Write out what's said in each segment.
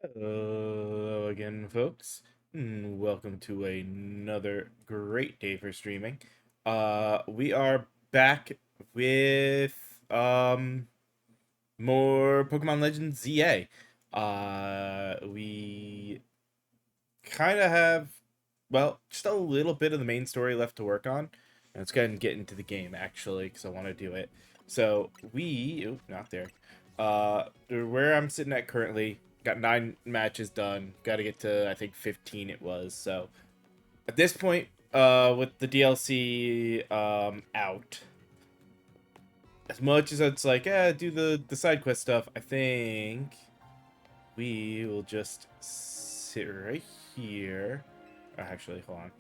Hello again, folks. Welcome to another great day for streaming. We are back with more Pokemon Legends ZA. We kind of have, well, just a little bit of the main story left to work on. Let's go ahead and get into the game, actually, because I want to do it. So, not there. Where I'm sitting at currently, got 9 matches done. Got to get to, I think, 15 it was. So, at this point, with the DLC out, as much as it's like, do the side quest stuff, I think we will just sit right here. Actually, hold on.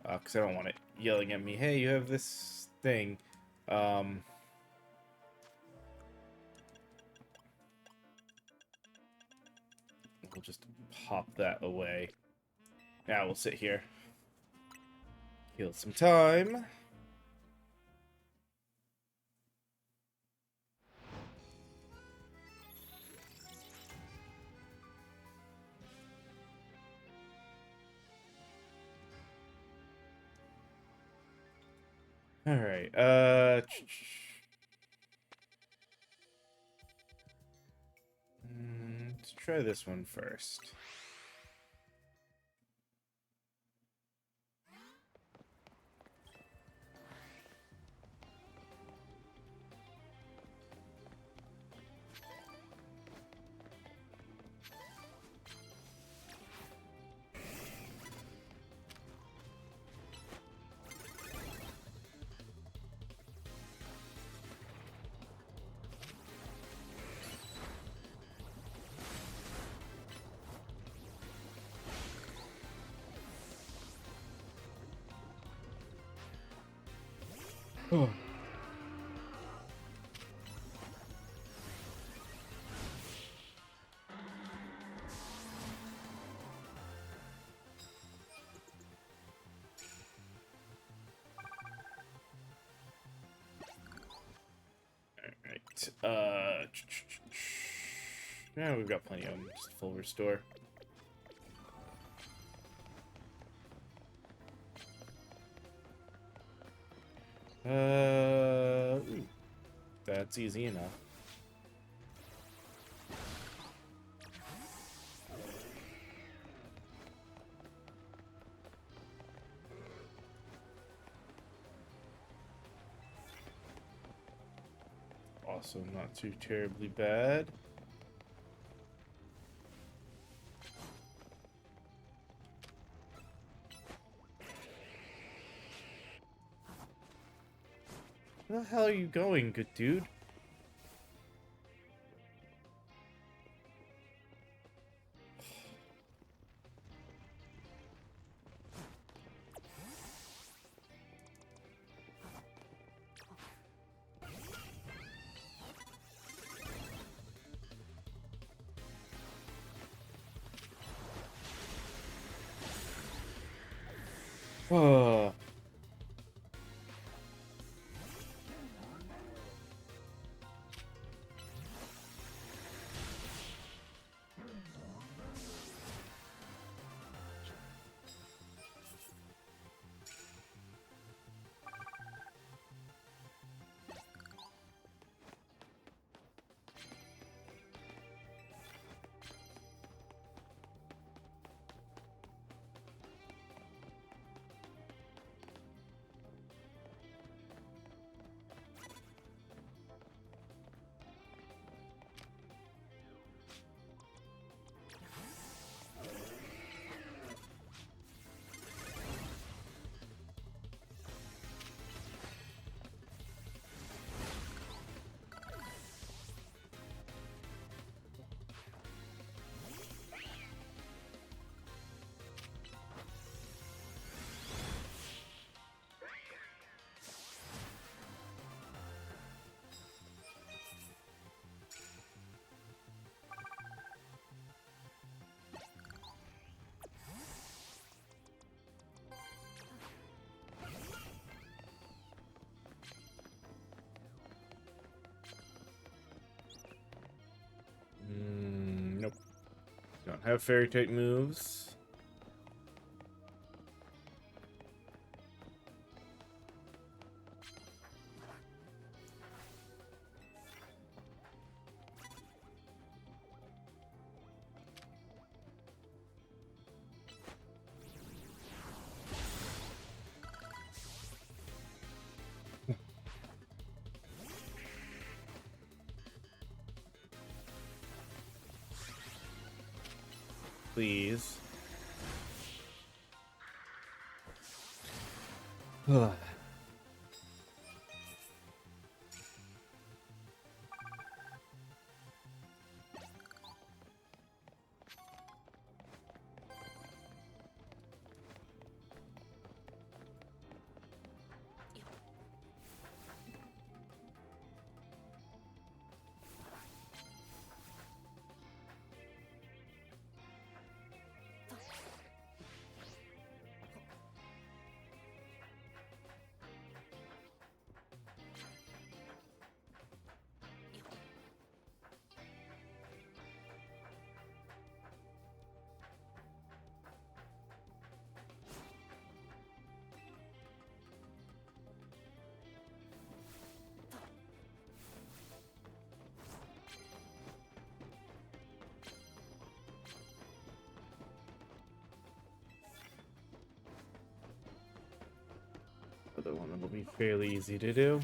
Because I don't want it yelling at me, hey, you have this thing. Um, we'll just pop that away. Now we'll sit here. Kill some time. Alright, let's try this one first. Oh. Alright, yeah, we've got plenty of them. Just full restore. Ooh, that's easy enough. Also not too terribly bad. Where the hell are you going, good dude? Oh. have fairy type moves. Please. Other one that'll be fairly easy to do.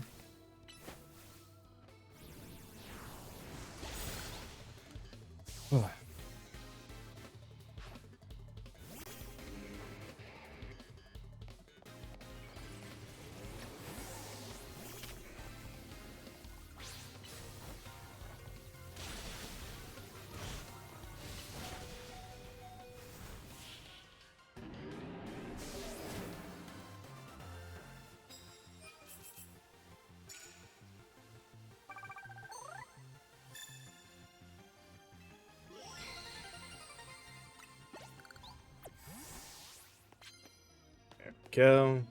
Go.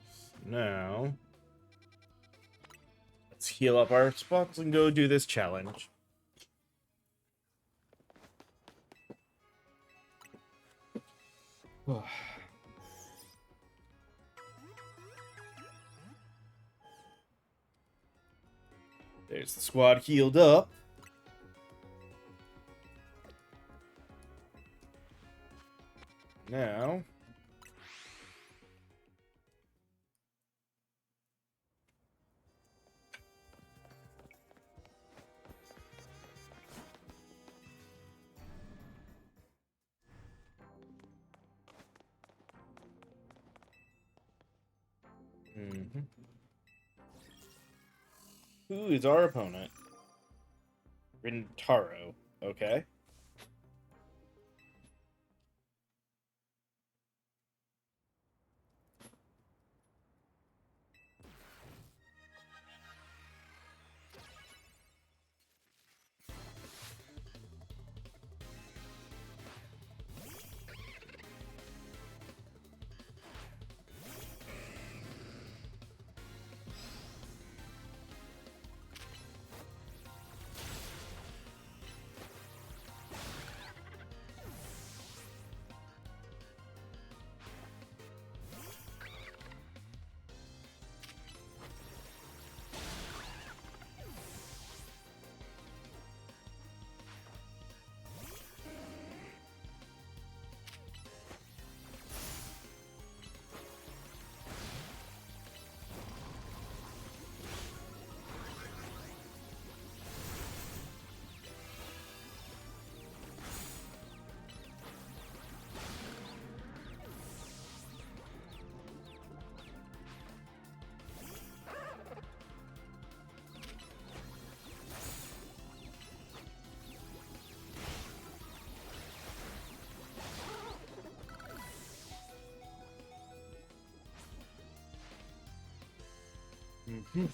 Now, let's heal up our spots and go do this challenge. There's the squad healed up. Now, who is our opponent? Rintaro. Okay. Mm-hmm.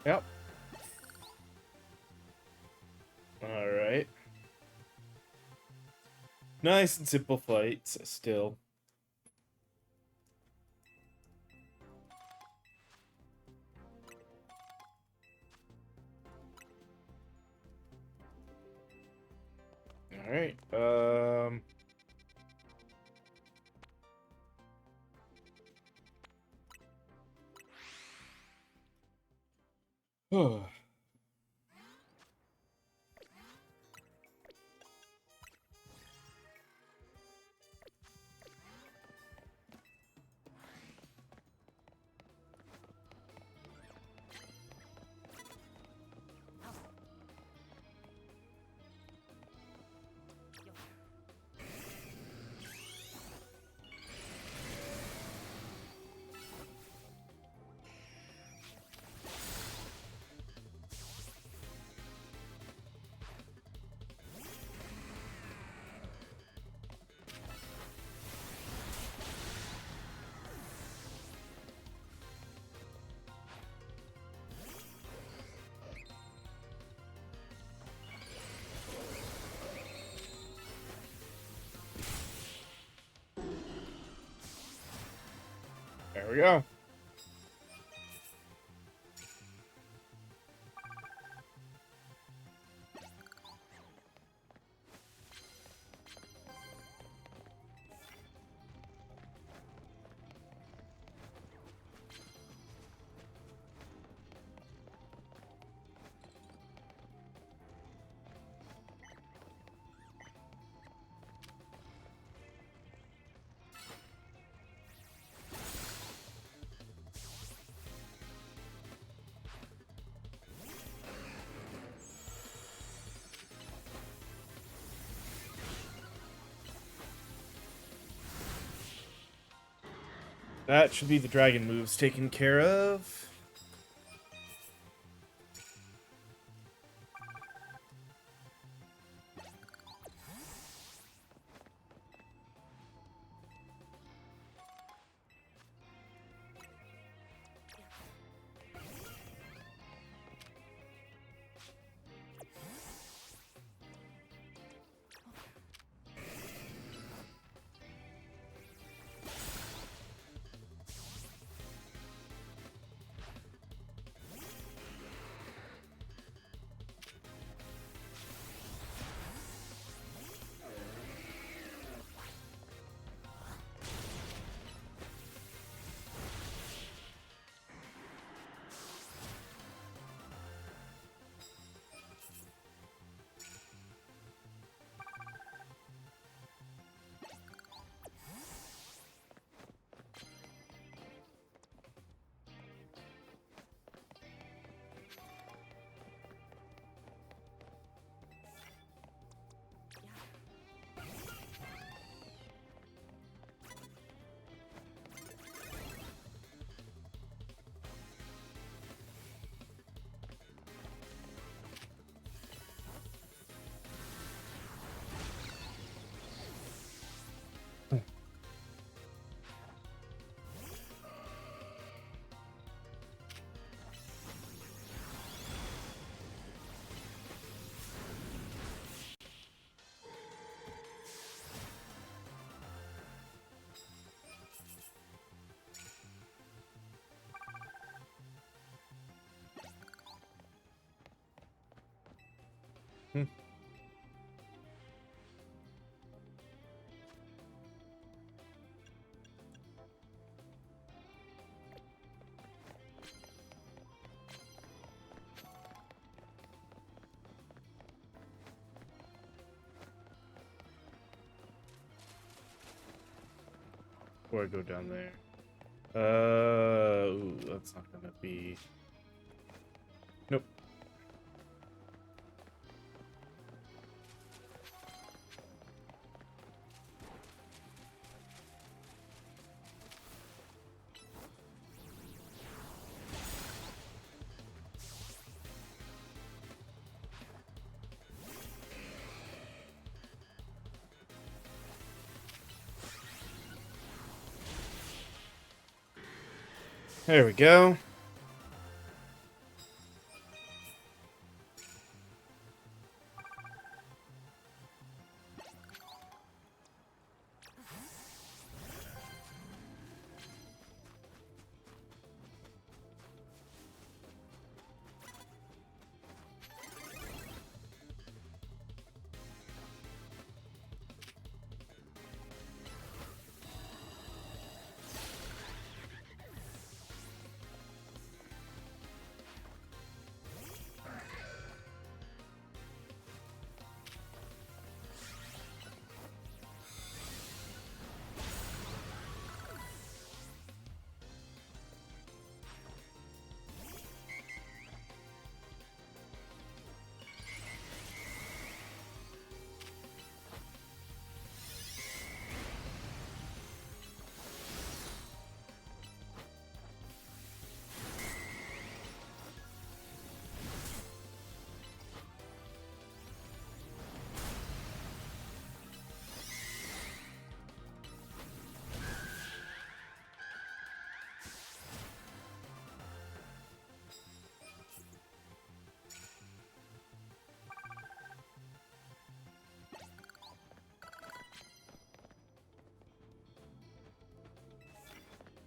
Yep. Alright. Nice and simple fights, still. Alright, there we go. That should be the dragon moves taken care of. Hmm. Before I go down there. Ooh, that's not gonna be... Nope. There we go.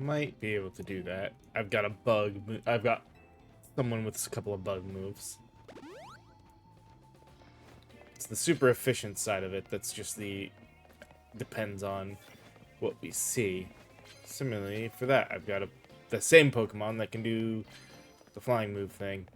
Might be able to do that. I've got a bug. I've got someone with a couple of bug moves. It's the super efficient side of it that's just the... depends on what we see. Similarly, for that, I've got the same Pokemon that can do the flying move thing.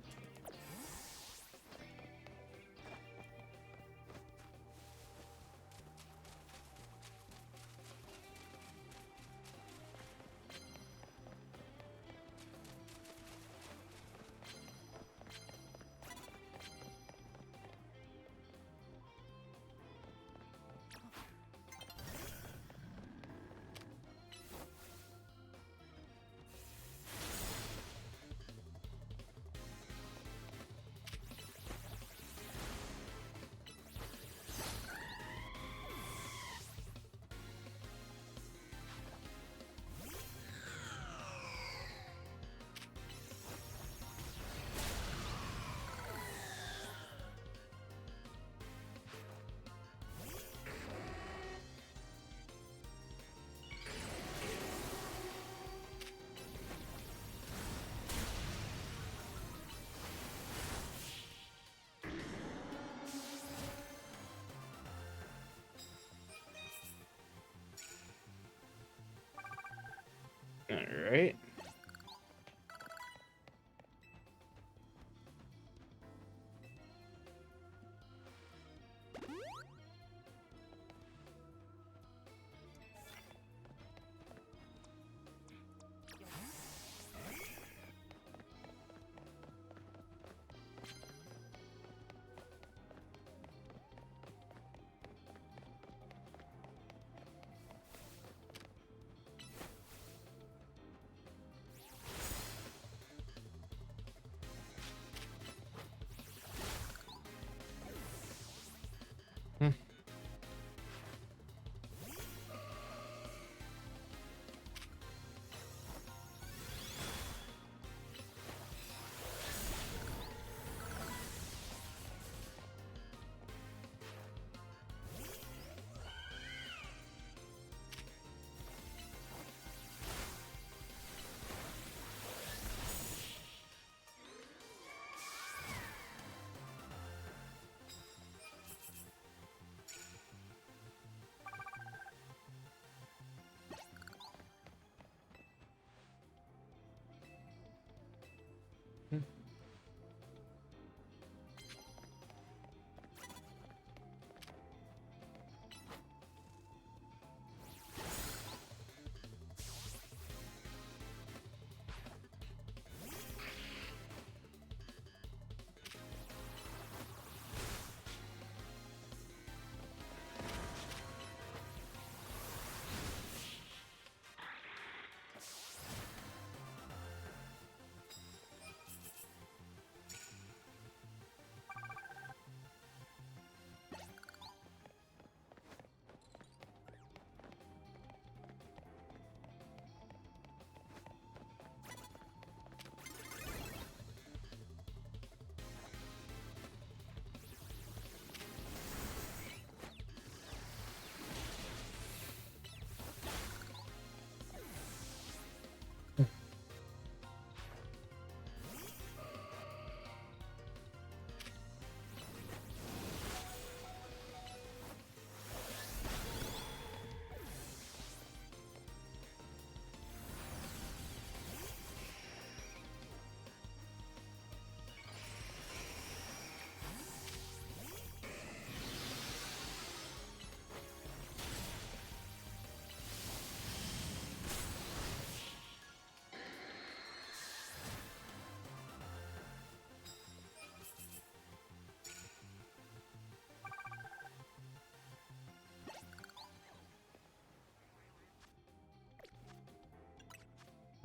Alright.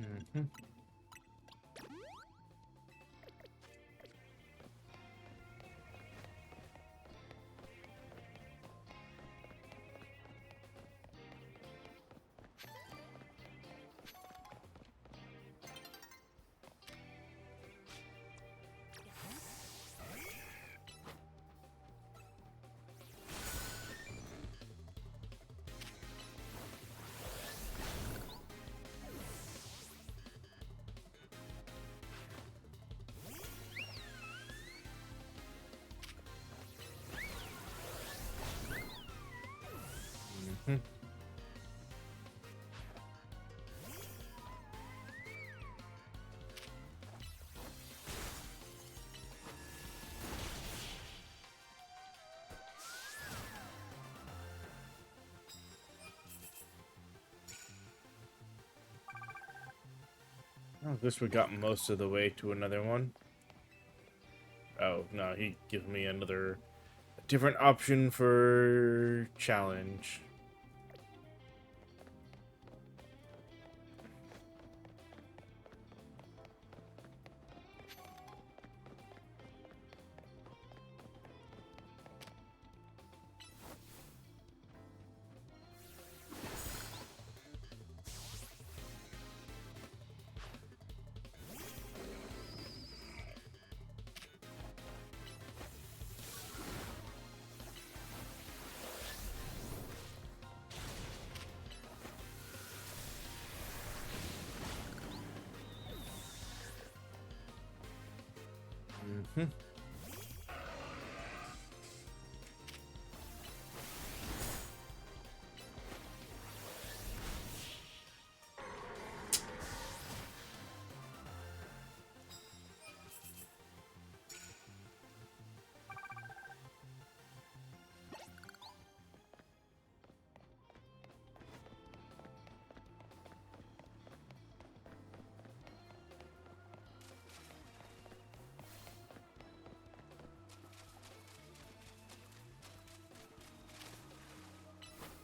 Mm-hmm. I guess we got most of the way to another one. Oh, no, he gives me another different option for challenge. Mm-hmm.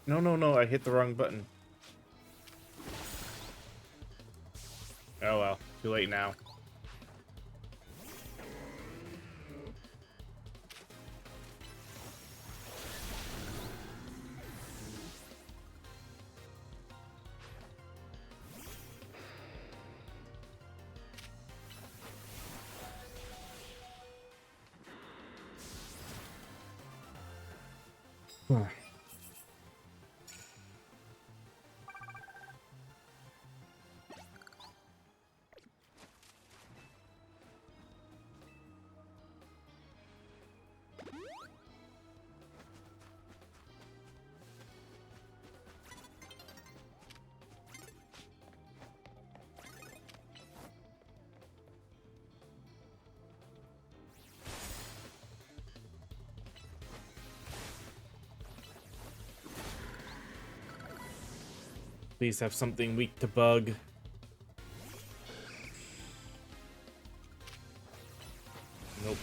No, no, no, I hit the wrong button. Oh well, too late now. Please have something weak to bug. Nope.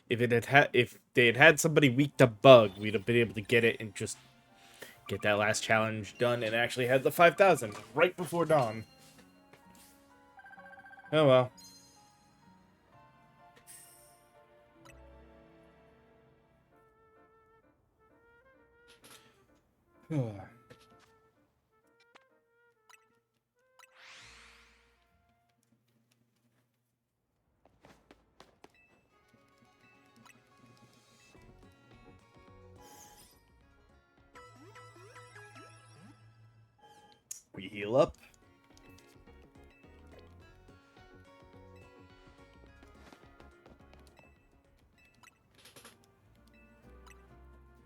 If they had had somebody weak to bug, we'd have been able to get it and just get that last challenge done and actually had the 5,000 right before dawn. Oh well. We heal up.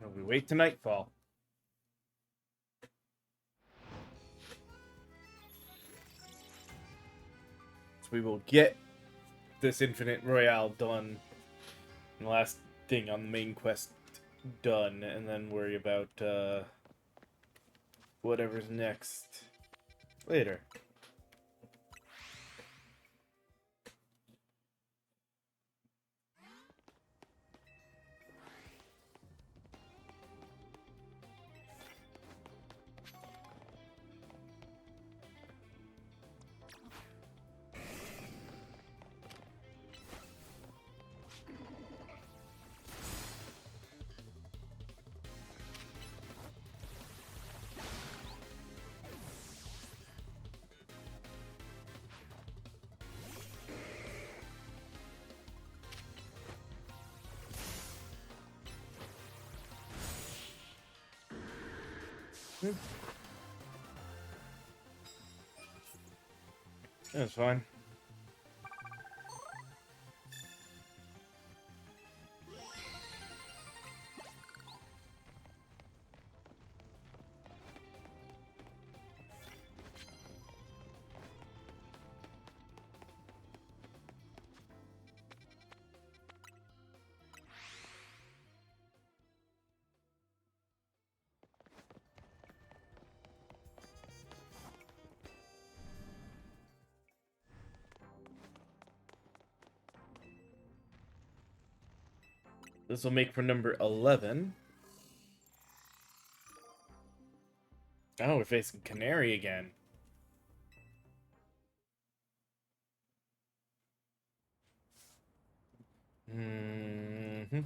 And we wait to nightfall. So we will get this Infinite Royale done. And the last thing on the main quest done. And then worry about whatever's next later. That's fine. This will make for number 11. Oh, we're facing Canary again. Mm-hmm.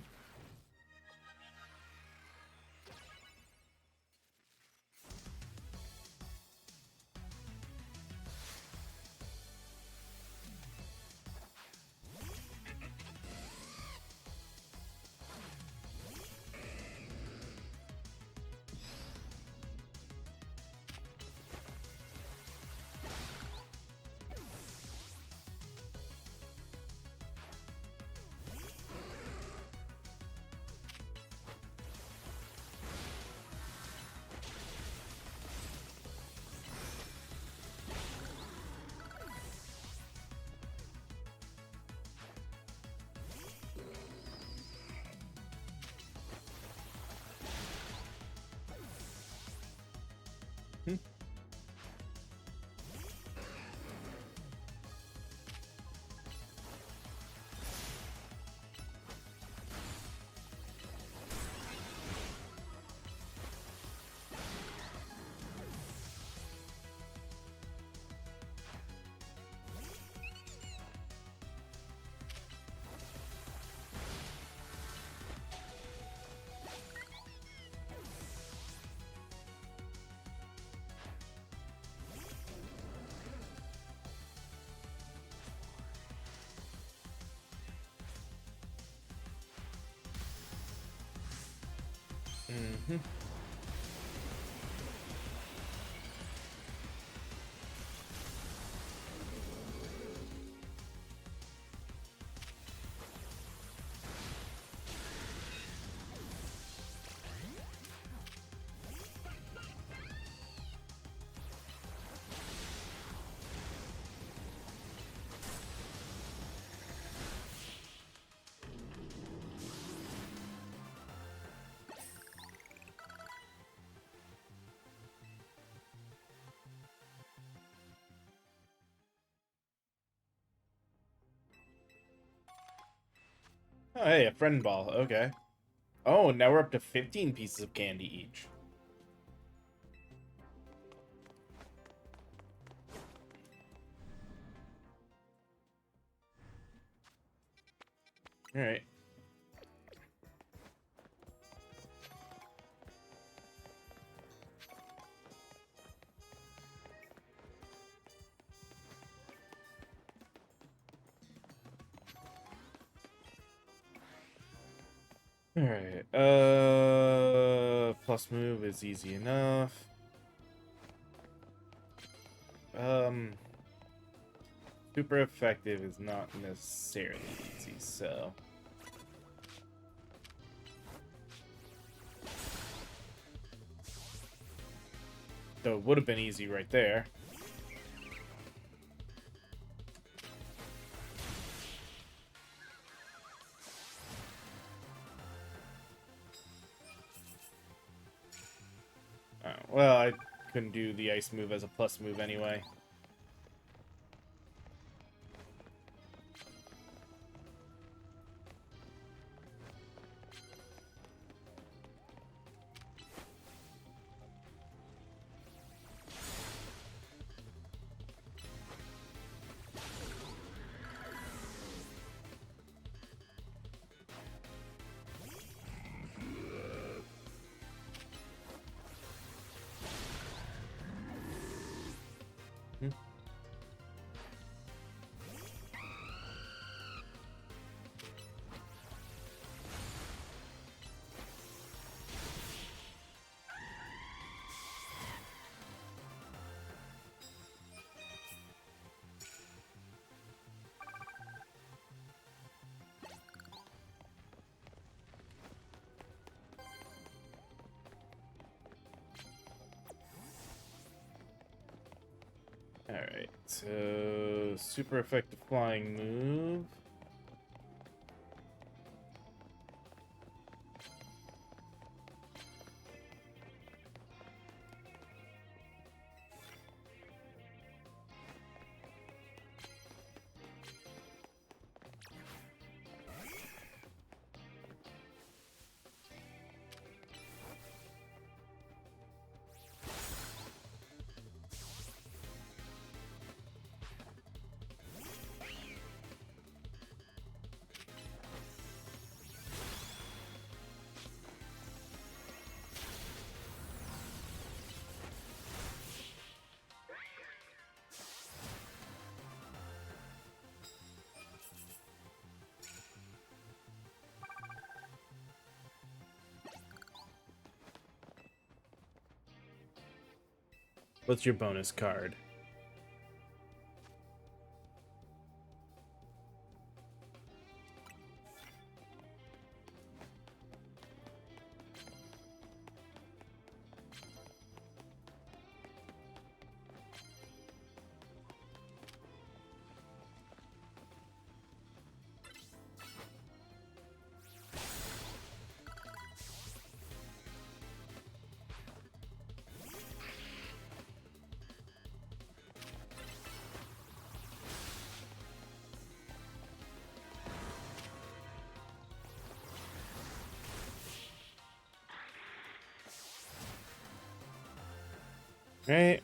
Mm-hmm. Oh, hey, a friend ball. Okay. Oh, now we're up to 15 pieces of candy each. Alright. Alright. Plus move is easy enough. Um, super effective is not necessarily easy, so. Though it would have been easy right there. Oh, well, I couldn't do the ice move as a plus move anyway. Hmm. Alright, so super effective flying move. What's your bonus card? Right.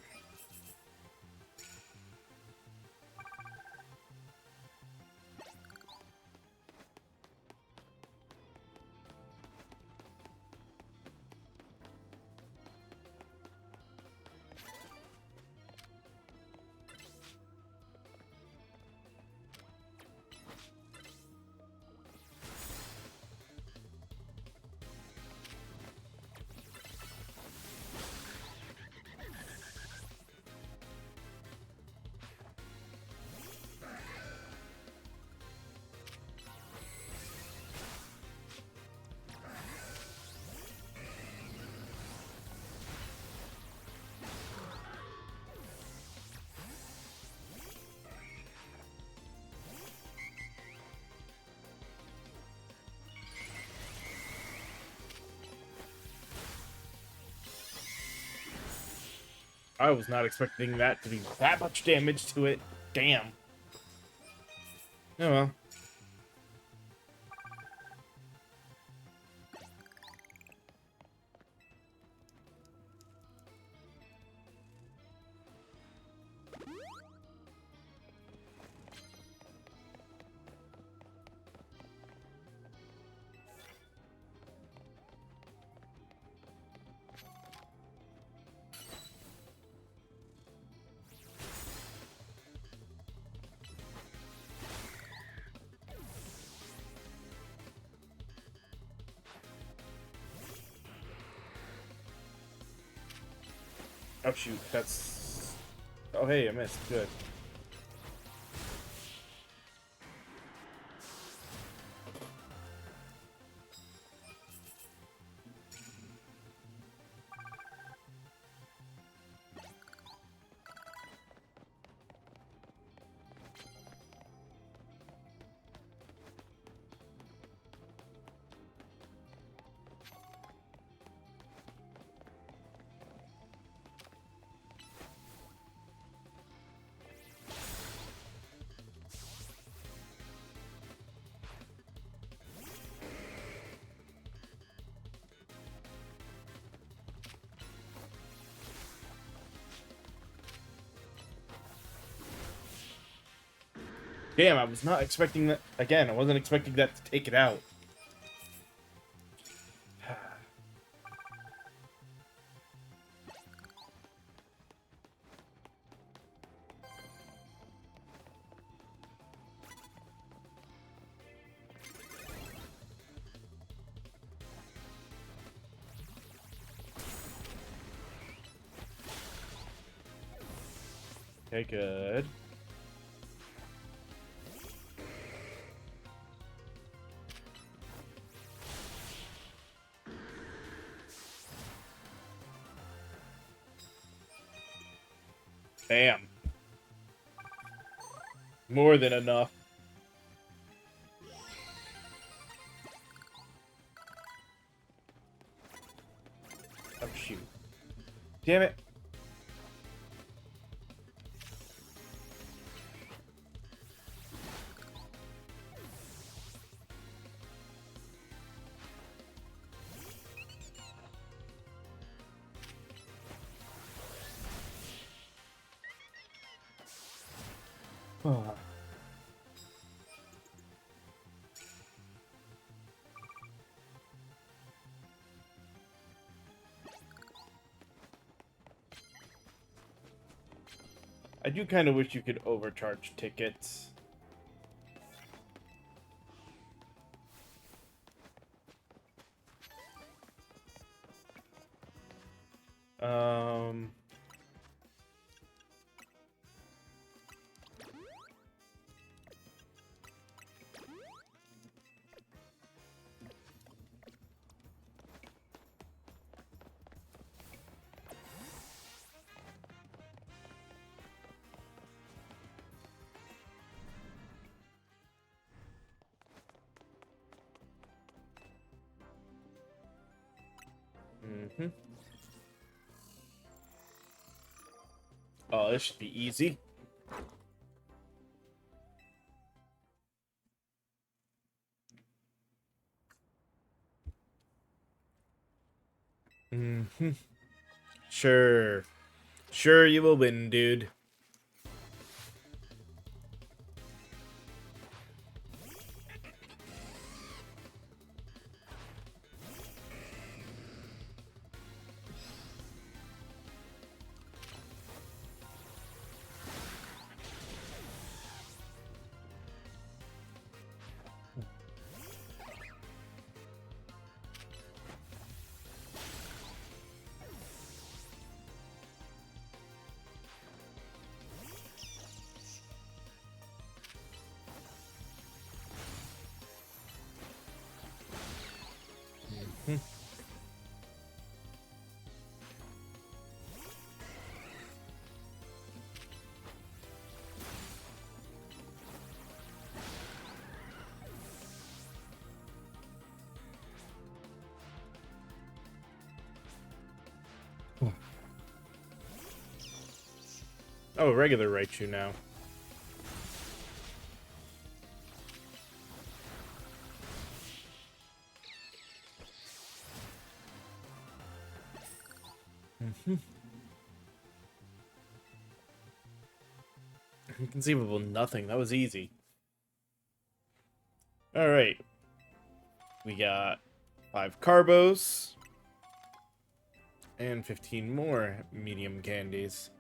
I was not expecting that to be that much damage to it. Damn. Oh well. Oh shoot, that's... Oh hey, I missed. Good. Damn, I was not expecting that. Again, I wasn't expecting that to take it out. Okay, good. Bam. More than enough. Oh, shoot. Damn it. Oh. I do kind of wish you could overcharge tickets. Um... Hmm. Oh, this should be easy. Hmm. Sure. Sure you will win, dude. Hmm. Oh, regular Raichu now. Hmm. Inconceivable nothing. That was easy. Alright. We got 5 Carbos. And 15 more medium candies.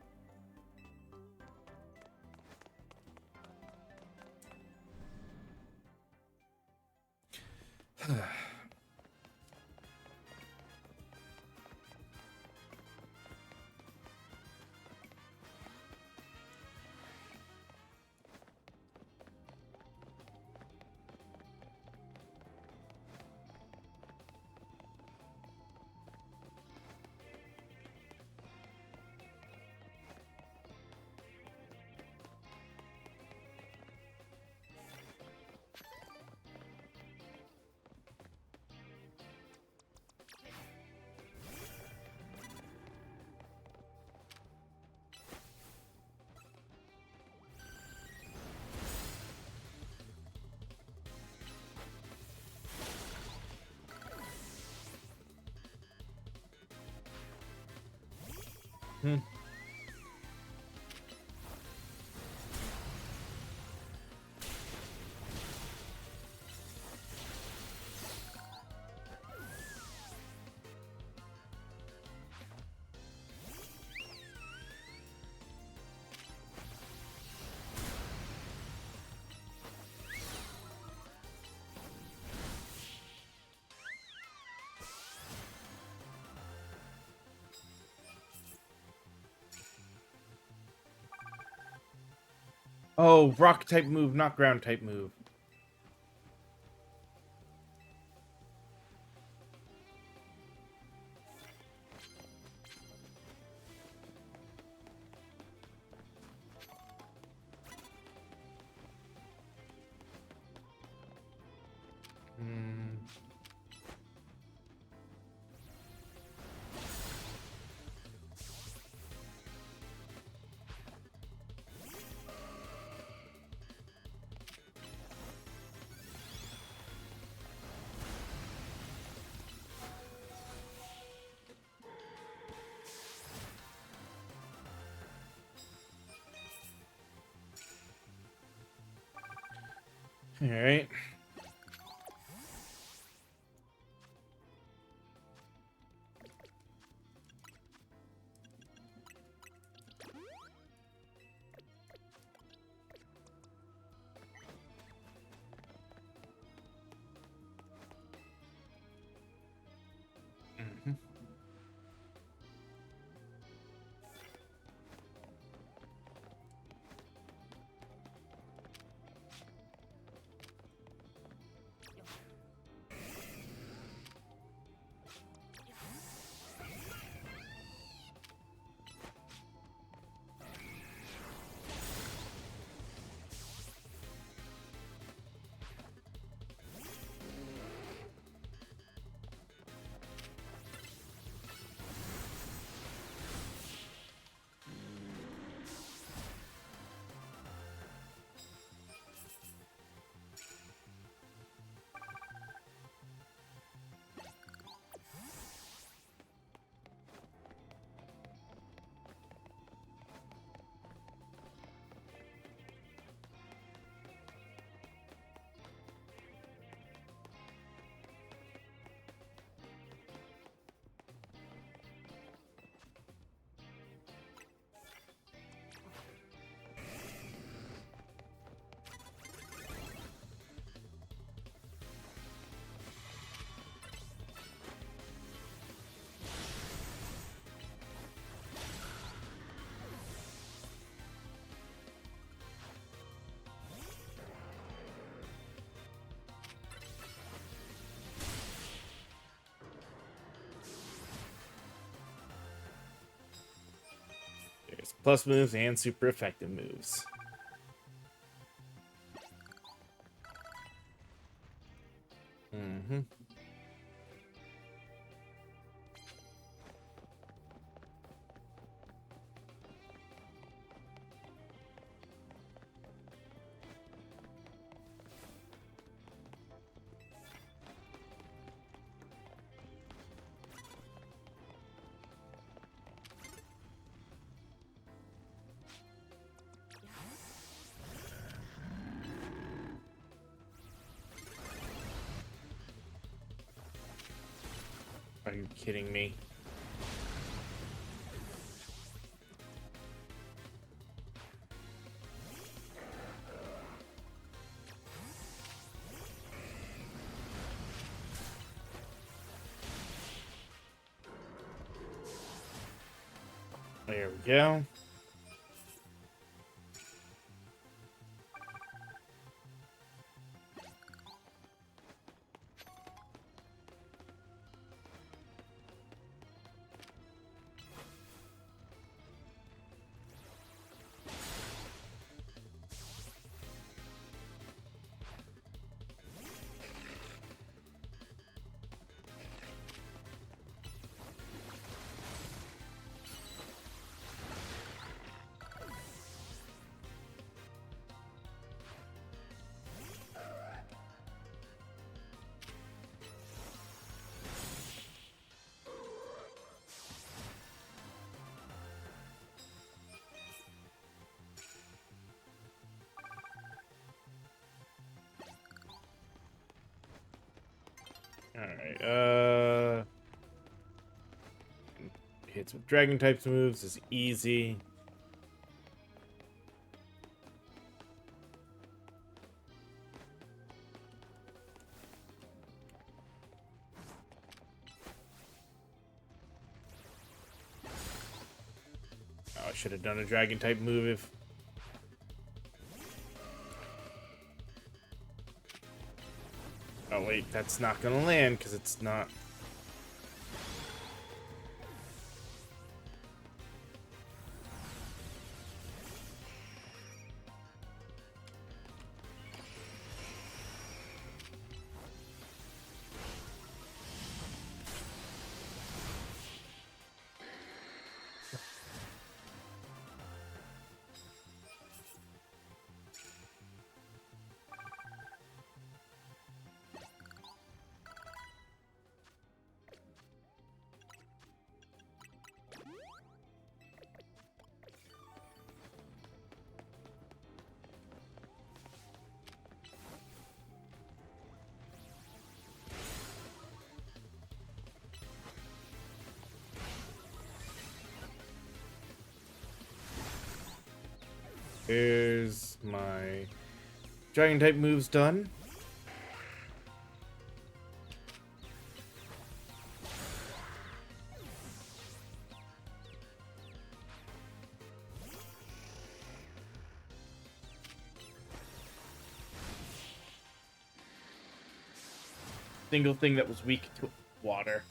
Hmm. Oh, rock type move, not ground type move. Hmm. Alright. Mhm. plus moves and super effective moves. Mm-hmm. Are you kidding me? There we go. Alright, hits with dragon types moves is easy. Oh, I should have done a dragon type move if... Oh wait, that's not gonna land because it's not... Here's my dragon type moves done. Single thing that was weak to water.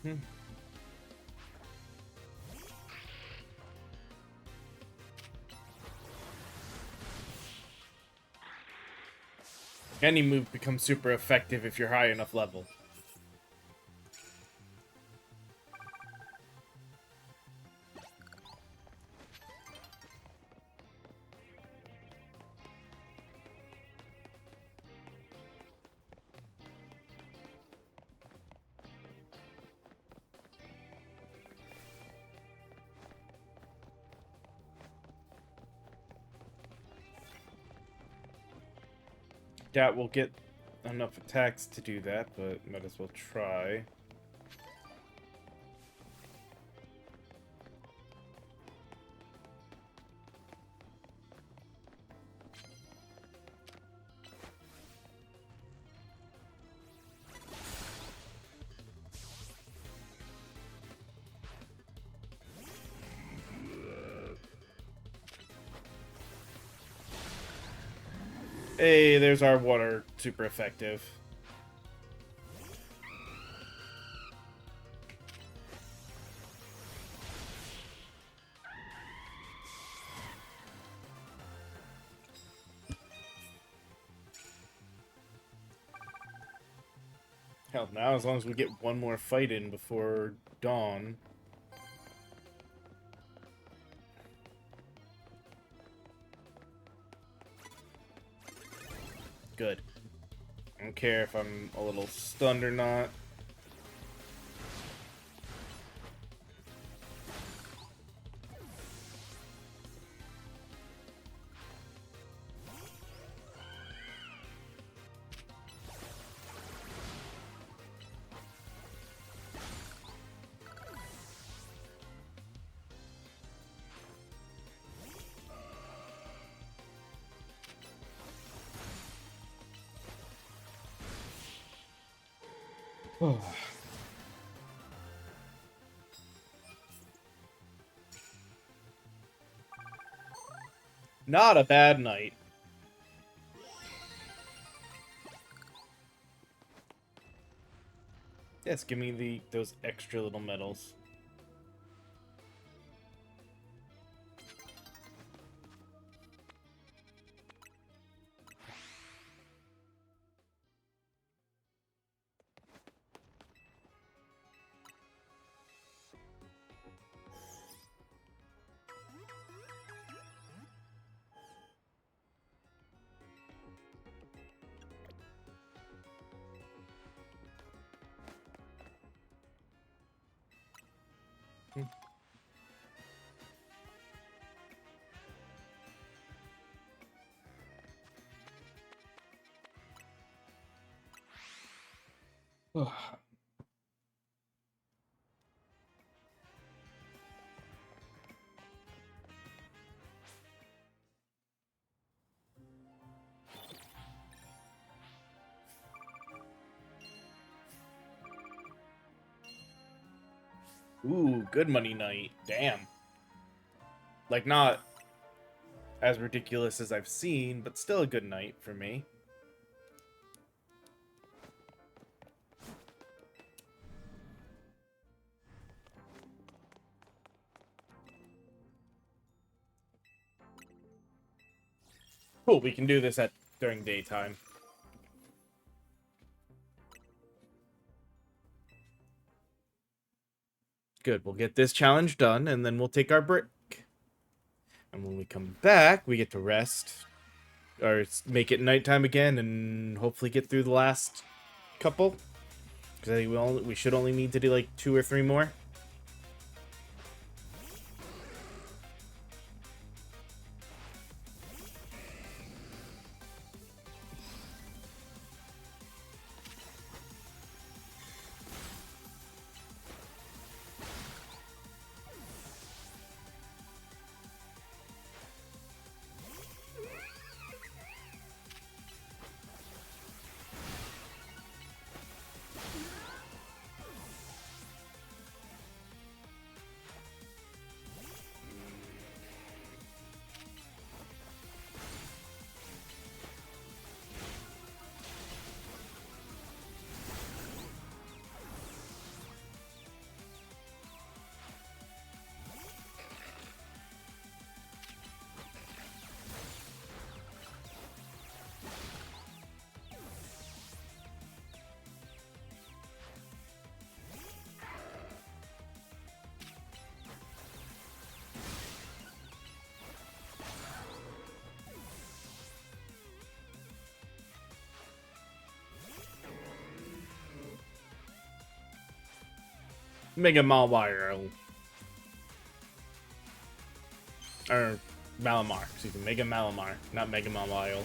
Hmm. Any move becomes super effective if you're high enough level. Doubt we'll get enough attacks to do that, but might as well try. Hey, there's our water, super effective. Hell, now as long as we get one more fight in before dawn. Good. I don't care if I'm a little stunned or not. Not a bad night. Yes, give me those extra little medals. Ooh, good money night. Damn. Like, not as ridiculous as I've seen, but still a good night for me. Cool, we can do this during daytime. Good, we'll get this challenge done, and then we'll take our break. And when we come back, we get to rest. Or make it nighttime again, and hopefully get through the last couple. Because I think we should only need to do like 2 or 3 more. Mega Malwire. Or Malamar. Excuse me. Mega Malamar. Not Mega Malwire.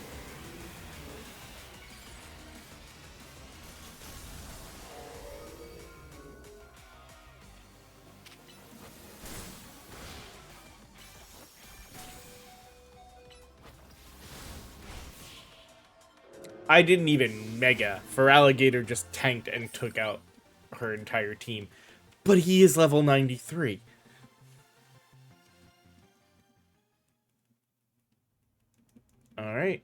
I didn't even Mega. Feraligatr just tanked and took out her entire team. But he is level 93. Alright.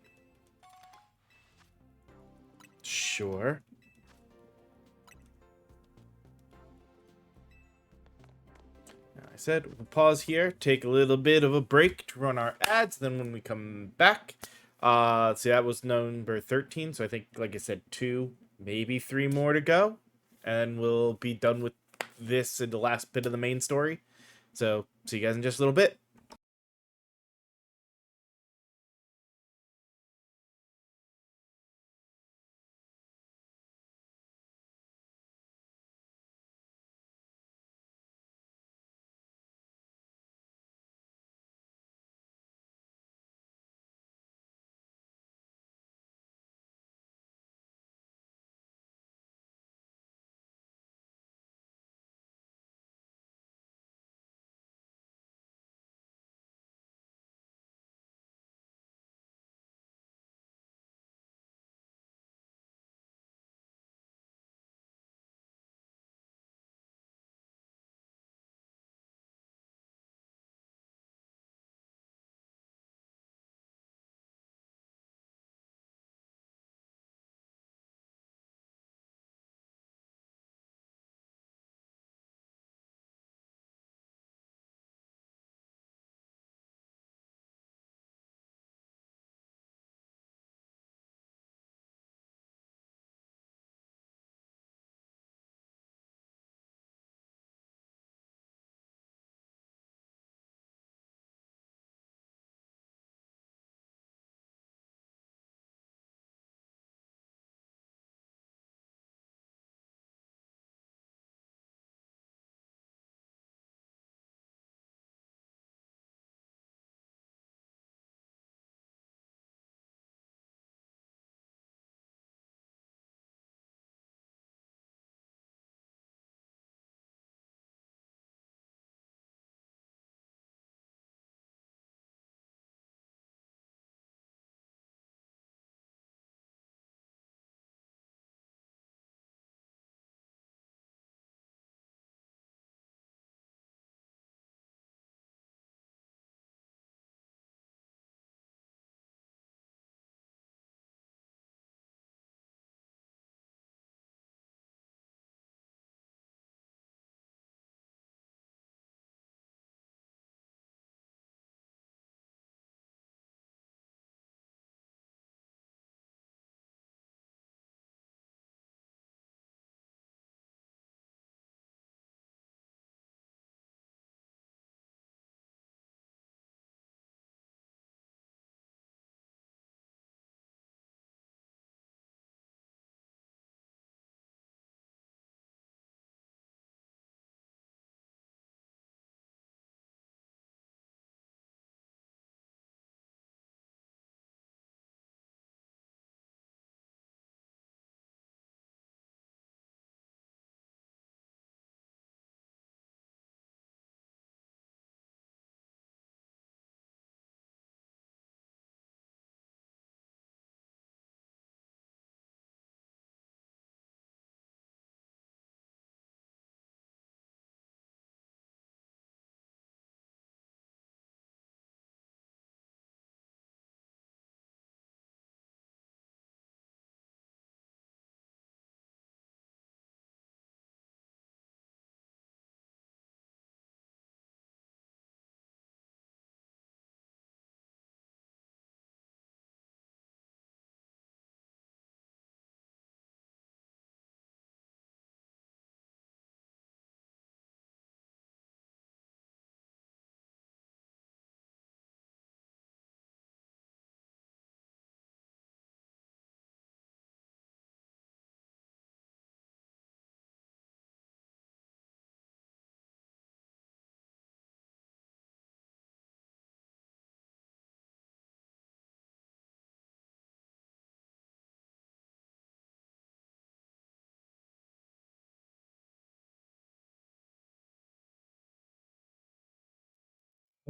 Sure. I said we'll pause here, take a little bit of a break to run our ads. Then when we come back, see that was number 13. So I think, like I said, 2, maybe 3 more to go, and we'll be done with this in the last bit of the main story. So see you guys in just a little bit.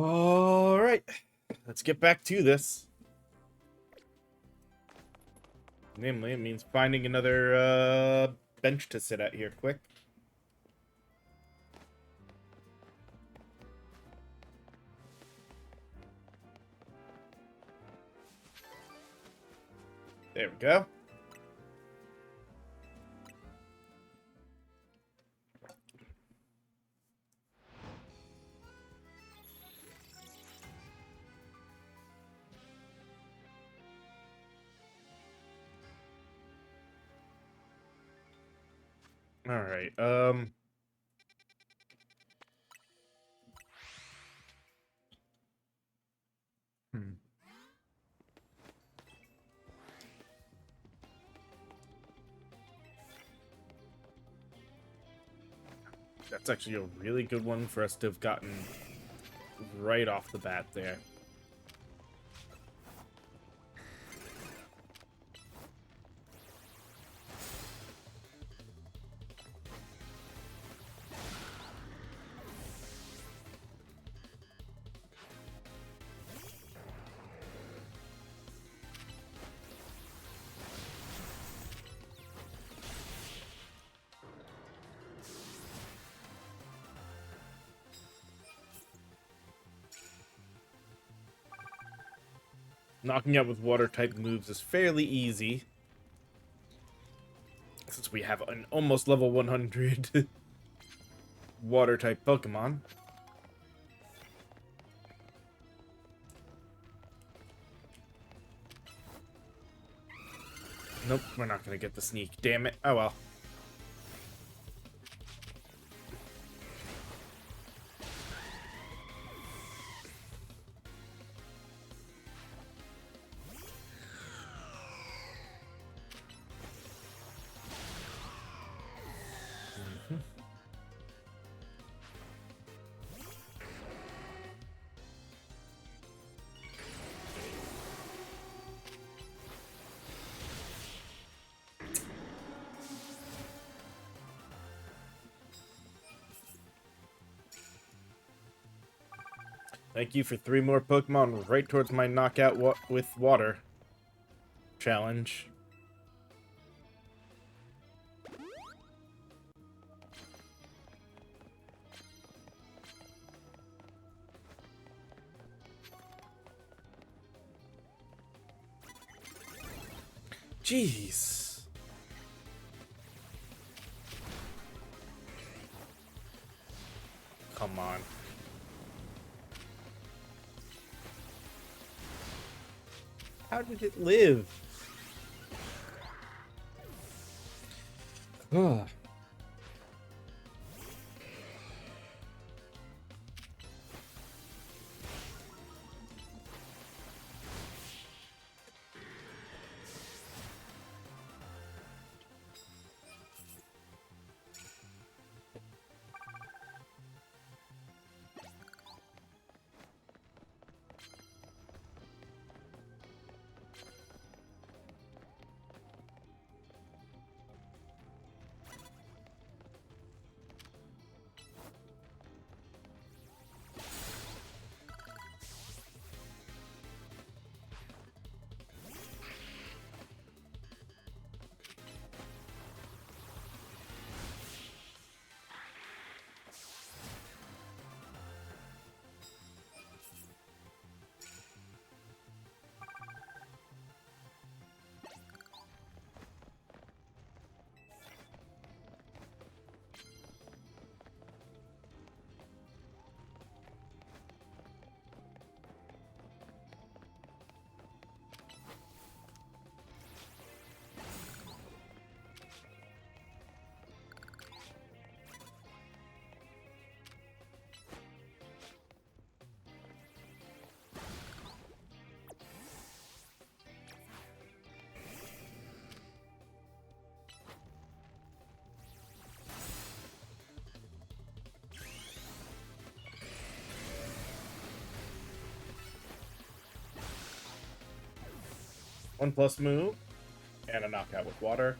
All right, let's get back to this. Namely, it means finding another bench to sit at here quick. There we go. All right. Hmm. That's actually a really good one for us to have gotten right off the bat there. Knocking out with water-type moves is fairly easy, since we have an almost level 100 water-type Pokemon. Nope, we're not gonna get the sneak. Damn it. Oh well. Thank you for 3 more Pokemon right towards my knockout with water challenge. Jeez. Come on. How did it live? Ugh. One plus move, and a knockout with water.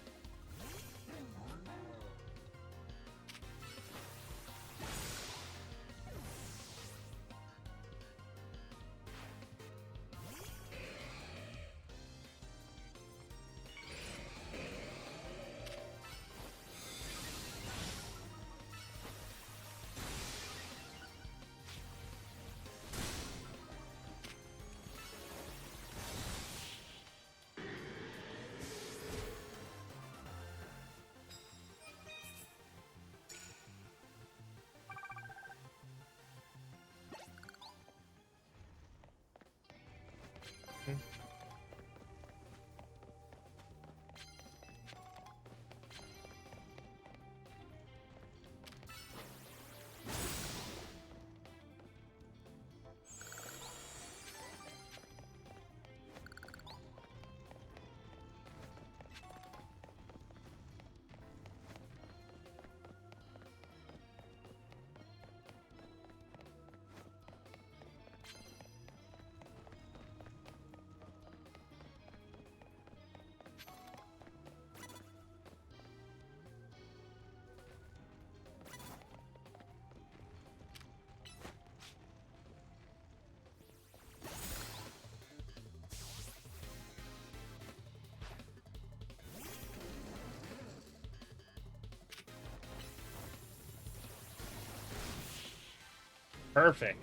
Perfect.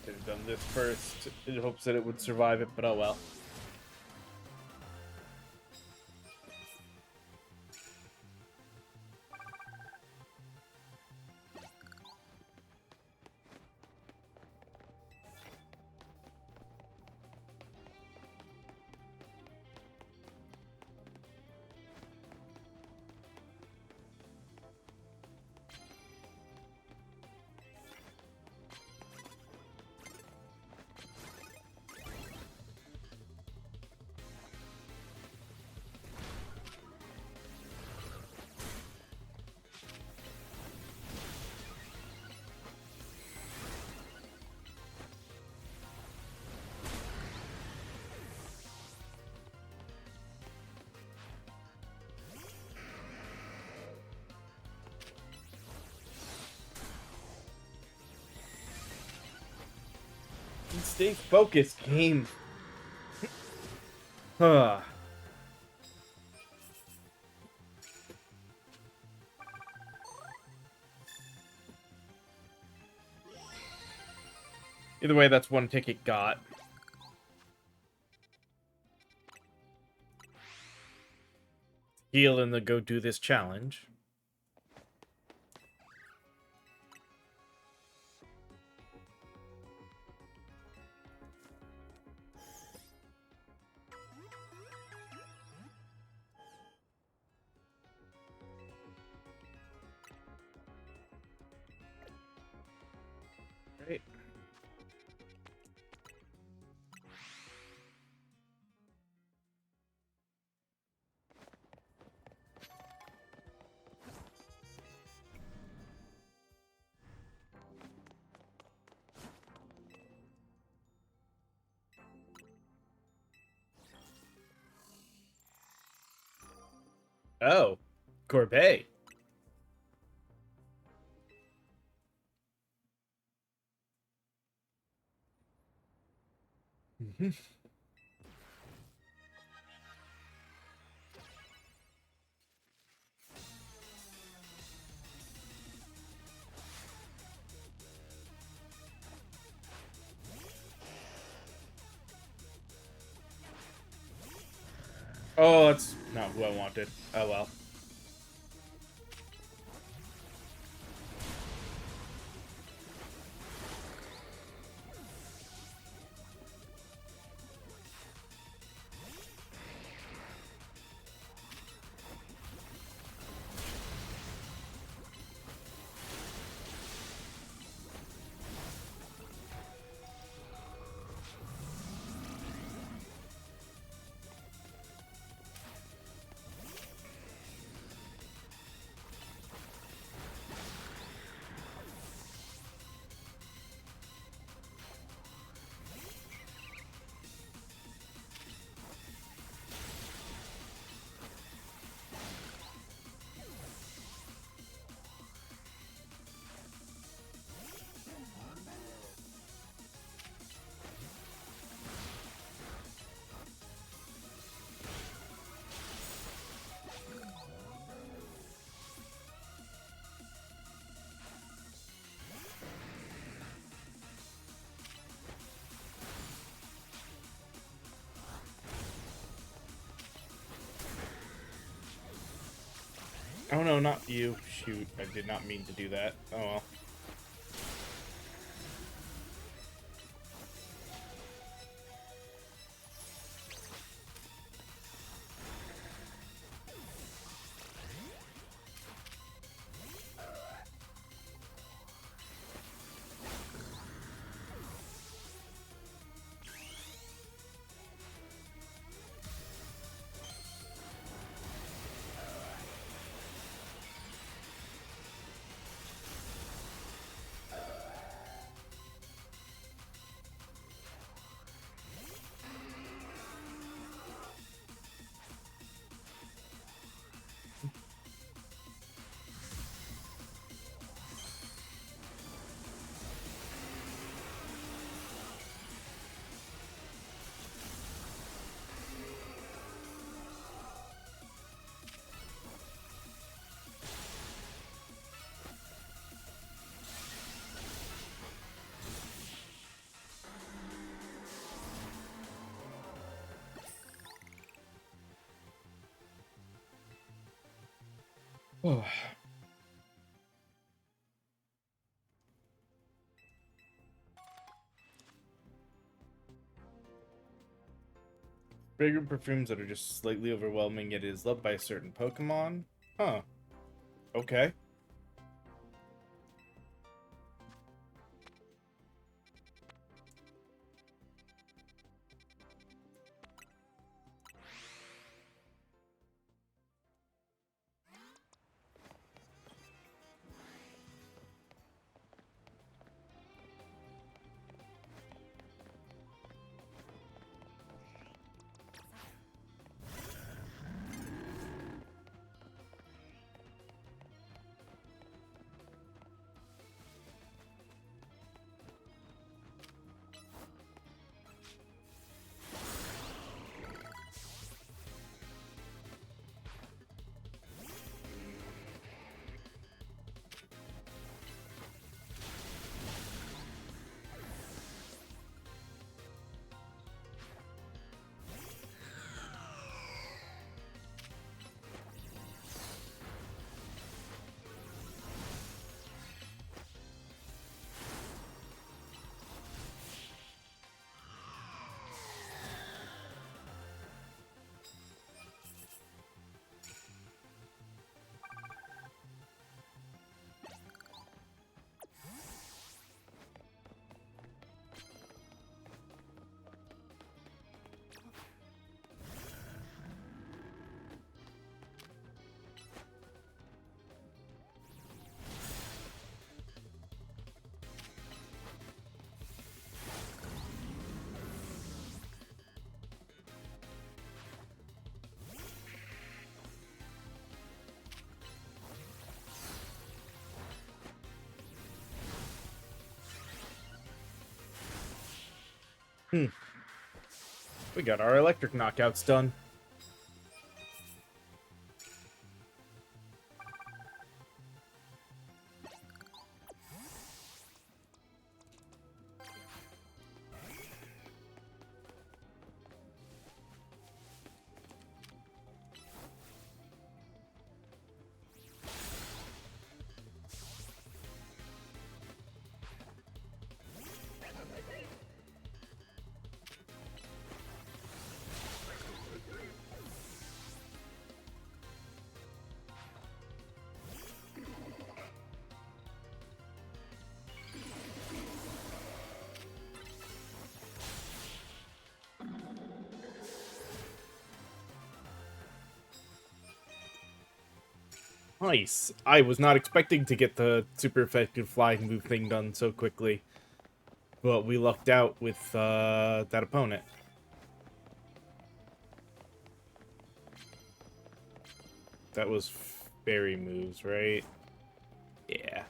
Could have done this first in hopes that it would survive it, but oh well. Stay focused, game. Huh. Either way, that's one ticket got. Heal and then go do this challenge. Right. Oh, Corbet. Oh, that's not who I wanted. Oh well. Oh no, not you. Shoot, I did not mean to do that. Oh well. Fragrant perfumes that are just slightly overwhelming, yet is loved by a certain Pokemon? Huh. Okay. Hmm. We got our electric knockouts done. Nice. I was not expecting to get the super effective flying move thing done so quickly. But we lucked out with that opponent. That was fairy moves, right? Yeah.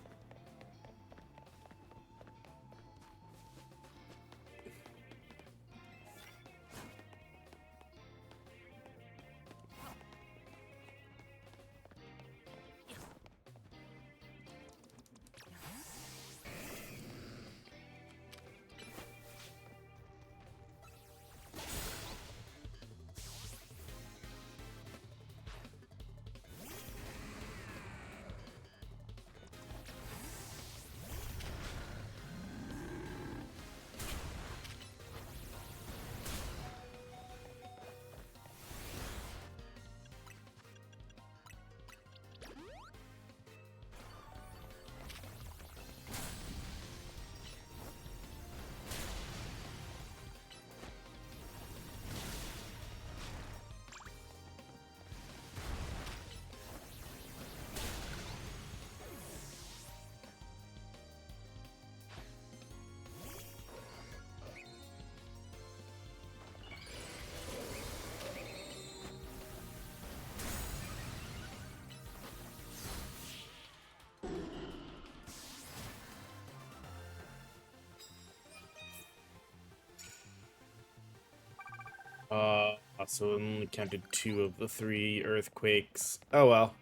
So it only counted 2 of the 3 earthquakes. Oh well.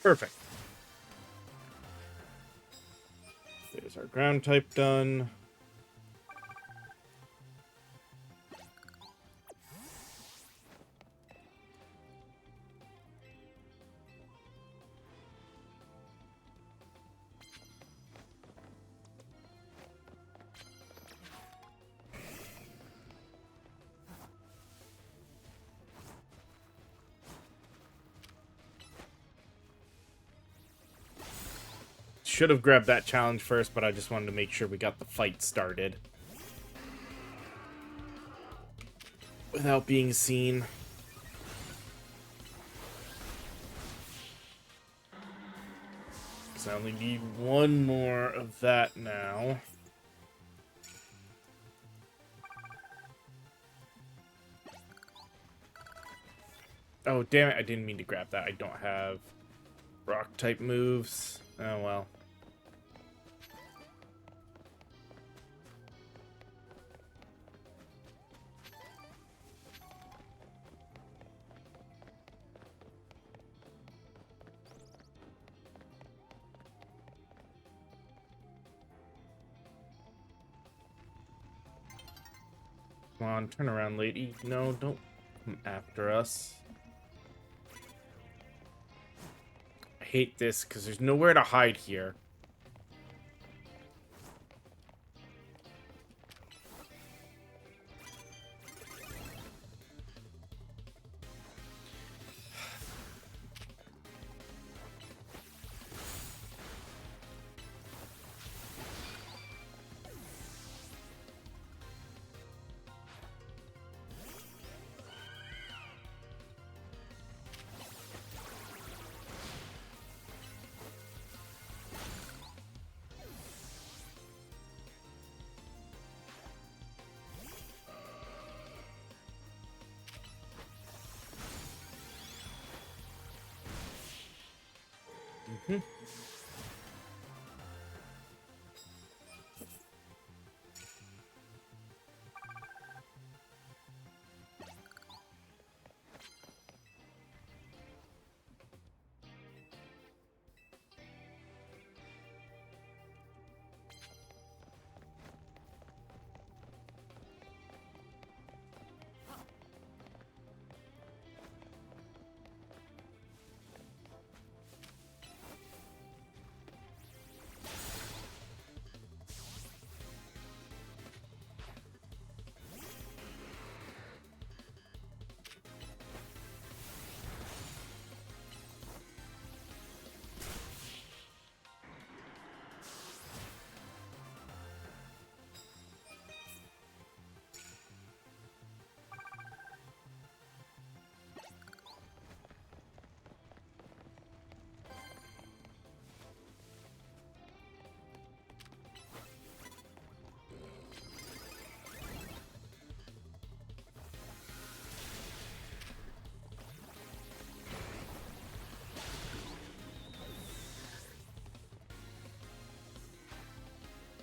Perfect. There's our ground type done. Should have grabbed that challenge first, but I just wanted to make sure we got the fight started without being seen. So I only need 1 more of that now. Oh, damn it. I didn't mean to grab that. I don't have rock type moves. Oh, well. Come on, turn around, lady. No, don't come after us. I hate this because there's nowhere to hide here.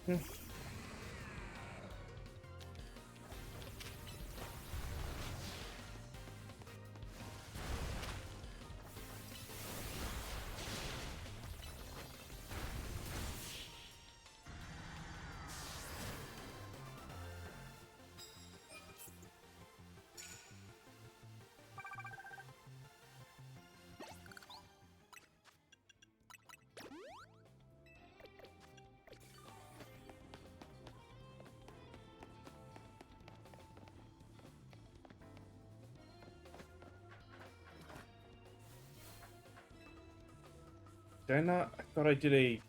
Hmm. Did I not? I thought I did a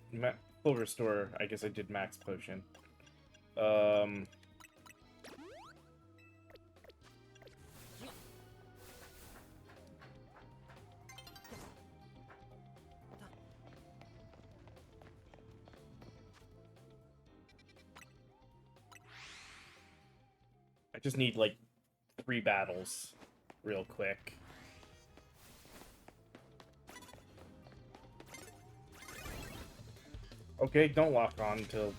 full restore. I guess I did max potion. Um... I just need, like, 3 battles real quick. Okay, don't lock on until...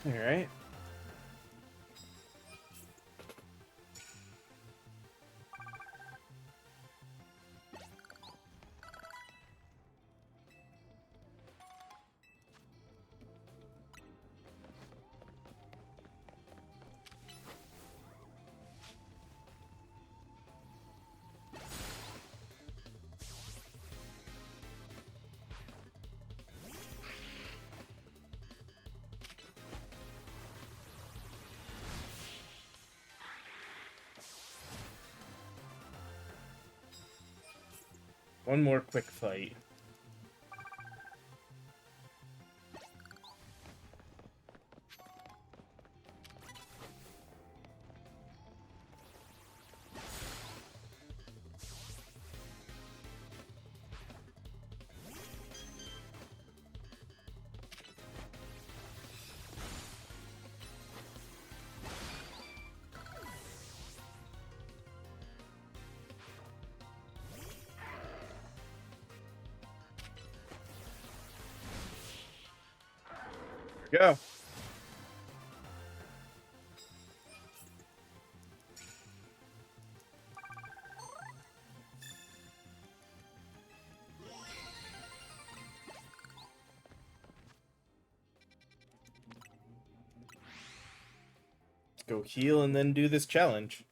Alright. One more quick fight. Go. Go heal and then do this challenge.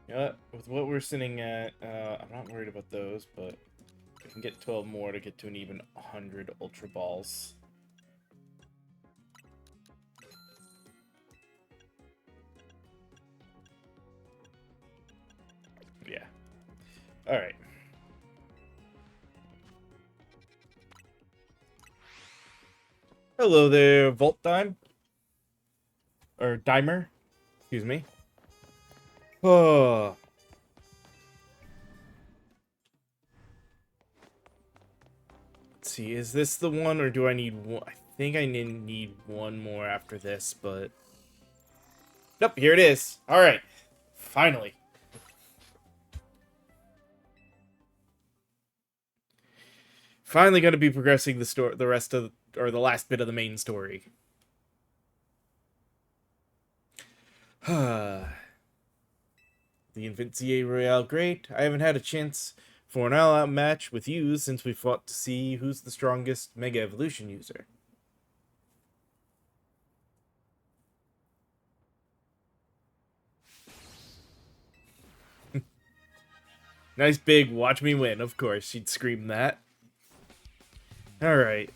You know what? With what we're sitting at, I'm not worried about those, but I can get 12 more to get to an even 100 Ultra Balls. Yeah. Alright. Hello there, Volt Dime. Or Dimer. Excuse me. Oh. Let's see, is this the one, or do I need one? I think I need one more after this, but... Nope, here it is. Alright. Finally. Finally going to be progressing the rest of, or the last bit of the main story. The Invincible Royale great. I haven't had a chance for an all-out match with you since we fought to see who's the strongest Mega Evolution user. Nice big watch me win, of course. She'd scream that. Alright.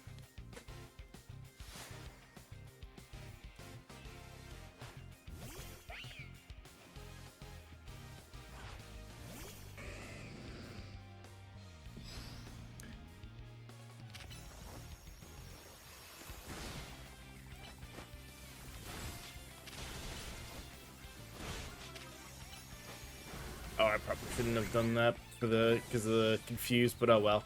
Oh, I probably shouldn't have done that because of the confused, but oh well.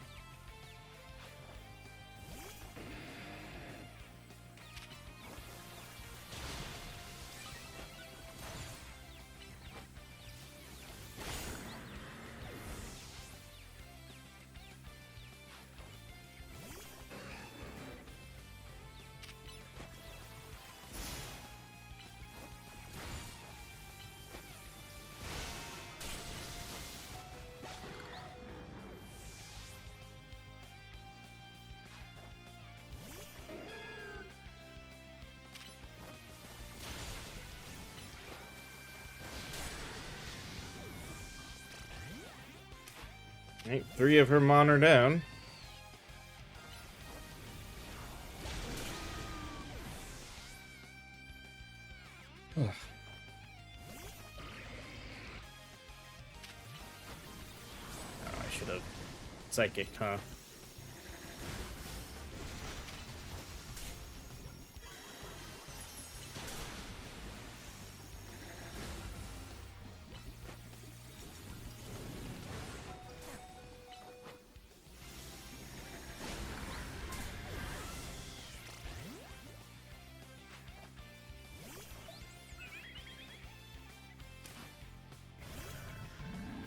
Right, 3 of her mon are down. Ugh. Oh, I should have psychic, huh?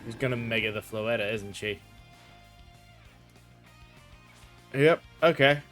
She's gonna mega the Floetta, isn't she? Yep, okay.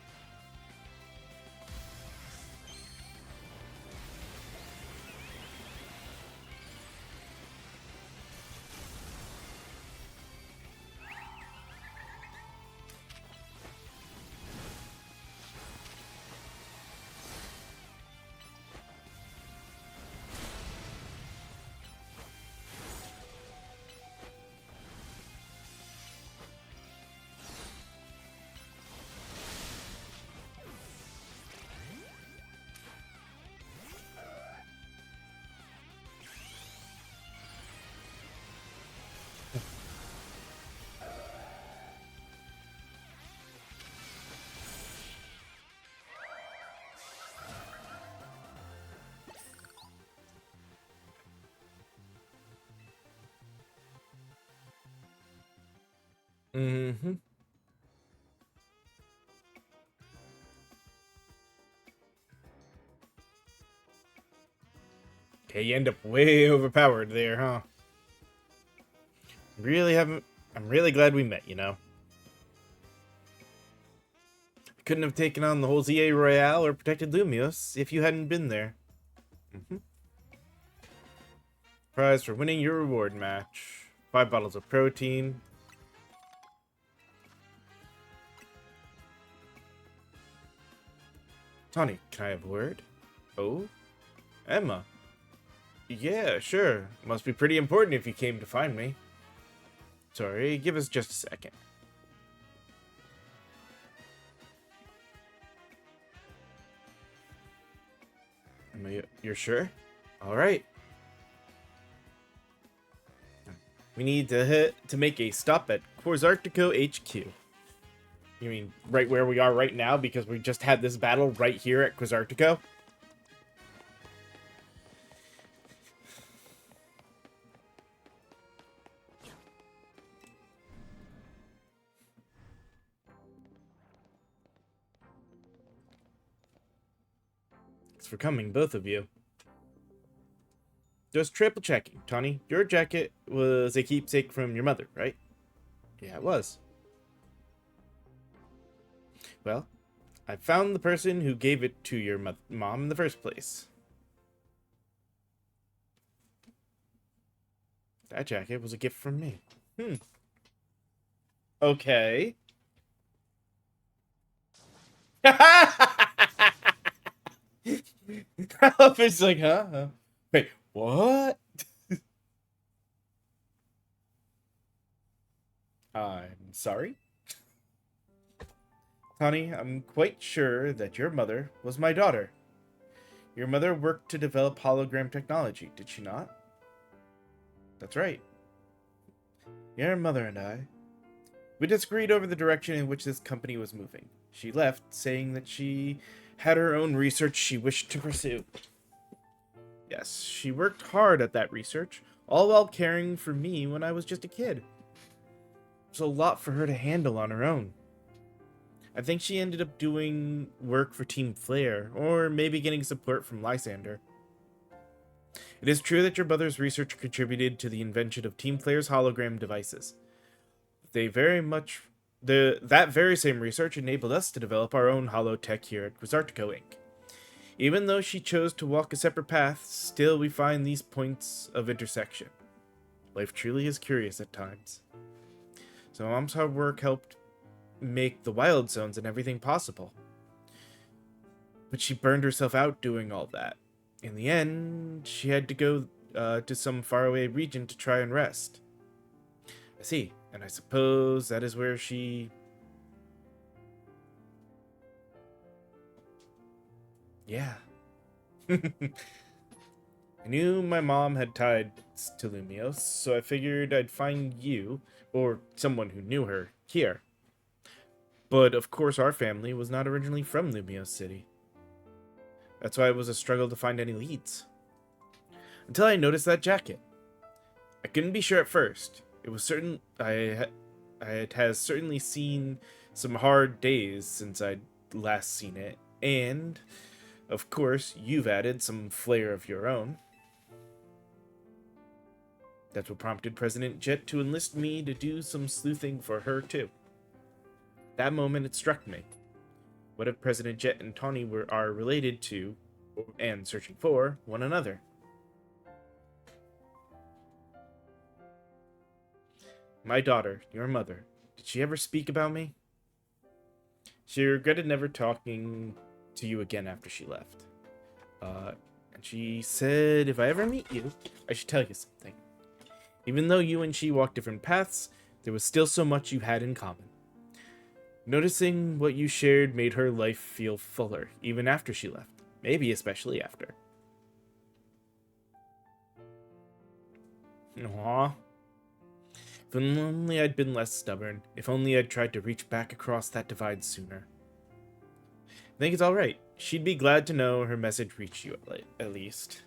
Mm-hmm. Okay, you end up way overpowered there, huh? Really haven't... I'm really glad we met, you know? Couldn't have taken on the whole ZA Royale or protected Lumios if you hadn't been there. Mm-hmm. Prize for winning your reward match. 5 bottles of protein. Tawny, can I have a word? Oh? Emma. Yeah, sure. Must be pretty important if you came to find me. Sorry, give us just a second. Emma, you're sure? Alright. We need to make a stop at Quarzartico HQ. You mean right where we are right now because we just had this battle right here at Quarzartico? Thanks for coming, both of you. Just triple checking, Tawny. Your jacket was a keepsake from your mother, right? Yeah, it was. Well, I found the person who gave it to your mom in the first place. That jacket was a gift from me. Okay. It's like, huh? Wait, what? I'm sorry? Honey, I'm quite sure that your mother was my daughter. Your mother worked to develop hologram technology, did she not? That's right. Your mother and I. We disagreed over the direction in which this company was moving. She left, saying that she had her own research she wished to pursue. Yes, she worked hard at that research, all while caring for me when I was just a kid. It was a lot for her to handle on her own. I think she ended up doing work for Team Flare, or maybe getting support from Lysander. It is true that your mother's research contributed to the invention of Team Flare's hologram devices. That very same research enabled us to develop our own holotech here at Quizartico Inc. Even though she chose to walk a separate path, still we find these points of intersection. Life truly is curious at times. So Mom's hard work helped make the wild zones and everything possible. But she burned herself out doing all that. In the end, she had to go to some faraway region to try and rest. I see. And I suppose that is where she... Yeah. I knew my mom had ties to Lumios, so I figured I'd find you, or someone who knew her, here. But of course our family was not originally from Lumios City. That's why it was a struggle to find any leads. Until I noticed that jacket. I couldn't be sure at first. It was certain it has certainly seen some hard days since I'd last seen it, and of course you've added some flair of your own. That's what prompted President Jet to enlist me to do some sleuthing for her too. That moment it struck me. What if President Jet and Tawny are related to, and searching for, one another? My daughter, your mother, did she ever speak about me? She regretted never talking to you again after she left. And she said if I ever meet you, I should tell you something. Even though you and she walked different paths, there was still so much you had in common. Noticing what you shared made her life feel fuller, even after she left. Maybe especially after. Aww. If only I'd been less stubborn. If only I'd tried to reach back across that divide sooner. I think it's alright. She'd be glad to know her message reached you at least.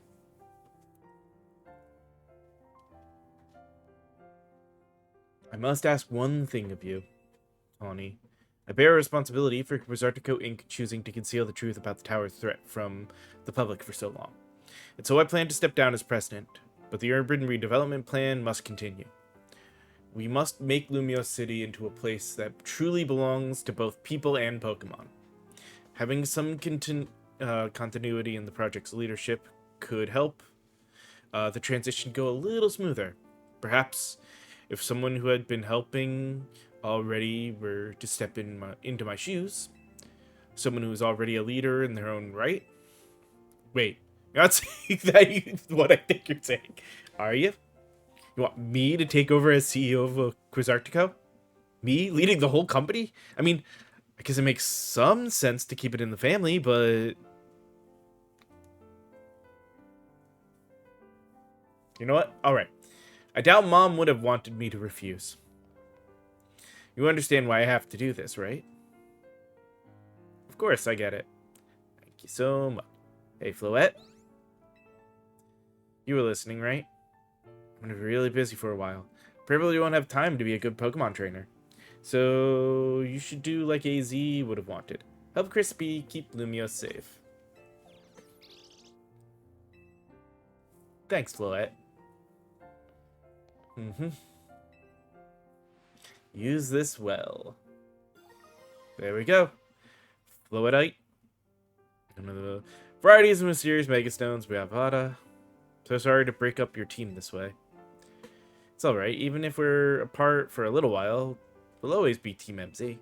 I must ask one thing of you, Tawny. I bear a responsibility for Quasartico Inc. choosing to conceal the truth about the tower's threat from the public for so long. And so I plan to step down as president, but the urban redevelopment plan must continue. We must make Lumios City into a place that truly belongs to both people and Pokemon. Having some continuity in the project's leadership could help the transition go a little smoother. Perhaps if someone who had been helping already were to step into my shoes, someone who is already a leader in their own right. Wait, you're not saying that what I think you're saying, are you? You want me to take over as CEO of Quasartico? Me leading the whole company? I mean, I guess it makes some sense to keep it in the family, but... You know what? Alright. I doubt Mom would have wanted me to refuse. You understand why I have to do this, right? Of course, I get it. Thank you so much. Hey, Floette? You were listening, right? I'm gonna be really busy for a while. Probably won't have time to be a good Pokemon trainer. So, you should do like AZ would have wanted. Help Crispy keep Lumios safe. Thanks, Floette. Use this well. There we go. Floetite. One of the varieties of mysterious megastones we have Vada. So sorry to break up your team this way. It's alright, even if we're apart for a little while, we'll always be Team MZ.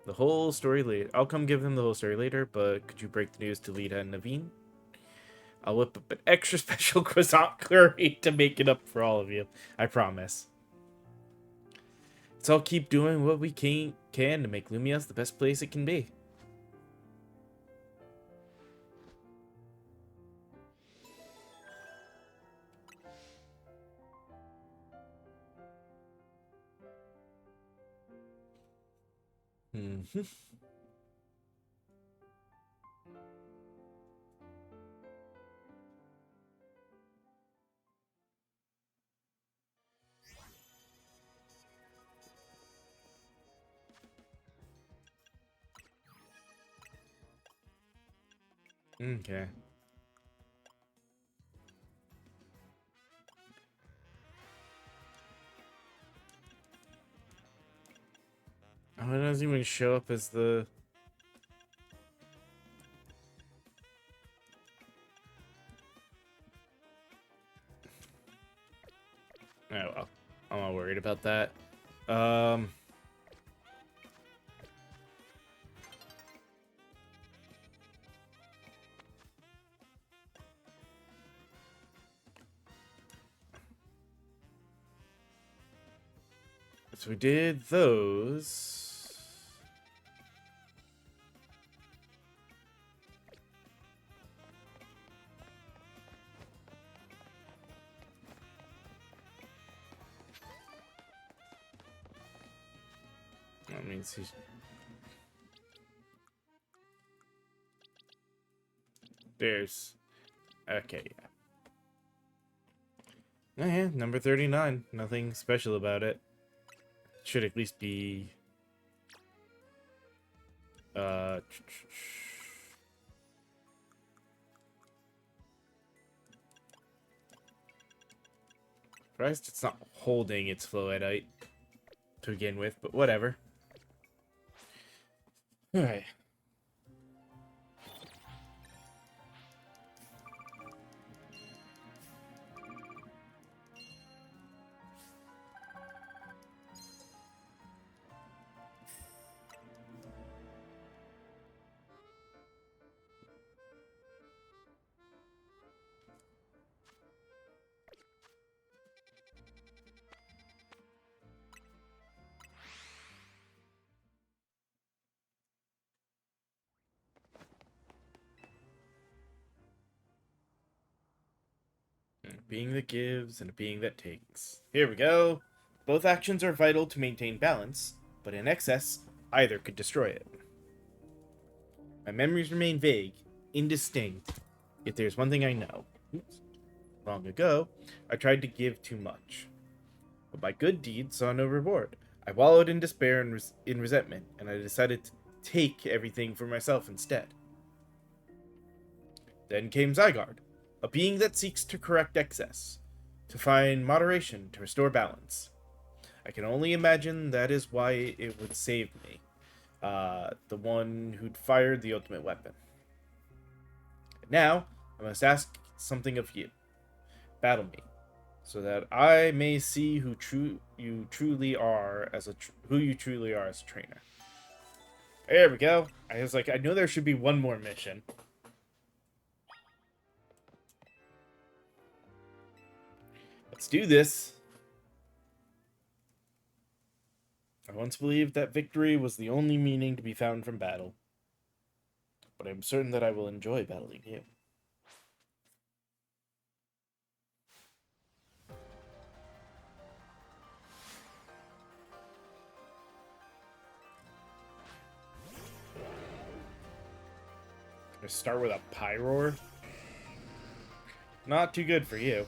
The whole story later. I'll come give them the whole story later, but could you break the news to Lita and Naveen? I'll whip up an extra special croissant curry to make it up for all of you. I promise. So I'll keep doing what we can to make Lumios the best place it can be. Okay. Oh, it doesn't even show up as the... Oh, well. I'm not worried about that. So we did those. That means he's... There's... Okay, yeah. Oh, yeah, number 39. Nothing special about it. Should at least be... Surprised it's not holding its Floetite to begin with, but whatever. Alright. A being that gives and a being that takes. Here we go. Both actions are vital to maintain balance, but in excess, either could destroy it. My memories remain vague, indistinct, yet there's one thing I know. Oops. Long ago, I tried to give too much, but my good deeds saw no reward. I wallowed in despair and in resentment, and I decided to take everything for myself instead. Then came Zygarde, a being that seeks to correct excess, to find moderation, to restore balance. I can only imagine that is why it would save me, the one who'd fired the ultimate weapon. And now, I must ask something of you. Battle me, so that I may see who you truly are as a trainer. There we go. I was like, I know there should be one more mission. Let's do this. I once believed that victory was the only meaning to be found from battle, but I'm certain that I will enjoy battling you. Gonna start with a Pyroar. Not too good for you.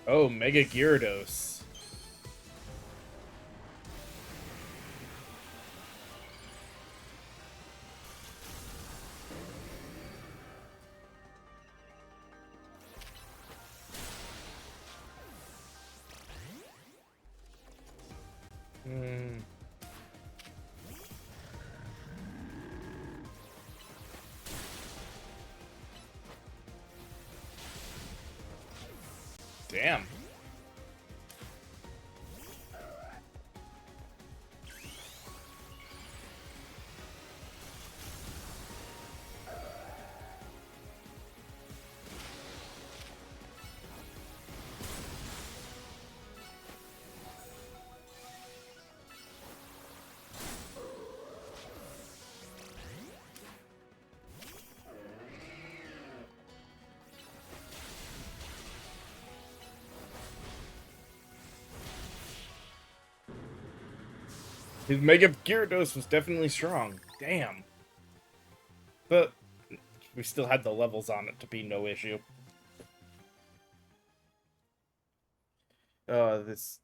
Oh, Mega Gyarados. Damn. His Mega Gyarados was definitely strong. Damn. But we still had the levels on it to be no issue. This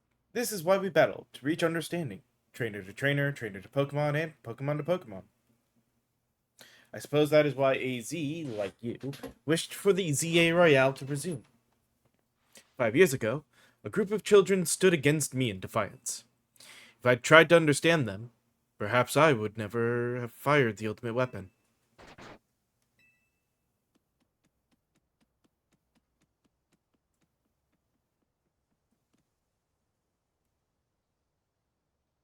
is why we battle, to reach understanding. Trainer to trainer, trainer to Pokemon, and Pokemon to Pokemon. I suppose that is why AZ, like you, wished for the ZA Royale to resume. 5 years ago, a group of children stood against me in defiance. If I'd tried to understand them, perhaps I would never have fired the ultimate weapon.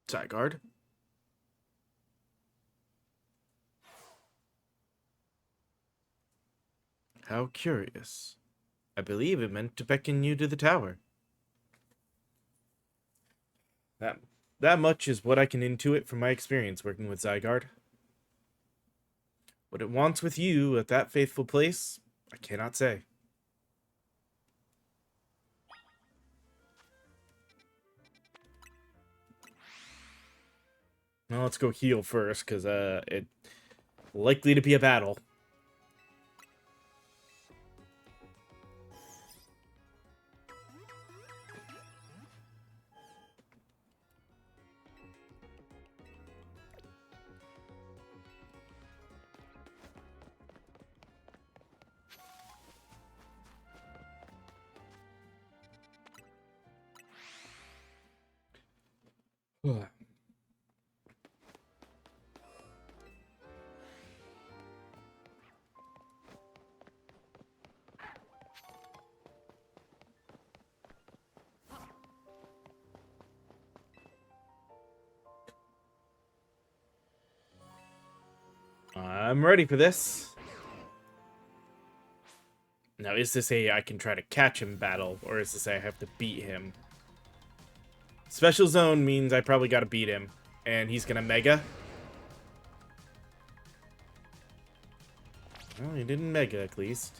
Zygarde? How curious. I believe it meant to beckon you to the tower. That, that much is what I can intuit from my experience working with Zygarde. What it wants with you at that faithful place, I cannot say. Now let's go heal first, because it likely to be a battle. I'm ready for this. Now, is this a I can try to catch him battle, or is this a I have to beat him? Special Zone means I probably gotta beat him, and he's gonna Mega. Well, he didn't Mega, at least.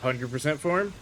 100% for him.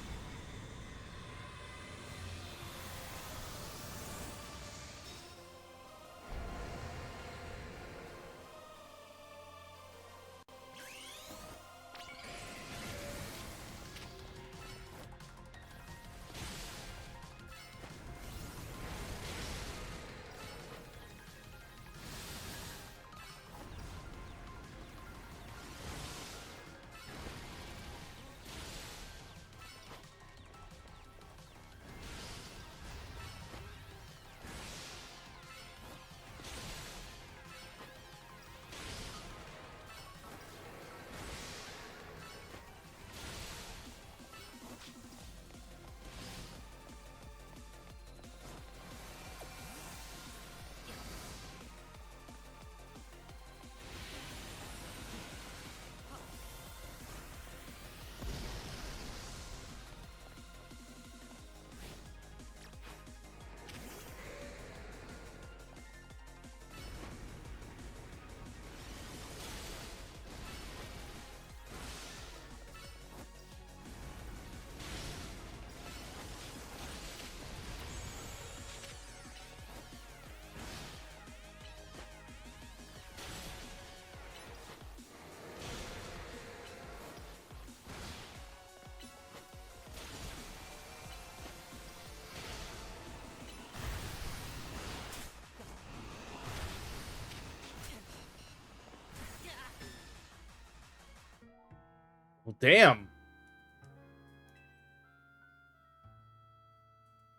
Well, damn.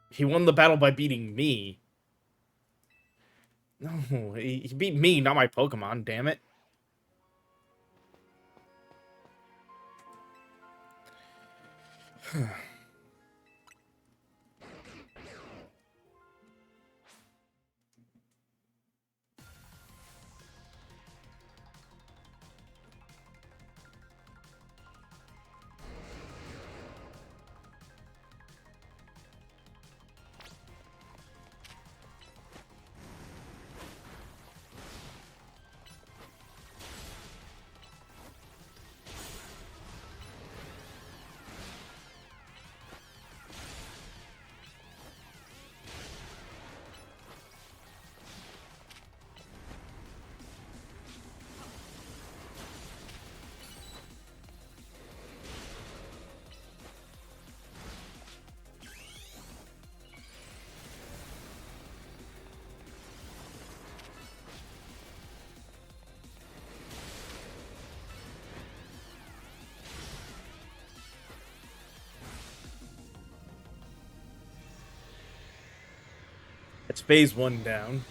He won the battle by beating me. No, he beat me, not my Pokemon, damn it. It's phase one down.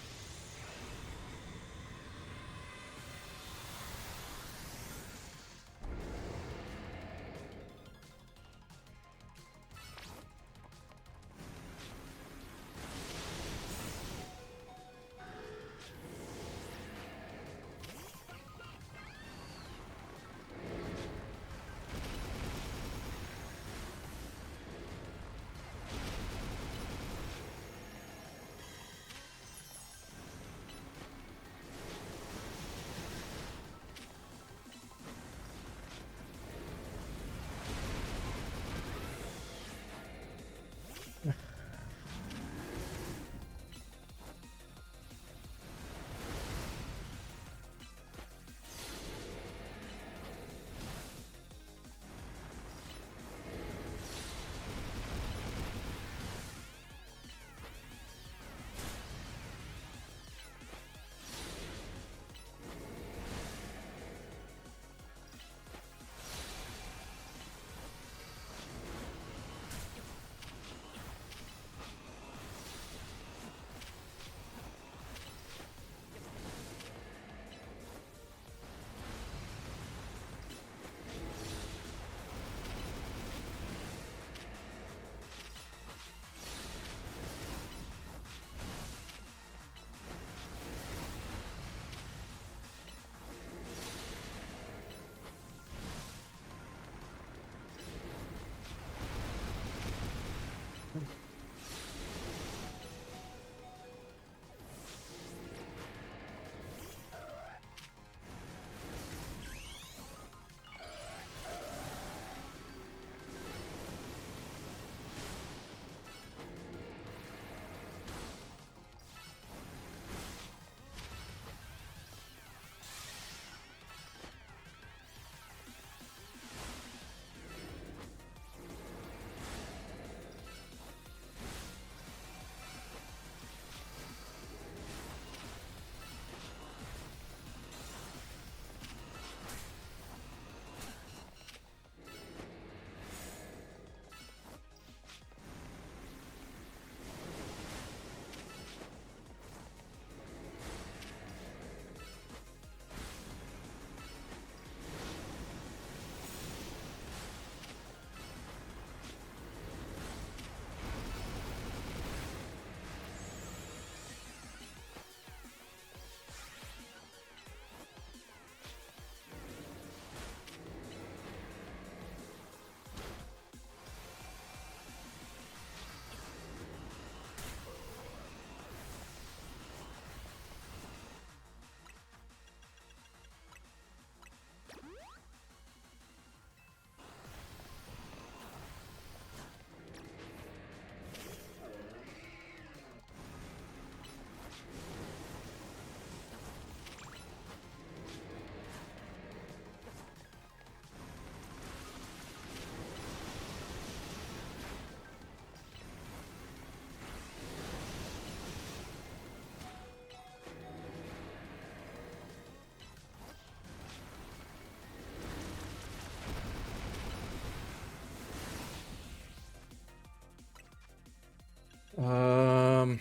Um.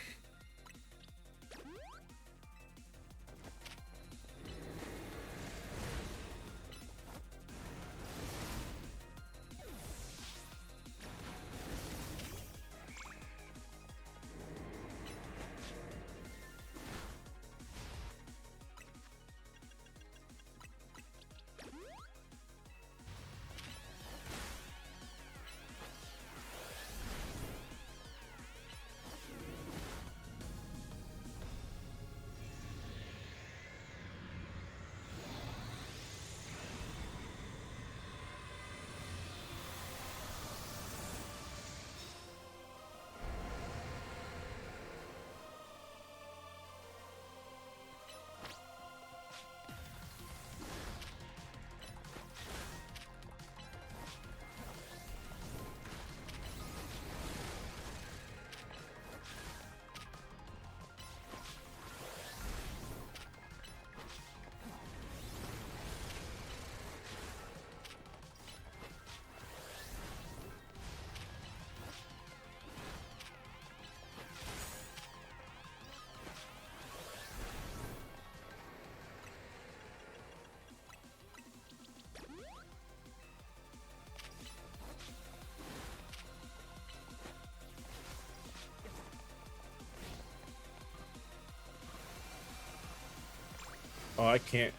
Oh, I can't.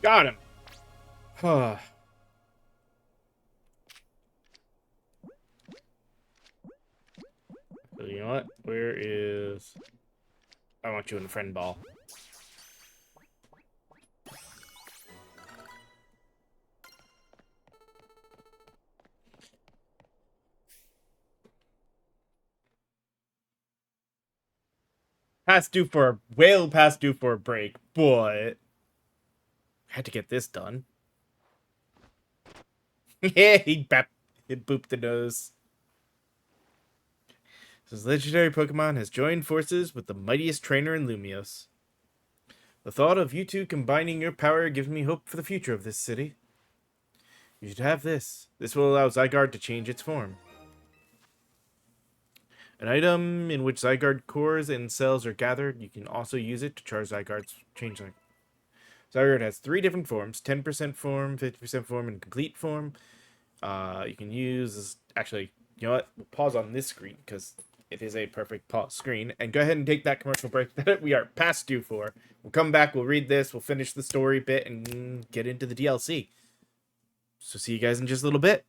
Got him. Huh. So you know what? Where is... I want you in the friend ball. Past due for a... Well past due for a break, but... I had to get this done. Yeah, he booped the nose. This legendary Pokemon has joined forces with the mightiest trainer in Lumios. The thought of you two combining your power gives me hope for the future of this city. You should have this. This will allow Zygarde to change its form. An item in which Zygarde cores and cells are gathered. You can also use it to charge Zygarde's change. Zygarde has 3 different forms: 10% form, 50% form, and complete form. You can use actually. You know what? We'll pause on this screen because it is a perfect pause screen. And go ahead and take that commercial break that we are past due for. We'll come back. We'll read this. We'll finish the story bit and get into the DLC. So see you guys in just a little bit.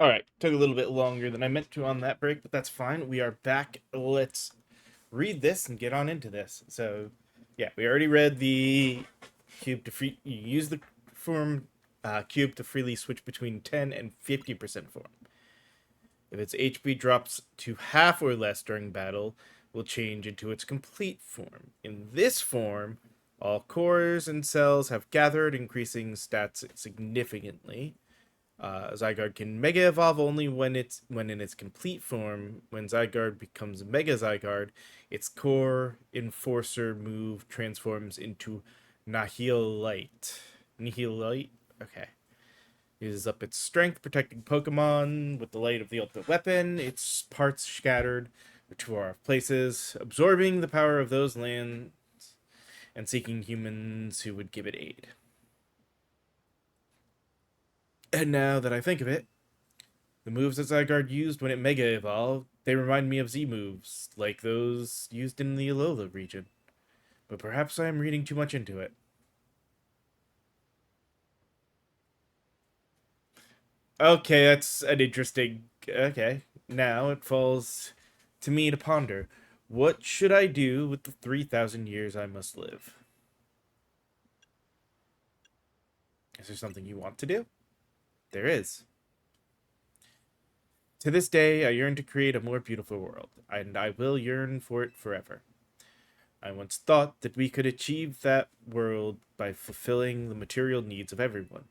All right, took a little bit longer than I meant to on that break, but that's fine. We are back. Let's read this and get on into this. So, yeah, we already read the cube to free. You use the form cube to freely switch between 10 and 50% form. If its HP drops to half or less during battle, will change into its complete form. In this form, all cores and cells have gathered, increasing stats significantly. Zygarde can Mega Evolve only when in its complete form. When Zygarde becomes Mega Zygarde, its core Enforcer move transforms into Nihilite. Nihilite? Okay. Uses up its strength, protecting Pokemon with the light of the ultimate weapon. Its parts scattered to far off places, absorbing the power of those lands and seeking humans who would give it aid. And now that I think of it, the moves that Zygarde used when it Mega Evolved, they remind me of Z moves, like those used in the Alola region. But perhaps I am reading too much into it. Okay, that's an interesting... Okay, now it falls to me to ponder. What should I do with the 3,000 years I must live? Is there something you want to do? There is. To this day, I yearn to create a more beautiful world, and I will yearn for it forever. I once thought that we could achieve that world by fulfilling the material needs of everyone.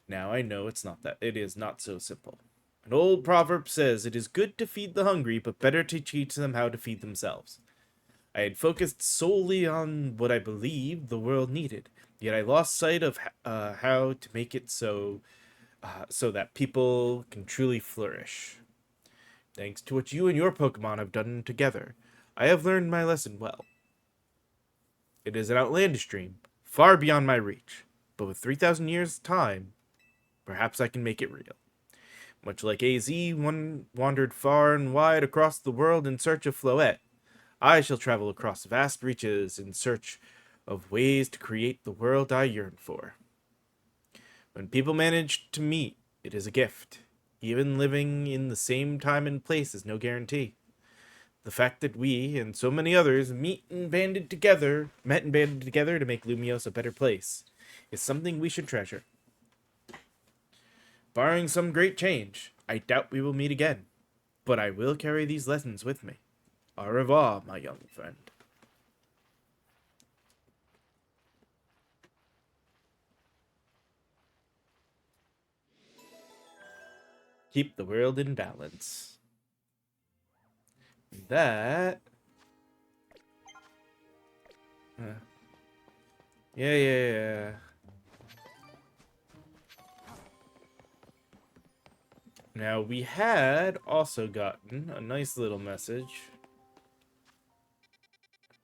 Now I know it is not so simple. An old proverb says it is good to feed the hungry, but better to teach them how to feed themselves. I had focused solely on what I believed the world needed, yet I lost sight of how to make it so that people can truly flourish. Thanks to what you and your Pokemon have done together, I have learned my lesson well. It is an outlandish dream, far beyond my reach, but with 3,000 years' time, perhaps I can make it real. Much like AZ wandered far and wide across the world in search of Floette, I shall travel across vast reaches in search of ways to create the world I yearn for. When people manage to meet, it is a gift. Even living in the same time and place is no guarantee. The fact that we and so many others met and banded together to make Lumiose a better place is something we should treasure. Barring some great change, I doubt we will meet again, but I will carry these lessons with me. Au revoir, my young friend. Keep the world in balance. That... Yeah. Now, we had also gotten a nice little message.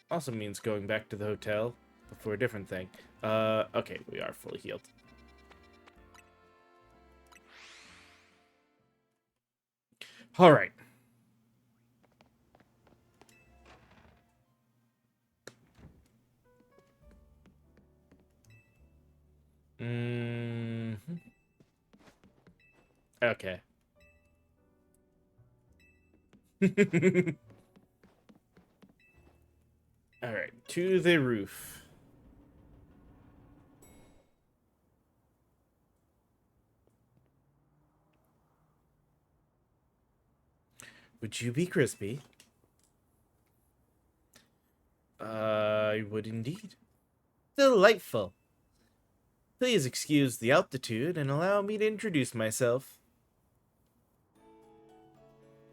Also means going back to the hotel for a different thing. Okay, we are fully healed. Alright. Okay. Alright, to the roof. Would you be crispy? I would indeed. Delightful. Please excuse the altitude and allow me to introduce myself.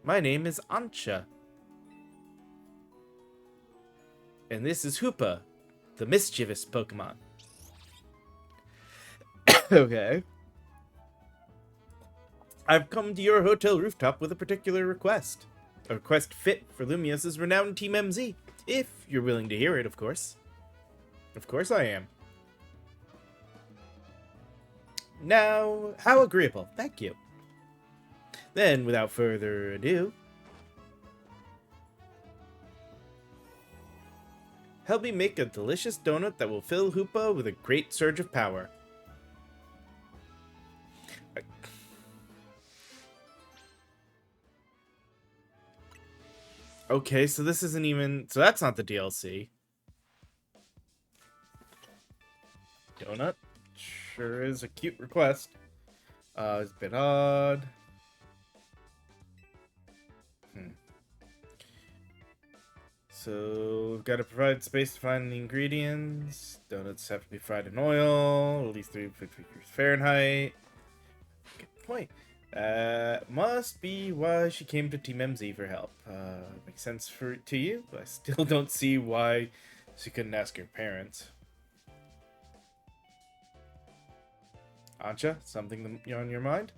My name is Ancha. And this is Hoopa, the mischievous Pokemon. Okay. I've come to your hotel rooftop with a particular request. A request fit for Lumiose's renowned Team MZ. If you're willing to hear it, of course. Of course I am. Now, how agreeable. Thank you. Then, without further ado, help me make a delicious donut that will fill Hoopa with a great surge of power. Okay, so this isn't even... So that's not the DLC. Donut? Sure is a cute request. It's a bit odd. So we've got to provide space to find the ingredients. Donuts have to be fried in oil, at least 350 degrees Fahrenheit. Good point. Must be why she came to Team MZ for help. Makes sense to you, but I still don't see why she couldn't ask her parents. Ancha, something on your mind?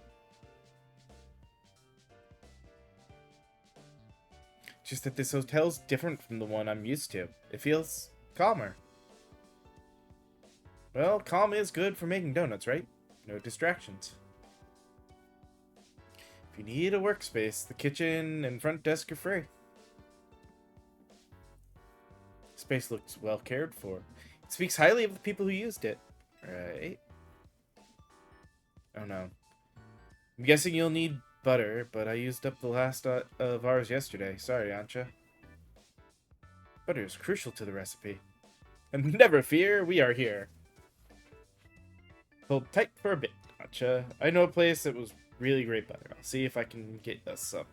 Just that this hotel's different from the one I'm used to. It feels calmer. Well, calm is good for making donuts, right? No distractions. If you need a workspace, the kitchen and front desk are free. Space looks well cared for. It speaks highly of the people who used it. Right? Oh no. I'm guessing you'll need butter, but I used up the last of ours yesterday. Sorry, Ancha. Butter is crucial to the recipe. And never fear, we are here. Hold tight for a bit, Ancha. I know a place that was really great butter. I'll see if I can get us some.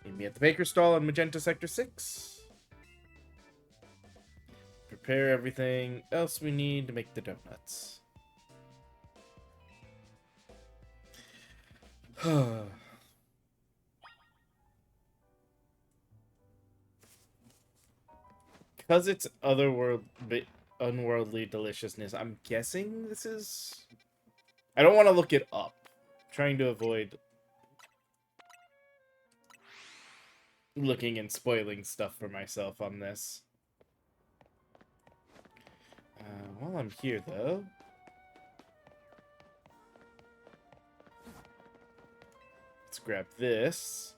Meet me at the baker stall in Magenta Sector 6. Prepare everything else we need to make the donuts. Because it's unworldly deliciousness, I'm guessing this is... I don't want to look it up. I'm trying to avoid looking and spoiling stuff for myself on this. While I'm here, though... Let's grab this.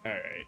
Alright,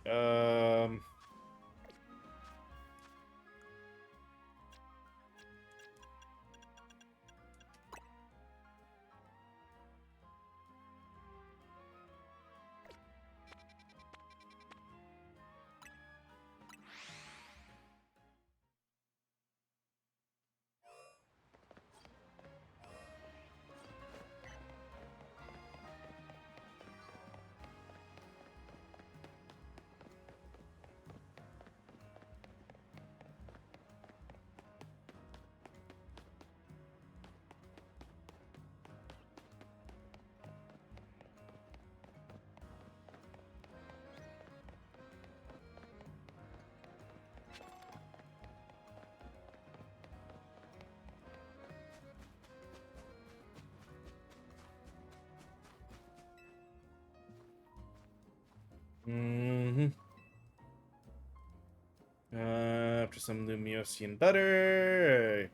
after some Lumiosian butter.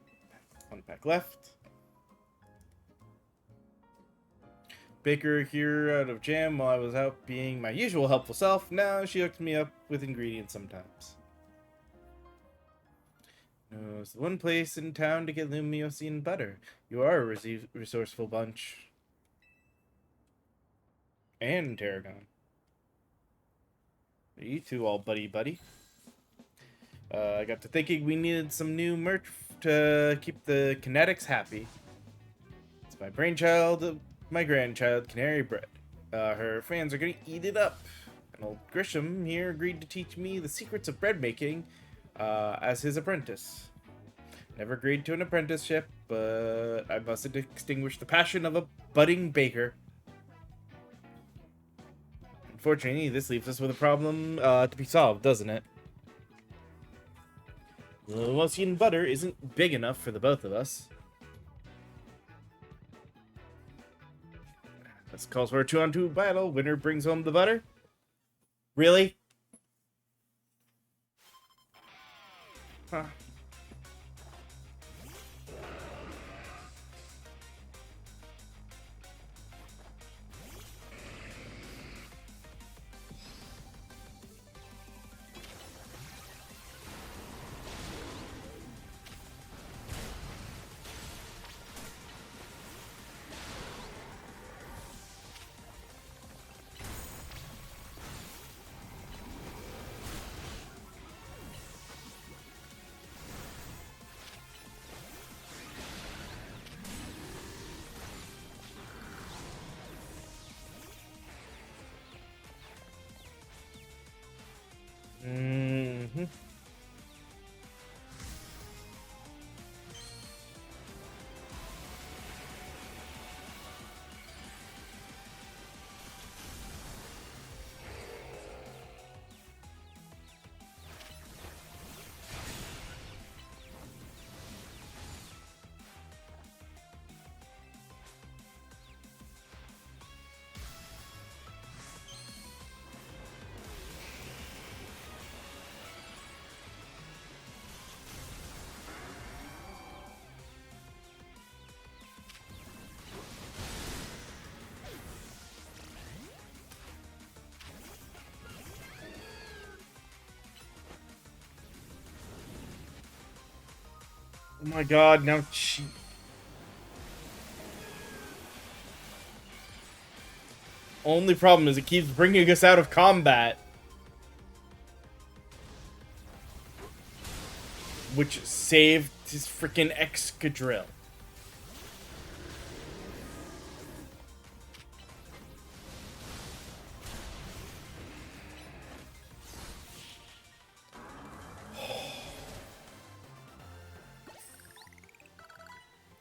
One pack left. Baker here out of jam while I was out being my usual helpful self. Now she hooks me up with ingredients sometimes. It's the one place in town to get Lumiosian butter. You are a resourceful bunch. And Tarragon. You two all buddy-buddy. I got to thinking we needed some new merch to keep the kinetics happy. It's my brainchild, my grandchild, Canary Bread. Her fans are gonna eat it up. And old Grisham here agreed to teach me the secrets of bread making as his apprentice. Never agreed to an apprenticeship, but I mustn't extinguish the passion of a budding baker. Unfortunately, this leaves us with a problem to be solved, doesn't it? The Lumiosian butter isn't big enough for the both of us. This calls for a 2-on-2 battle. Winner brings home the butter. Really? Huh. Oh my god, now she... Only problem is it keeps bringing us out of combat. Which saved his freaking Excadrill.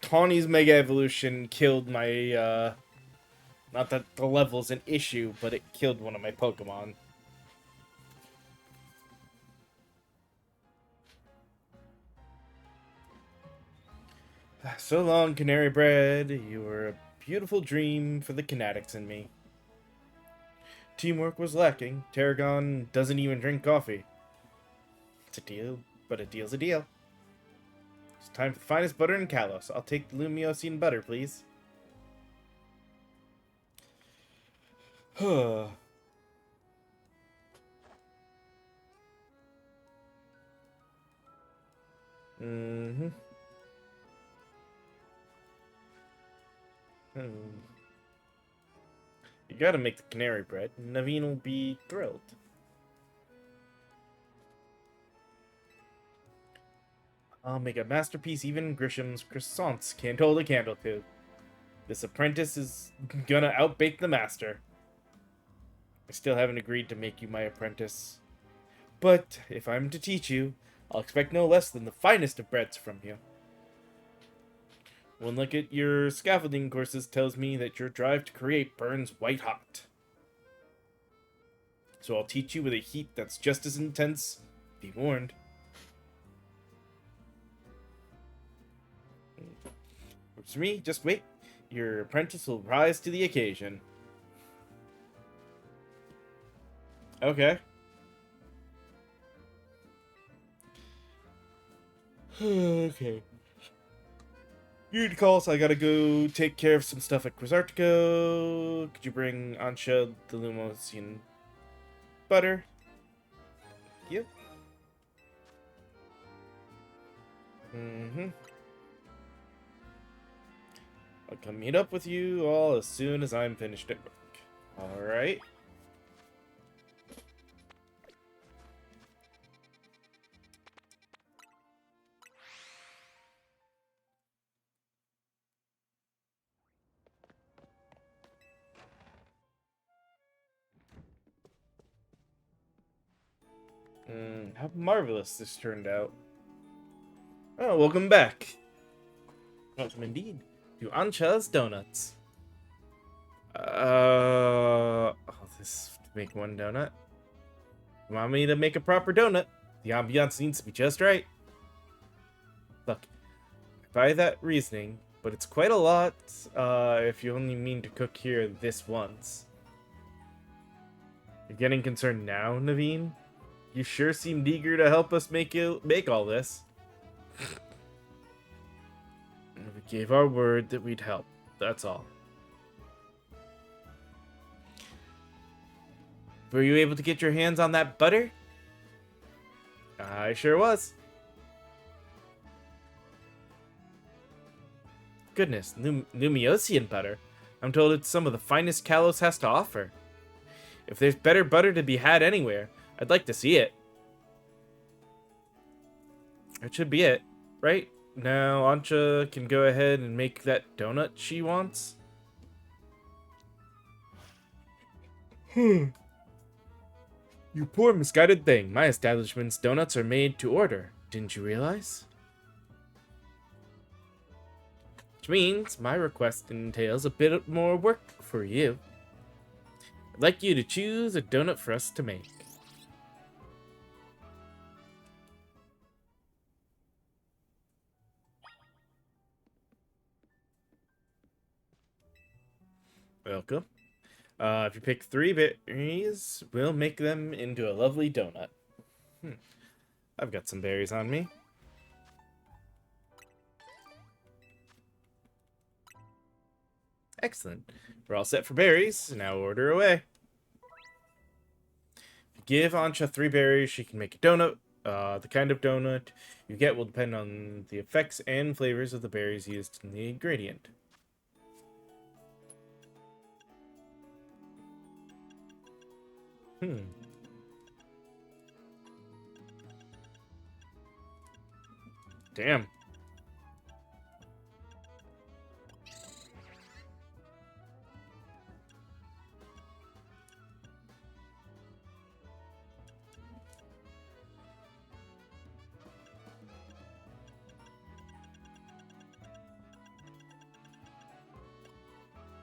Tawny's Mega Evolution killed my, not that the level's an issue, but it killed one of my Pokemon. So long, Canary Bread. You were a beautiful dream for the Kinetics and me. Teamwork was lacking. Tarragon doesn't even drink coffee. It's a deal, but a deal's a deal. It's time for the finest butter in Kalos. I'll take the Lumiosian butter, please. Huh. Mm-hmm. You gotta make the canary bread. Naveen will be thrilled. I'll make a masterpiece even Grisham's croissants can't hold a candle to. This apprentice is gonna outbake the master. I still haven't agreed to make you my apprentice. But if I'm to teach you, I'll expect no less than the finest of breads from you. One look at your scaffolding courses tells me that your drive to create burns white hot. So I'll teach you with a heat that's just as intense. Be warned. It's me, just wait. Your apprentice will rise to the occasion. Okay. Okay. You'd call, so I gotta go take care of some stuff at Quasartico. Could you bring Ansha the Lumosian butter? Yep. Mm-hmm. I'll come meet up with you all as soon as I'm finished at work. Alright. How marvelous this turned out. Oh, welcome back. Welcome indeed to Ancha's Donuts. This to make one donut. You want me to make a proper donut? The ambiance needs to be just right. Look, I buy that reasoning, but it's quite a lot if you only mean to cook here this once. You're getting concerned now, Naveen? You sure seemed eager to help us make all this. We gave our word that we'd help. That's all. Were you able to get your hands on that butter? I sure was. Goodness, Lumiosian butter. I'm told it's some of the finest Kalos has to offer. If there's better butter to be had anywhere, I'd like to see it. That should be it, right? Now Ancha can go ahead and make that donut she wants. You poor misguided thing. My establishment's donuts are made to order. Didn't you realize? Which means my request entails a bit more work for you. I'd like you to choose a donut for us to make. Welcome. If you pick 3 berries, we'll make them into a lovely donut. I've got some berries on me. Excellent. We're all set for berries. Now order away. If you give Ansha 3 berries, she can make a donut The kind of donut you get will depend on the effects and flavors of the berries used in the ingredient. Hmm. Damn.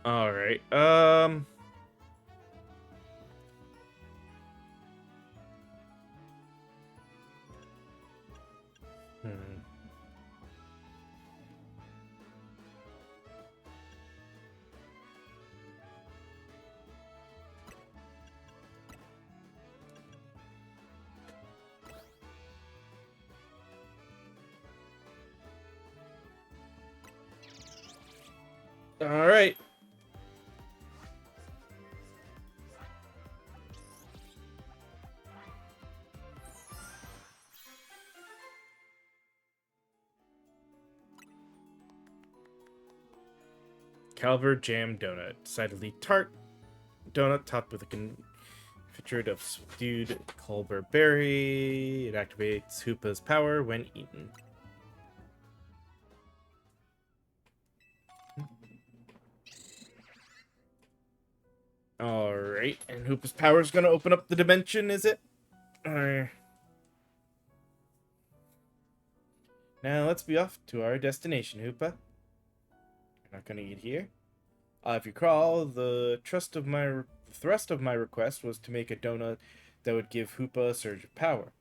All right. Hmm. All right. Calver jam donut, decidedly tart donut topped with a confiture of stewed Culver berry. It activates Hoopa's power when eaten. All right, and Hoopa's power is going to open up the dimension, is it? Now let's be off to our destination, Hoopa. You're not going to eat here. If you recall, the thrust of my request was to make a donut that would give Hoopa a surge of power.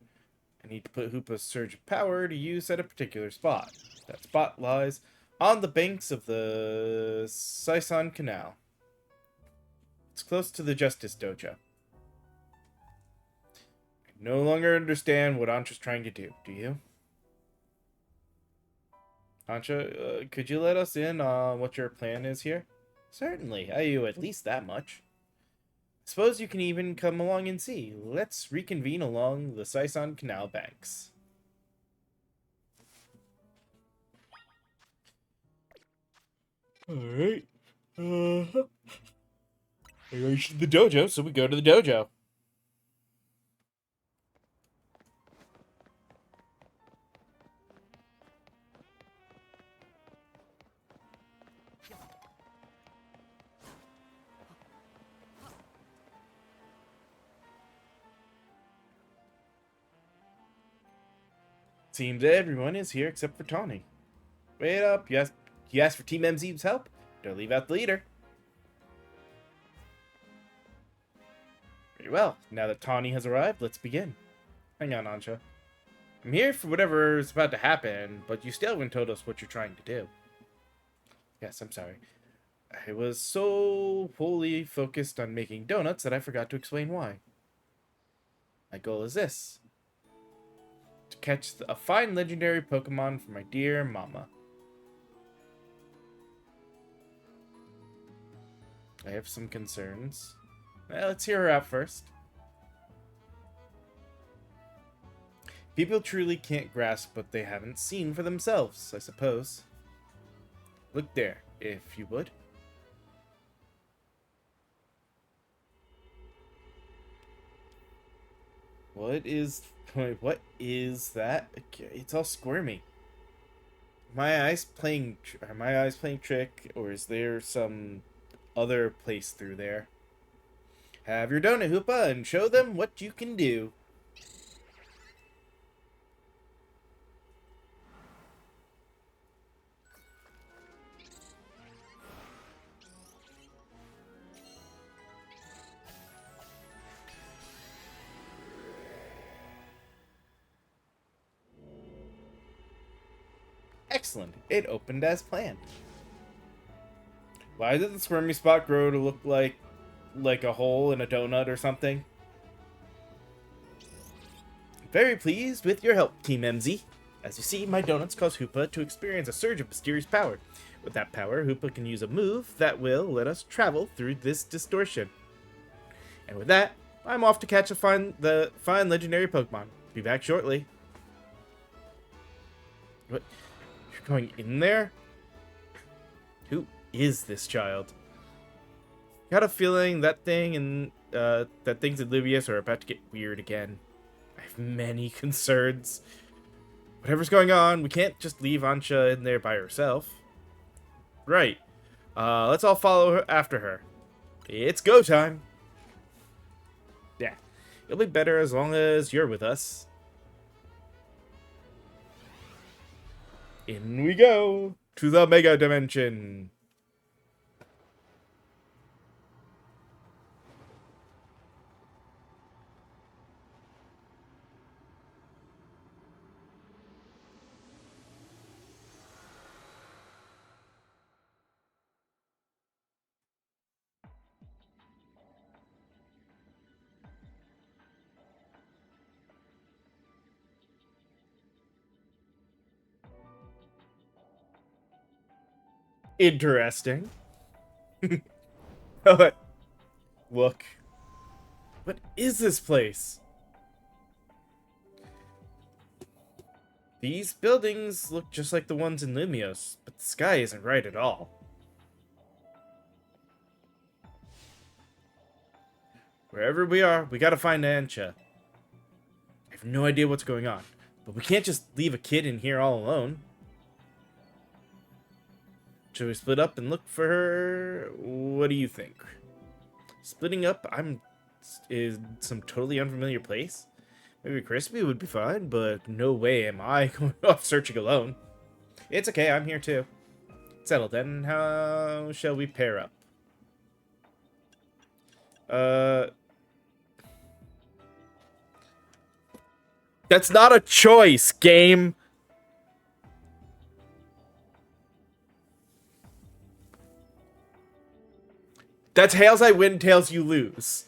I need to put Hoopa's surge of power to use at a particular spot. That spot lies on the banks of the Saison Canal. It's close to the Justice Dojo. I no longer understand what Ancha's trying to do you? Ancha, could you let us in on what your plan is here? Certainly, I owe at least that much. Suppose you can even come along and see. Let's reconvene along the Saison Canal banks. Alright. We reached the dojo, so we go to the dojo. Seems everyone is here except for Tawny. Wait up, you asked for Team MZ's help? Don't leave out the leader. Very well, now that Tawny has arrived, let's begin. Hang on, Ancha. I'm here for whatever is about to happen, but you still haven't told us what you're trying to do. Yes, I'm sorry. I was so wholly focused on making donuts that I forgot to explain why. My goal is this. To catch a fine legendary Pokemon for my dear mama. I have some concerns. Let's hear her out first. People truly can't grasp what they haven't seen for themselves, I suppose. Look there, if you would. What is that? It's all squirmy. Are my eyes playing trick, or is there some other place through there? Have your donut, Hoopa, and show them what you can do. Excellent. It opened as planned. Why did the squirmy spot grow to look like a hole in a donut or something? Very pleased with your help, Team MZ. As you see, my donuts cause Hoopa to experience a surge of mysterious power. With that power, Hoopa can use a move that will let us travel through this distortion. And with that, I'm off to catch the fine legendary Pokemon. Be back shortly. What? You're going in there? Who is this child? Got a feeling that thing and that things in Livius are about to get weird again. I have many concerns. Whatever's going on, we can't just leave Ansha in there by herself. Right. Let's all follow her after her. It's go time. Yeah. It'll be better as long as you're with us. In we go to the Mega Dimension. Interesting. Look. What is this place? These buildings look just like the ones in Lumios, but the sky isn't right at all. Wherever we are, we gotta find Ansha. I have no idea what's going on, but we can't just leave a kid in here all alone. Should we split up and look for her? What do you think? Splitting up, is some totally unfamiliar place. Maybe Crispy would be fine, but no way am I going off searching alone. It's okay, I'm here too. Settled then, how shall we pair up? That's not a choice, game! That's tails I win, tails you lose.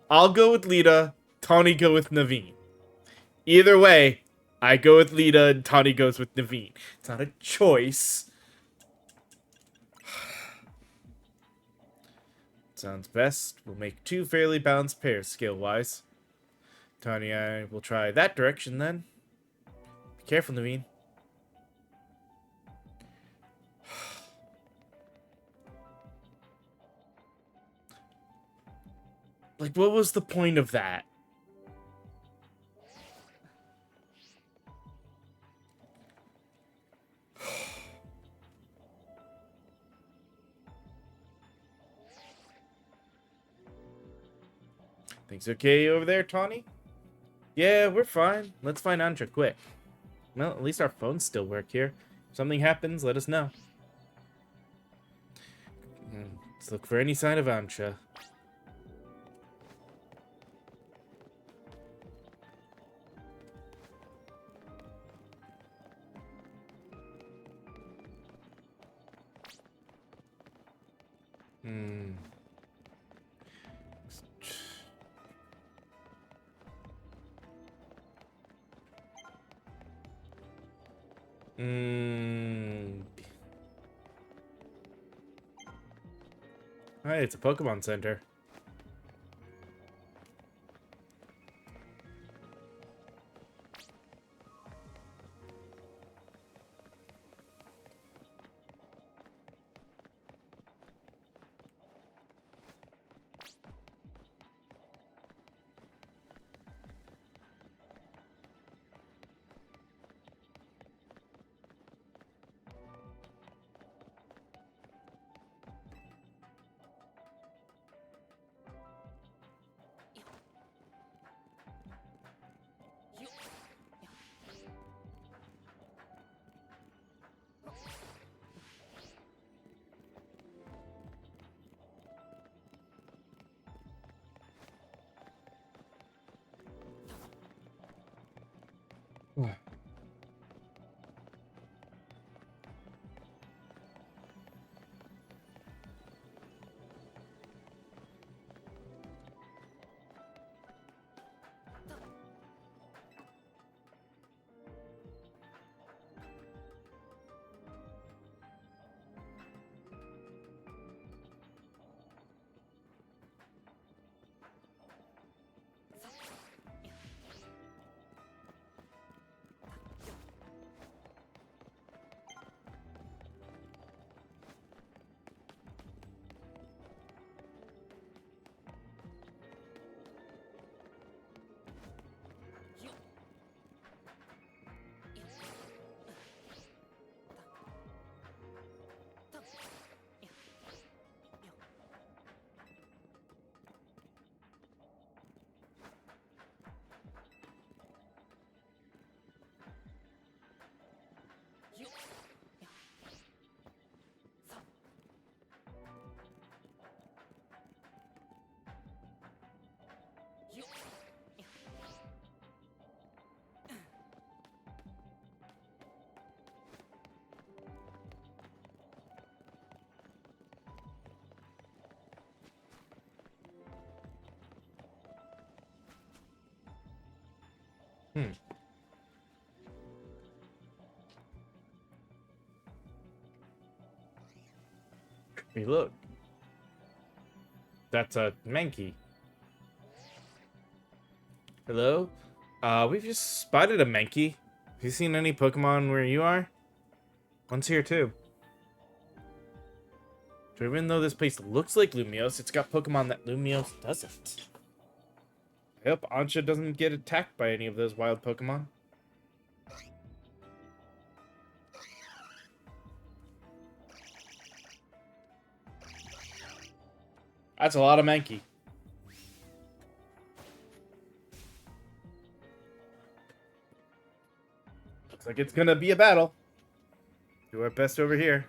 I'll go with Lita, Tawny go with Naveen. Either way, I go with Lita and Tawny goes with Naveen. It's not a choice. Sounds best. We'll make two fairly balanced pairs skill-wise. Tawny and I will try that direction then. Be careful, Naveen. Like, what was the point of that? Things okay over there, Tawny? Yeah, we're fine. Let's find Ansha quick. Well, at least our phones still work here. If something happens, let us know. Let's look for any sign of Ansha. Hey, it's a Pokemon Center. Hmm. Hey, look. That's a Mankey. Hello? We've just spotted a Mankey. Have you seen any Pokemon where you are? One's here too. So even though this place looks like Lumios, it's got Pokemon that Lumios doesn't. I hope Ansha doesn't get attacked by any of those wild Pokemon. That's a lot of Mankey. Looks like it's gonna be a battle. Do our best over here.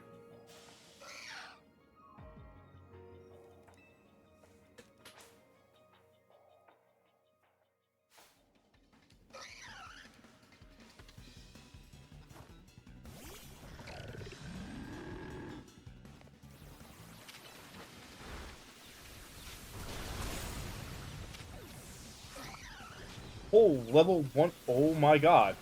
Oh, level 1. Oh my god.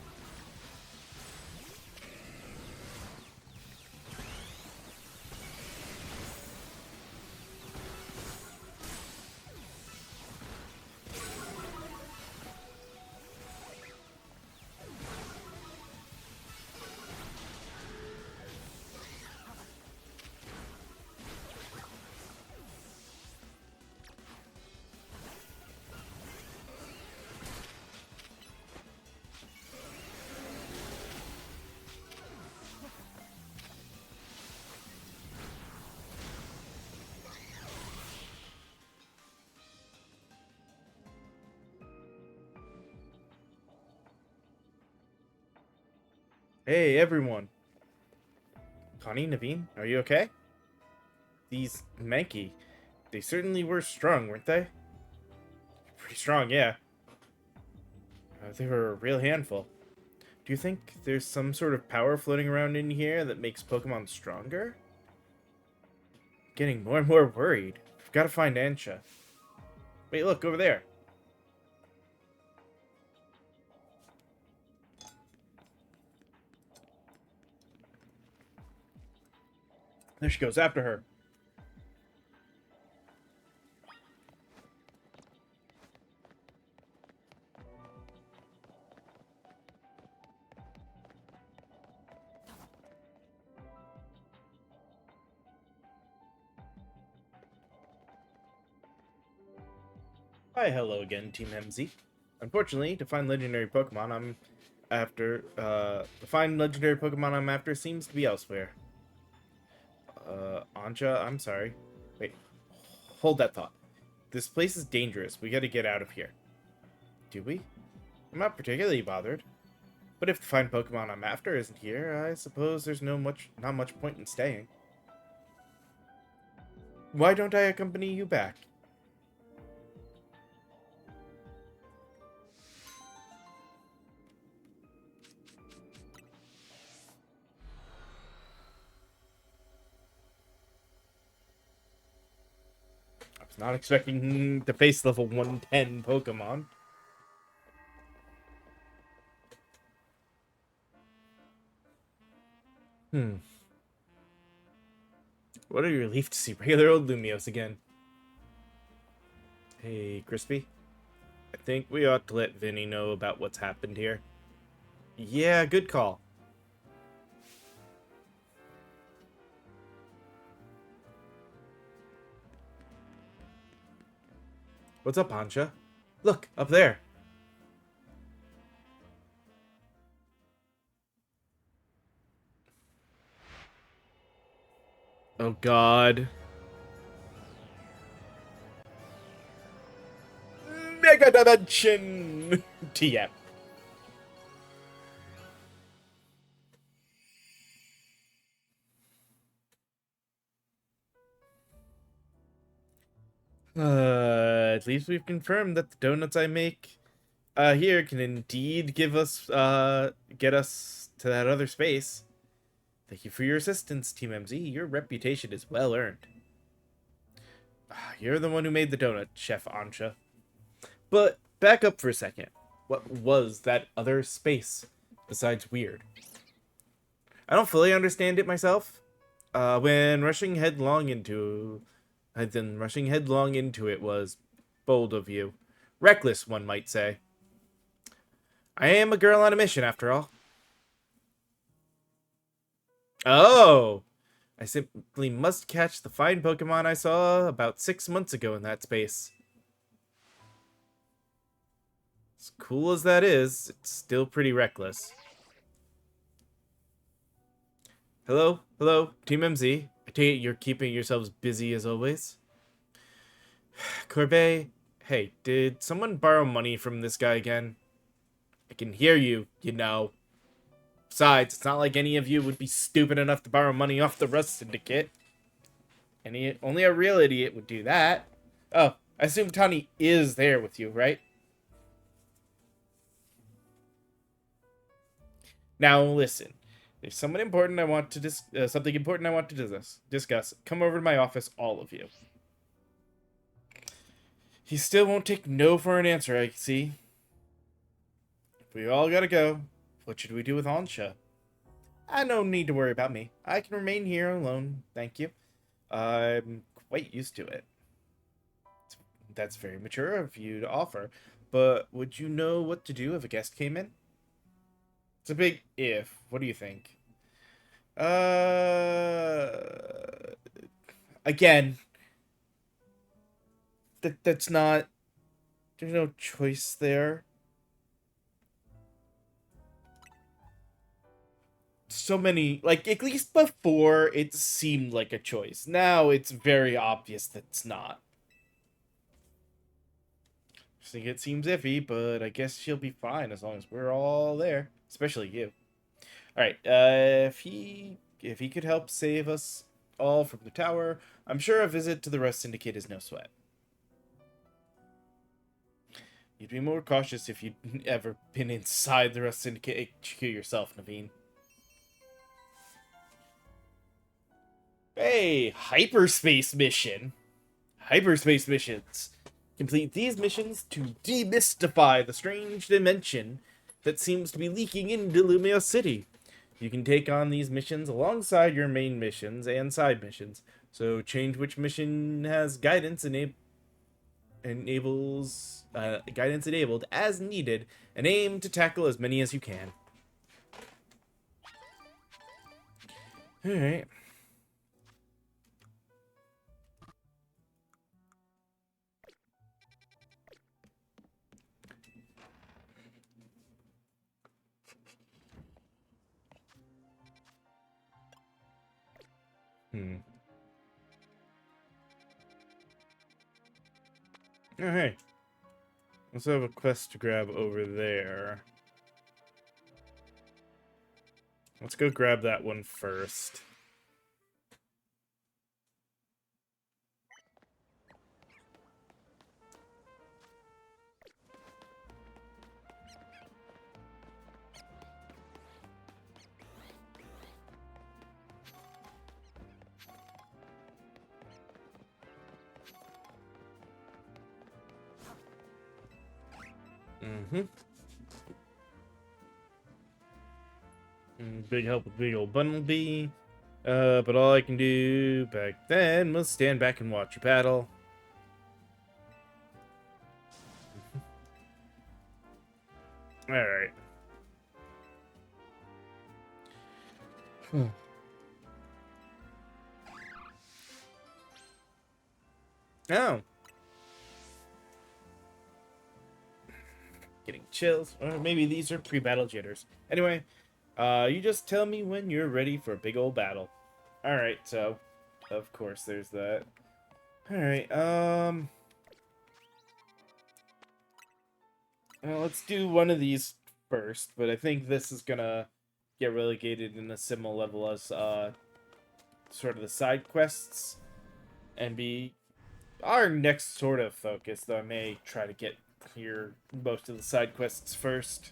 Hey, everyone. Connie, Naveen, are you okay? These Mankey, they certainly were strong, weren't they? Pretty strong, yeah. They were a real handful. Do you think there's some sort of power floating around in here that makes Pokemon stronger? Getting more and more worried. We've got to find Ansha. Wait, look, over there. There she goes, after her. Hi, hello again, Team MZ. Unfortunately, to find legendary Pokemon I'm after seems to be elsewhere. Anja, I'm sorry. Wait, hold that thought. This place is dangerous. We gotta get out of here. Do we? I'm not particularly bothered. But if the fine Pokemon I'm after isn't here, I suppose there's not much point in staying. Why don't I accompany you back? I was not expecting to face level 110 Pokemon. What a relief to see regular old Lumios again. Hey, Crispy. I think we ought to let Vinny know about what's happened here. Yeah, good call. What's up, Ansha? Look, up there. Oh, God. Mega Dimension! TM. At least we've confirmed that the donuts I make here can indeed get us to that other space. Thank you for your assistance, Team MZ. Your reputation is well earned. You're the one who made the donut, Chef Ansha. But back up for a second. what was that other space besides weird? I don't fully understand it myself. When rushing headlong into it was bold of you. Reckless, one might say. I am a girl on a mission, after all. Oh! I simply must catch the fine Pokemon I saw about 6 months ago in that space. As cool as that is, it's still pretty reckless. Hello? Hello? Team MZ? I take it you're keeping yourselves busy as always? Corbet? Hey, did someone borrow money from this guy again? I can hear you, you know. Besides, it's not like any of you would be stupid enough to borrow money off the Rust Syndicate. Only a real idiot would do that. Oh, I assume Tawny is there with you, right? Now listen. There's something important I want to discuss. Come over to my office, all of you. He still won't take no for an answer, I see. We all gotta go. What should we do with Ansha? No need to worry about me. I can remain here alone, thank you. I'm quite used to it. That's very mature of you to offer. But would you know what to do if a guest came in? It's a big if. What do you think? Again, that's not. There's no choice there. So many, like, at least before it seemed like a choice. Now it's very obvious that it's not. I think it seems iffy, but I guess she'll be fine as long as we're all there, especially you. All right, if he could help save us all from the tower, I'm sure a visit to the Rust Syndicate is no sweat. You'd be more cautious if you'd ever been inside the Rust Syndicate HQ yourself, Naveen. Hey, hyperspace mission. Hyperspace missions. Complete these missions to demystify the strange dimension that seems to be leaking into Lumia City. You can take on these missions alongside your main missions and side missions. So change which mission has guidance guidance enabled as needed, and aim to tackle as many as you can. All right. Oh, hey. Let's have a quest to grab over there. Let's go grab that one first. Big help with big old Bumblebee. But all I can do back then was stand back and watch you battle. Alright. Oh. Getting chills. Or maybe these are pre-battle jitters. Anyway, you just tell me when you're ready for a big old battle. Alright, so, of course there's that. Alright, well, let's do one of these first, but I think this is gonna get relegated in a similar level as, sort of the side quests, and be our next sort of focus, though I may try to get clear most of the side quests first.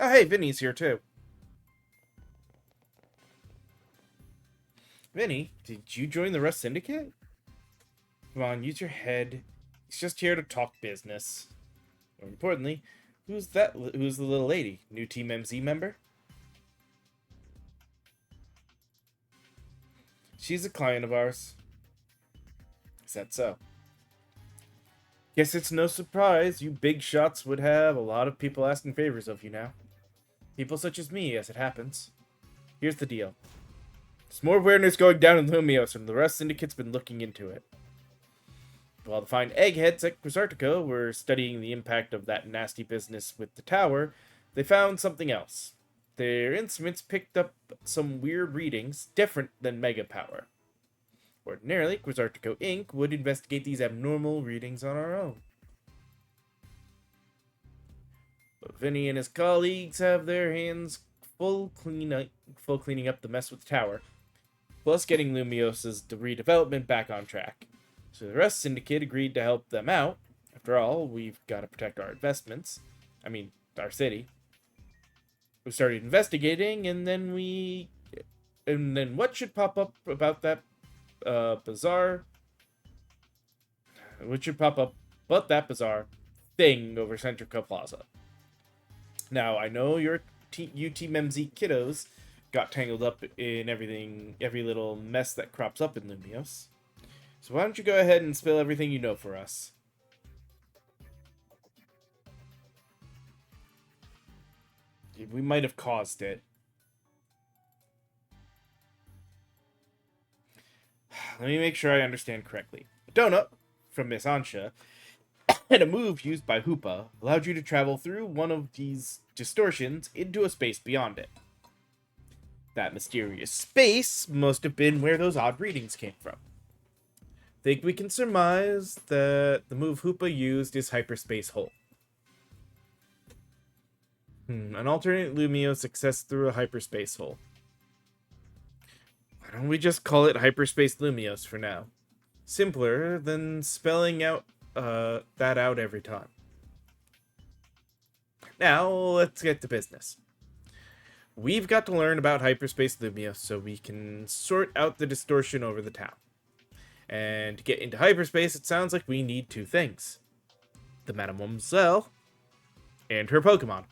Oh, hey, Vinny's here, too. Vinny, did you join the Rust Syndicate? Come on, use your head. He's just here to talk business. More importantly, who's that? Who's the little lady? New Team MZ member? She's a client of ours. Is that so? Guess it's no surprise you big shots would have a lot of people asking favors of you now. People such as me, as it happens. Here's the deal. There's more awareness going down in Lumios, and the Rust Syndicate's been looking into it. While the fine eggheads at Quasartico were studying the impact of that nasty business with the tower, they found something else. Their instruments picked up some weird readings, different than Mega Power. Ordinarily, Quasartico Inc. would investigate these abnormal readings on our own. But Vinny and his colleagues have their hands full cleaning up the mess with the tower, plus getting Lumios's redevelopment back on track. So the Rust Syndicate agreed to help them out. After all, we've got to protect our investments. I mean, our city. We started investigating, and then what should pop up about that bizarre... What should pop up but that bizarre thing over Centrica Plaza? Now, I know your you Team MZ kiddos got tangled up in every little mess that crops up in Lumios. So why don't you go ahead and spill everything you know for us? We might have caused it. Let me make sure I understand correctly. A donut from Miss Ansha and a move used by Hoopa allowed you to travel through one of these distortions into a space beyond it. That mysterious space must have been where those odd readings came from. Think we can surmise that the move Hoopa used is Hyperspace Hole. An alternate Lumio success through a Hyperspace Hole. Why don't we just call it Hyperspace Lumios for now? Simpler than spelling out that out every time. Now, let's get to business. We've got to learn about Hyperspace Lumios so we can sort out the distortion over the town. And to get into hyperspace, it sounds like we need two things. The Mademoiselle and her Pokemon.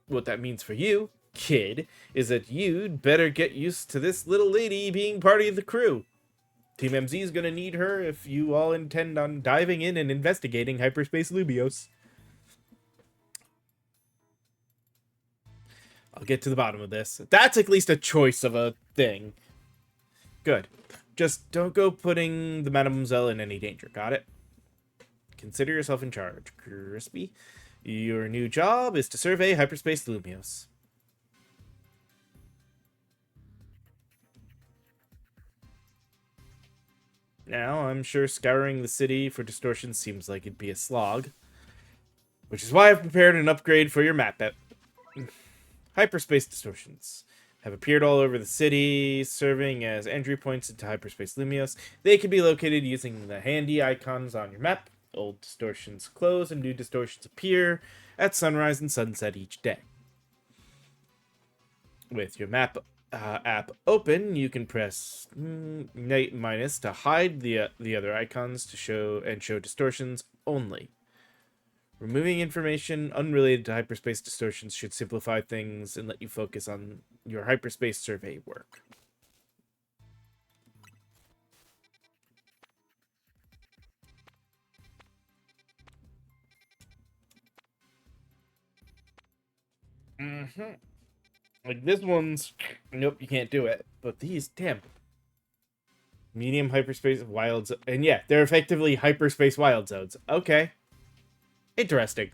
What that means for you, kid, is that you'd better get used to this little lady being part of the crew. Team MZ is going to need her if you all intend on diving in and investigating Hyperspace Lumios. I'll get to the bottom of this. That's at least a choice of a thing. Good. Just don't go putting the Mademoiselle in any danger, got it? Consider yourself in charge, Crispy. Your new job is to survey Hyperspace Lumios. Now, I'm sure scouring the city for distortions seems like it'd be a slog. Which is why I've prepared an upgrade for your map. Hyperspace distortions have appeared all over the city, serving as entry points into Hyperspace Lumios. They can be located using the handy icons on your map. Old distortions close and new distortions appear at sunrise and sunset each day. With your map app open, you can press -, to hide the other icons to show distortions only. Removing information unrelated to hyperspace distortions should simplify things and let you focus on your hyperspace survey work. Like this one's, nope, you can't do it. But these, damn. Medium hyperspace wild zones. And yeah, they're effectively hyperspace wild zones. Okay. Interesting.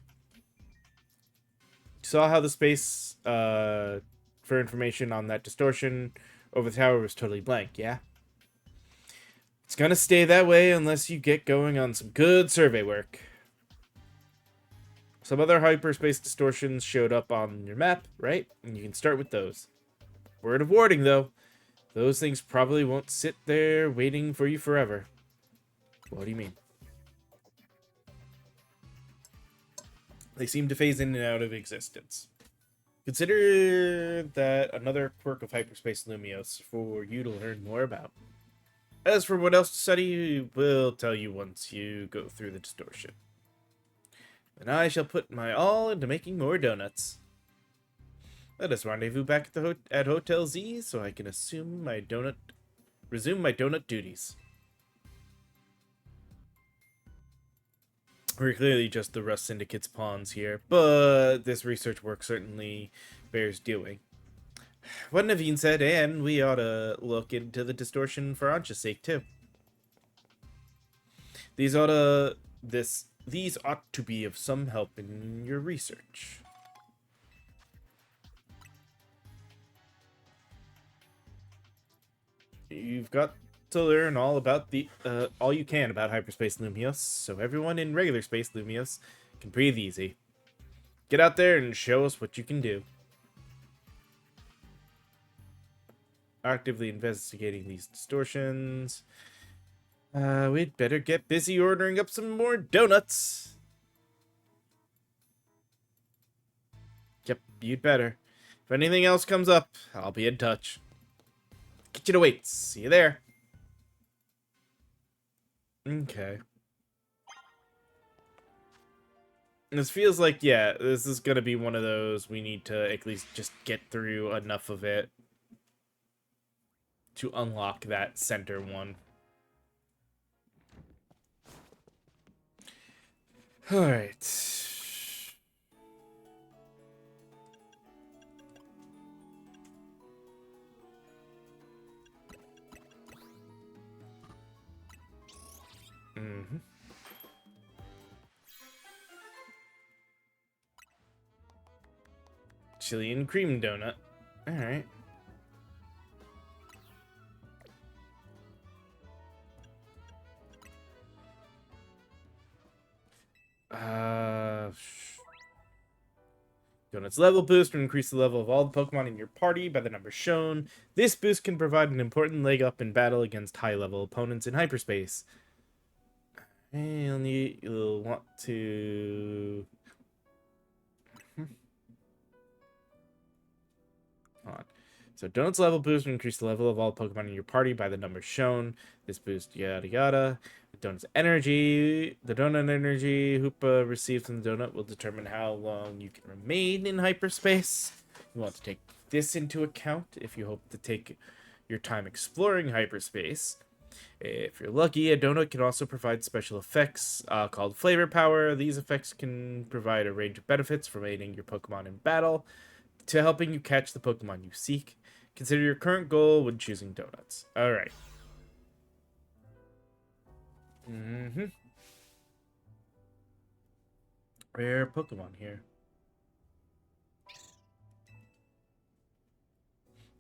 Saw how the space for information on that distortion over the tower was totally blank, yeah? It's gonna stay that way unless you get going on some good survey work. Some other hyperspace distortions showed up on your map, right? And you can start with those. Word of warning, though. Those things probably won't sit there waiting for you forever. What do you mean? They seem to phase in and out of existence. Consider that another quirk of hyperspace Lumios for you to learn more about. As for what else to study, we'll tell you once you go through the distortion. And I shall put my all into making more donuts. Let us rendezvous back at the at Hotel Z so I can resume my donut duties. We're clearly just the Rust Syndicate's pawns here, but this research work certainly bears doing. What Naveen said, and we ought to look into the distortion for Ancha's sake too. These ought to be of some help in your research. You've got to learn all you can about hyperspace Lumios, so everyone in regular space Lumios can breathe easy. Get out there and show us what you can do. Actively investigating these distortions. We'd better get busy ordering up some more donuts. Yep, you'd better. If anything else comes up, I'll be in touch. Get you to wait. See you there. Okay. This feels like, yeah, this is gonna be one of those we need to at least just get through enough of it to unlock that center one. Alright. Chili and cream donut. Alright. Donut's level boost will increase the level of all the Pokemon in your party by the number shown. This boost can provide an important leg up in battle against high-level opponents in hyperspace. You'll want to... Hold on. So Donut's level boost will increase the level of all Pokemon in your party by the number shown. This boost, yada yada. The donut energy Hoopa receives from the donut will determine how long you can remain in hyperspace. You want to take this into account if you hope to take your time exploring hyperspace. If you're lucky, a donut can also provide special effects called flavor power. These effects can provide a range of benefits from aiding your Pokemon in battle to helping you catch the Pokemon you seek. Consider your current goal when choosing donuts. Alright. Rare Pokemon here.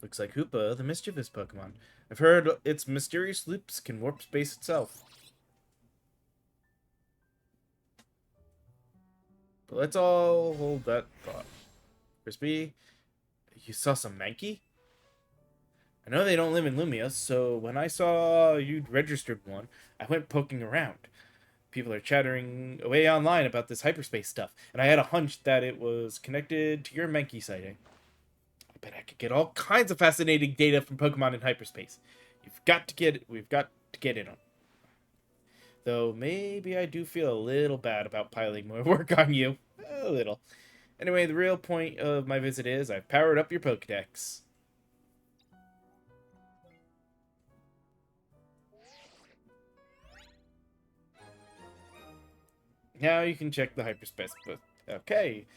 Looks like Hoopa, the mischievous Pokemon. I've heard its mysterious loops can warp space itself. But let's all hold that thought. Crispy, you saw some Mankey? I know they don't live in Lumios, so when I saw you'd registered one, I went poking around. People are chattering away online about this hyperspace stuff, and I had a hunch that it was connected to your Mankey sighting. I bet I could get all kinds of fascinating data from Pokemon in hyperspace. We've got to get in on. Though maybe I do feel a little bad about piling more work on you. A little. Anyway, the real point of my visit is I've powered up your Pokedex. Now you can check the hyperspace book. Okay.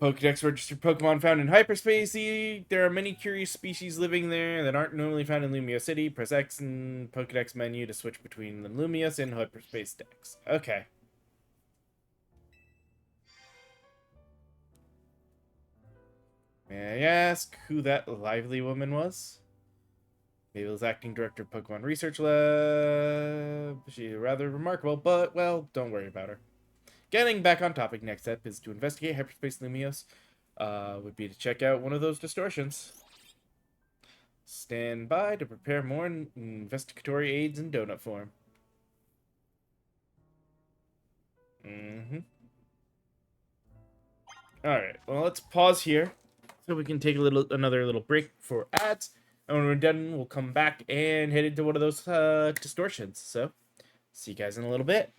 Pokedex registered Pokemon found in hyperspace. There are many curious species living there that aren't normally found in Lumia City. Press X in Pokedex menu to switch between the Lumios and hyperspace decks. Okay. May I ask who that lively woman was? Maybe it was acting director of Pokemon Research Lab. She's rather remarkable, but, well, don't worry about her. Getting back on topic, next step is to investigate hyperspace Lumios. Would be to check out one of those distortions. Stand by to prepare more investigatory aids in donut form. All right. Well, let's pause here so we can take another little break for ads. And when we're done, we'll come back and head into one of those distortions. So, see you guys in a little bit.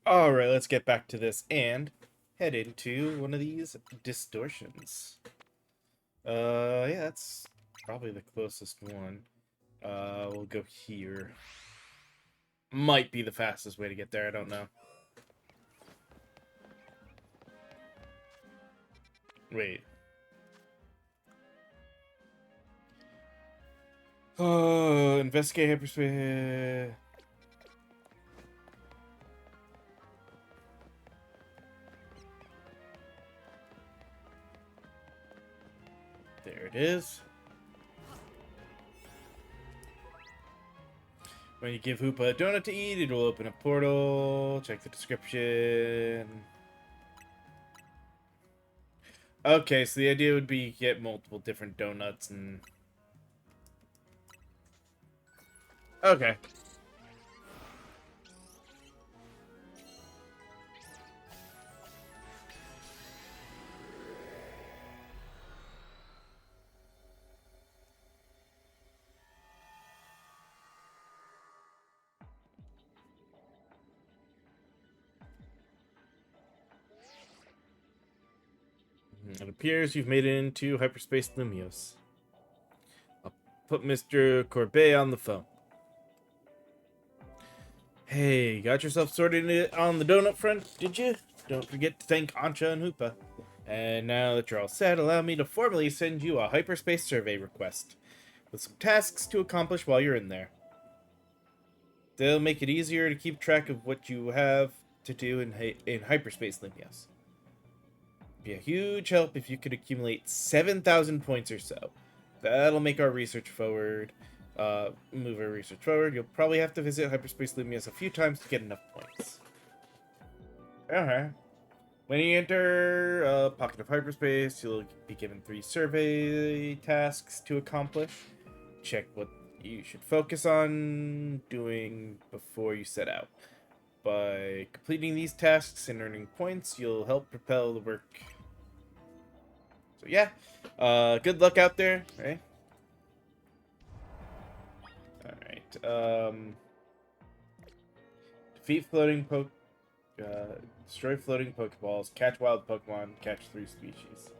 All right, let's get back to this and head into one of these distortions. Yeah, that's probably the closest one. We'll go here. Might be the fastest way to get there. I don't know. Wait. Oh, investigate hyperspace. There it is. When you give Hoopa a donut to eat, it will open a portal. Check the description. Okay, so the idea would be get multiple different donuts and... Okay. It appears you've made it into hyperspace Lumios. I'll put Mr. Corbet on the phone. Hey, got yourself sorted on the donut front, did you? Don't forget to thank Ancha and Hoopa. And now that you're all set, allow me to formally send you a hyperspace survey request, with some tasks to accomplish while you're in there. They'll make it easier to keep track of what you have to do in hyperspace Lumios. Be a huge help if you could accumulate 7,000 points or so. That'll make our research forward. Move our research forward. You'll probably have to visit hyperspace Lumios a few times to get enough points. Okay. When you enter a pocket of hyperspace, you'll be given 3 survey tasks to accomplish. Check what you should focus on doing before you set out. By completing these tasks and earning points, you'll help propel the work. So yeah, good luck out there, right? Alright, defeat floating destroy floating Pokeballs, catch wild Pokemon, catch 3 species.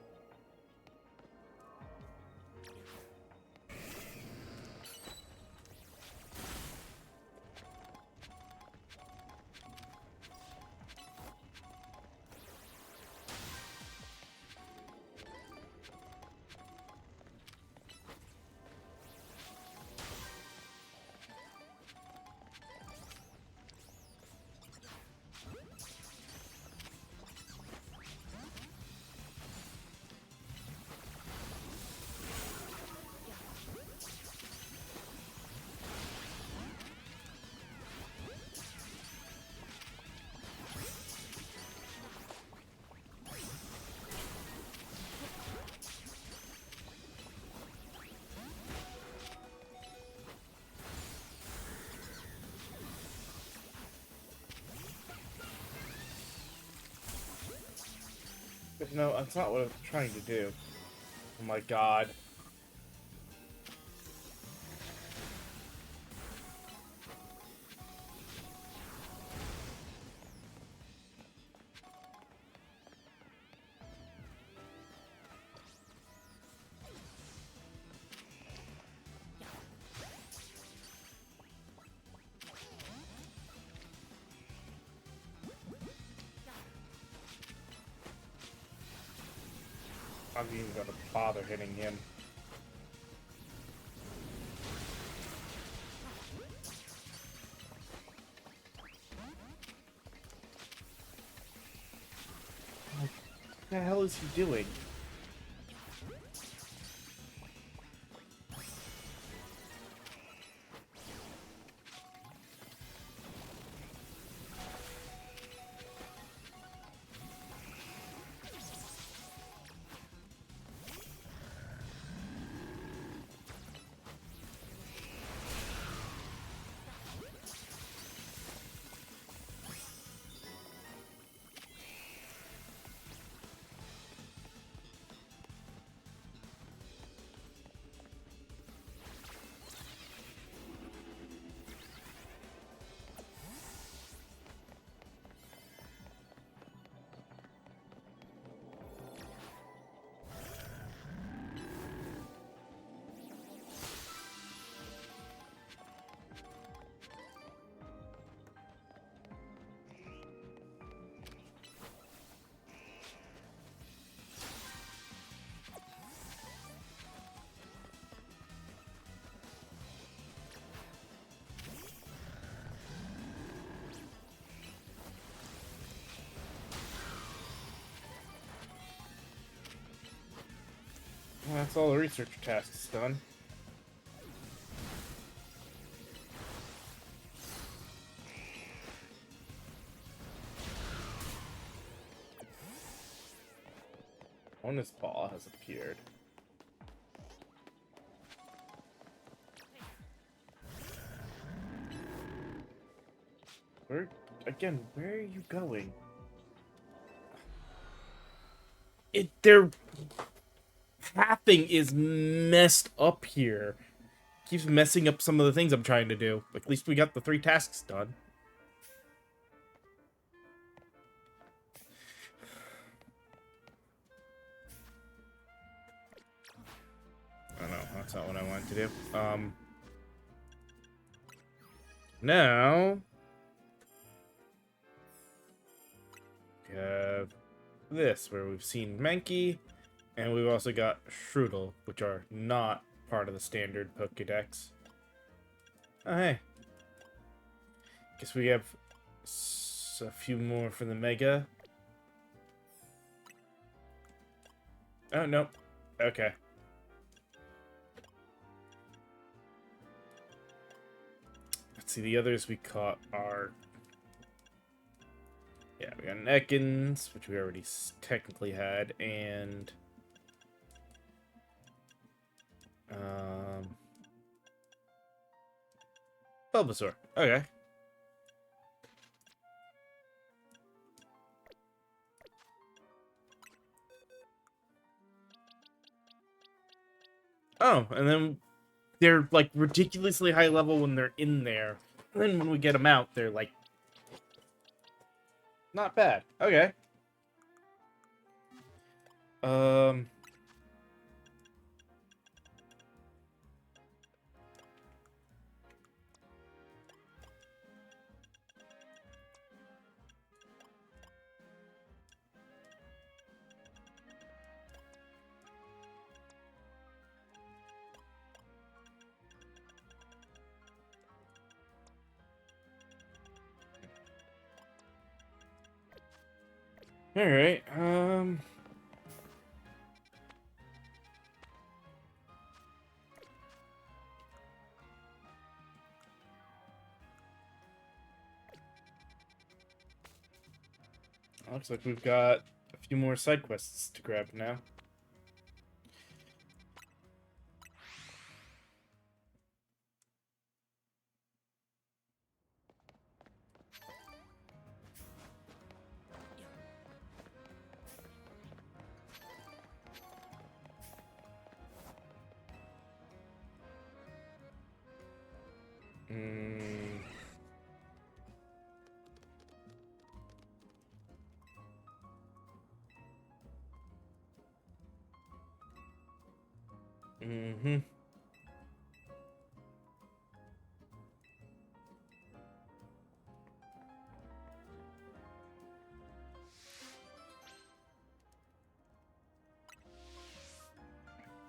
But no, that's not what I'm trying to do. Oh my god. I'm not even gonna bother hitting him. What the hell is he doing? Well, that's all the research tasks done. Bonus ball has appeared. Where are you going? Their pathing is messed up here. Keeps messing up some of the things I'm trying to do. At least we got the 3 tasks done. That's not what I wanted to do. Now we have this, where we've seen Mankey, and we've also got Shroodle, which are not part of the standard Pokédex. Oh, hey. Guess we have a few more for the Mega. Oh, no. Okay. Let's see, the others we caught are... Yeah, we got an Ekans, which we already technically had, and... Bulbasaur. Okay. Oh, and then they're, like, ridiculously high level when they're in there. And then when we get them out, they're, like, not bad. Okay. Um... Alright, looks like we've got a few more side quests to grab now. Mm-hmm.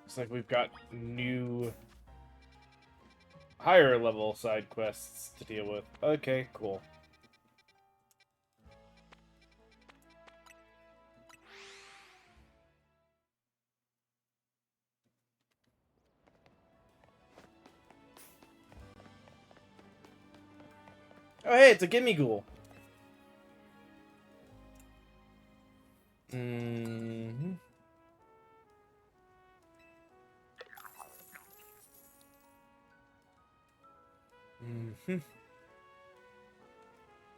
Looks like we've got new higher level side quests to deal with. Okay, cool. Oh, hey, it's a Gimme Ghoul. Mm-hmm. Mm-hmm.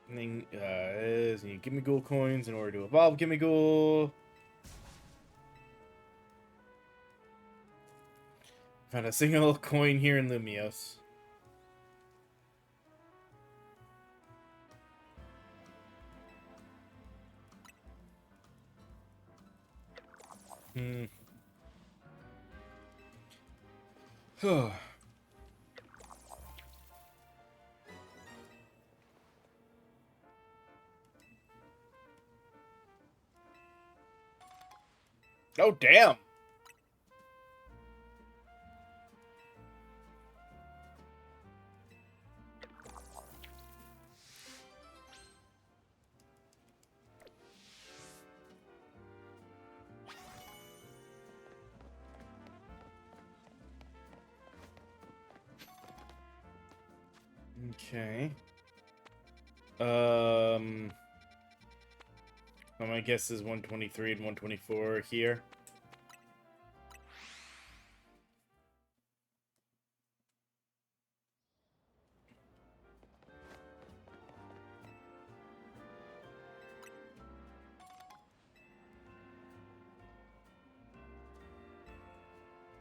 And then, you need Gimme Ghoul coins in order to evolve Gimme Ghoul. Found a single coin here in Lumios. Hmm. Oh, damn! Okay. My guess is 123 and 124 here.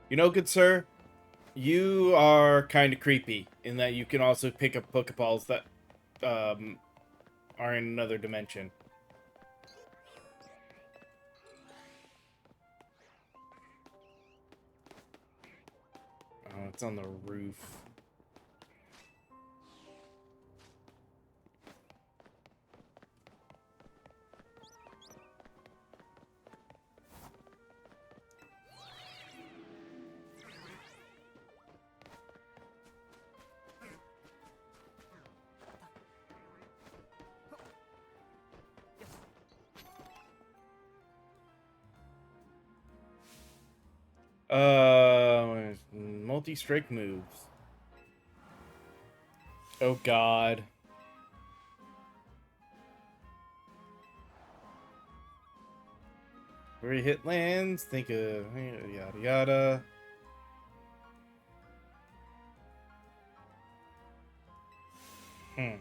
You know, good sir, you are kind of creepy in that you can also pick up Pokeballs that are in another dimension. What's on the roof? Multi-strike moves. Oh God. Where you hit lands, think of yada yada. At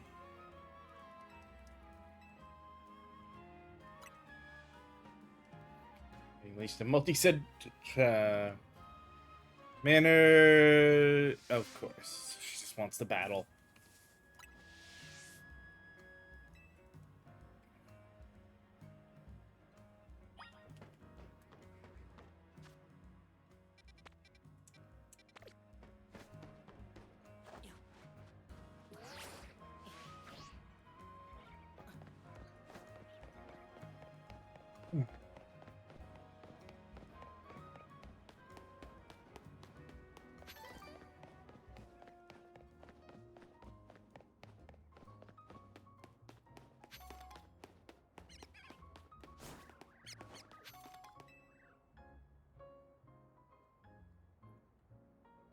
least a multi-set manner. Of course, she just wants the battle.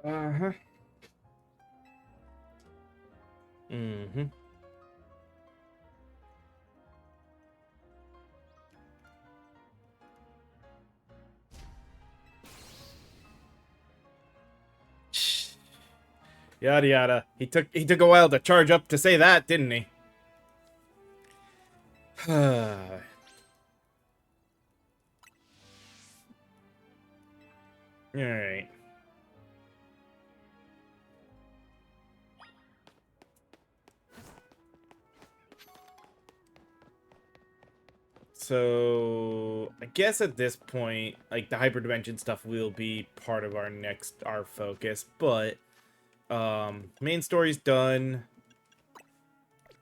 Uh-huh. Mm-hmm. Yada yada. He took a while to charge up to say that, didn't he? Alright. So I guess at this point, like the hyperdimension stuff will be part of our focus, but main story's done.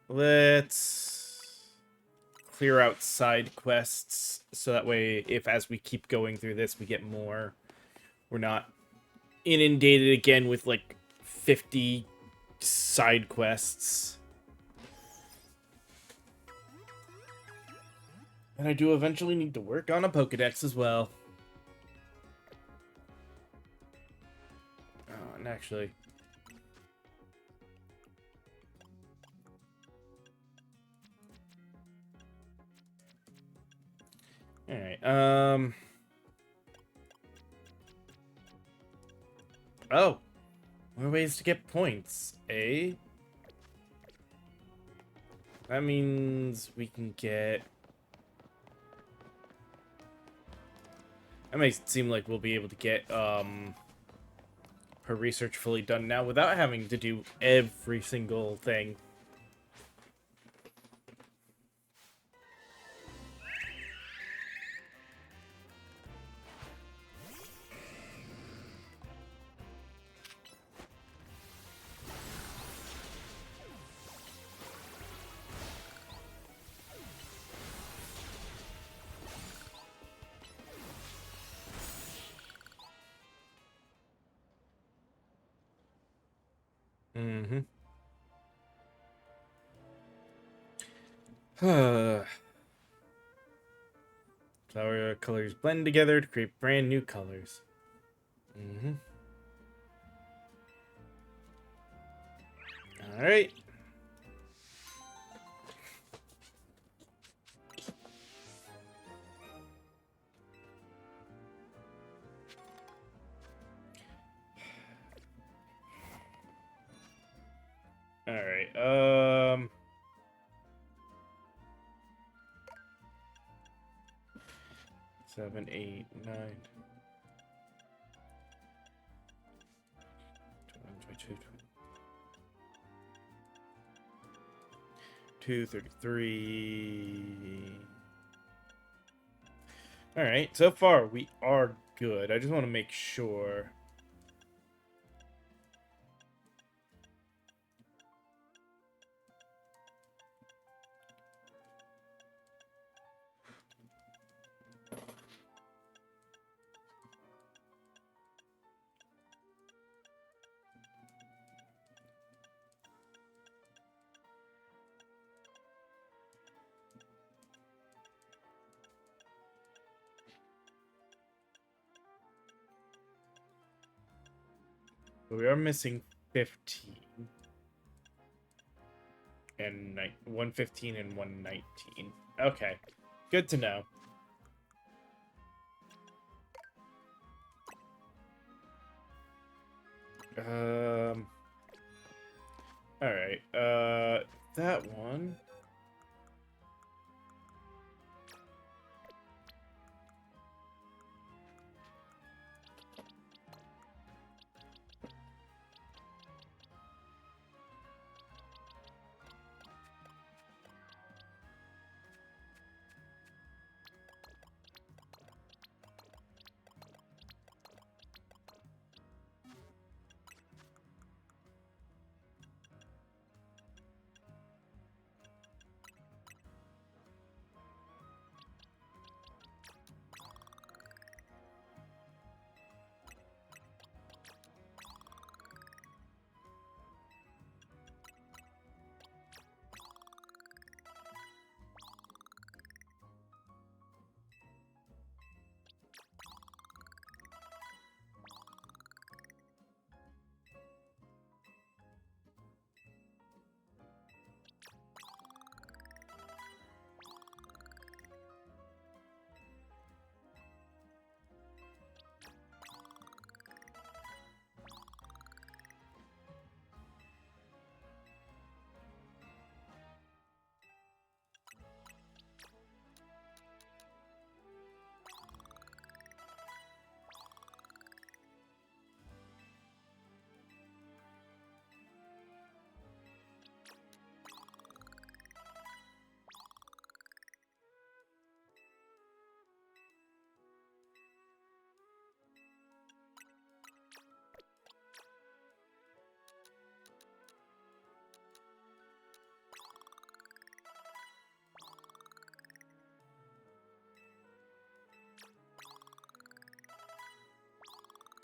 Let's clear out side quests so that way if as we keep going through this we get more, we're not inundated again with like 50 side quests. And I do eventually need to work on a Pokédex as well. Oh, and actually, all right. Oh, more ways to get points, eh? That means we can get. That makes it seem like we'll be able to get her research fully done now without having to do every single thing. Mm-hmm. Flower colors blend together to create brand new colors. Mm-hmm. All right. All right. 7, 8, 9, 22, 233. All right. So far, we are good. I just want to make sure. But we are missing 15 and 115 and 119. Okay, good to know. All right. That one.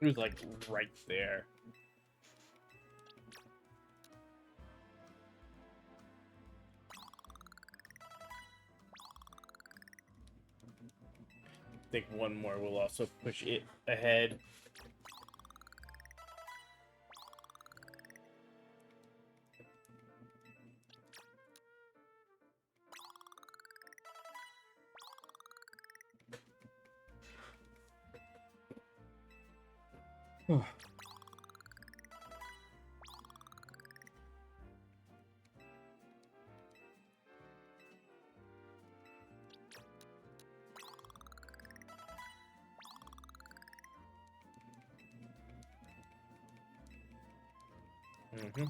It was like right there. I think one more will also push it ahead. Mm-hmm.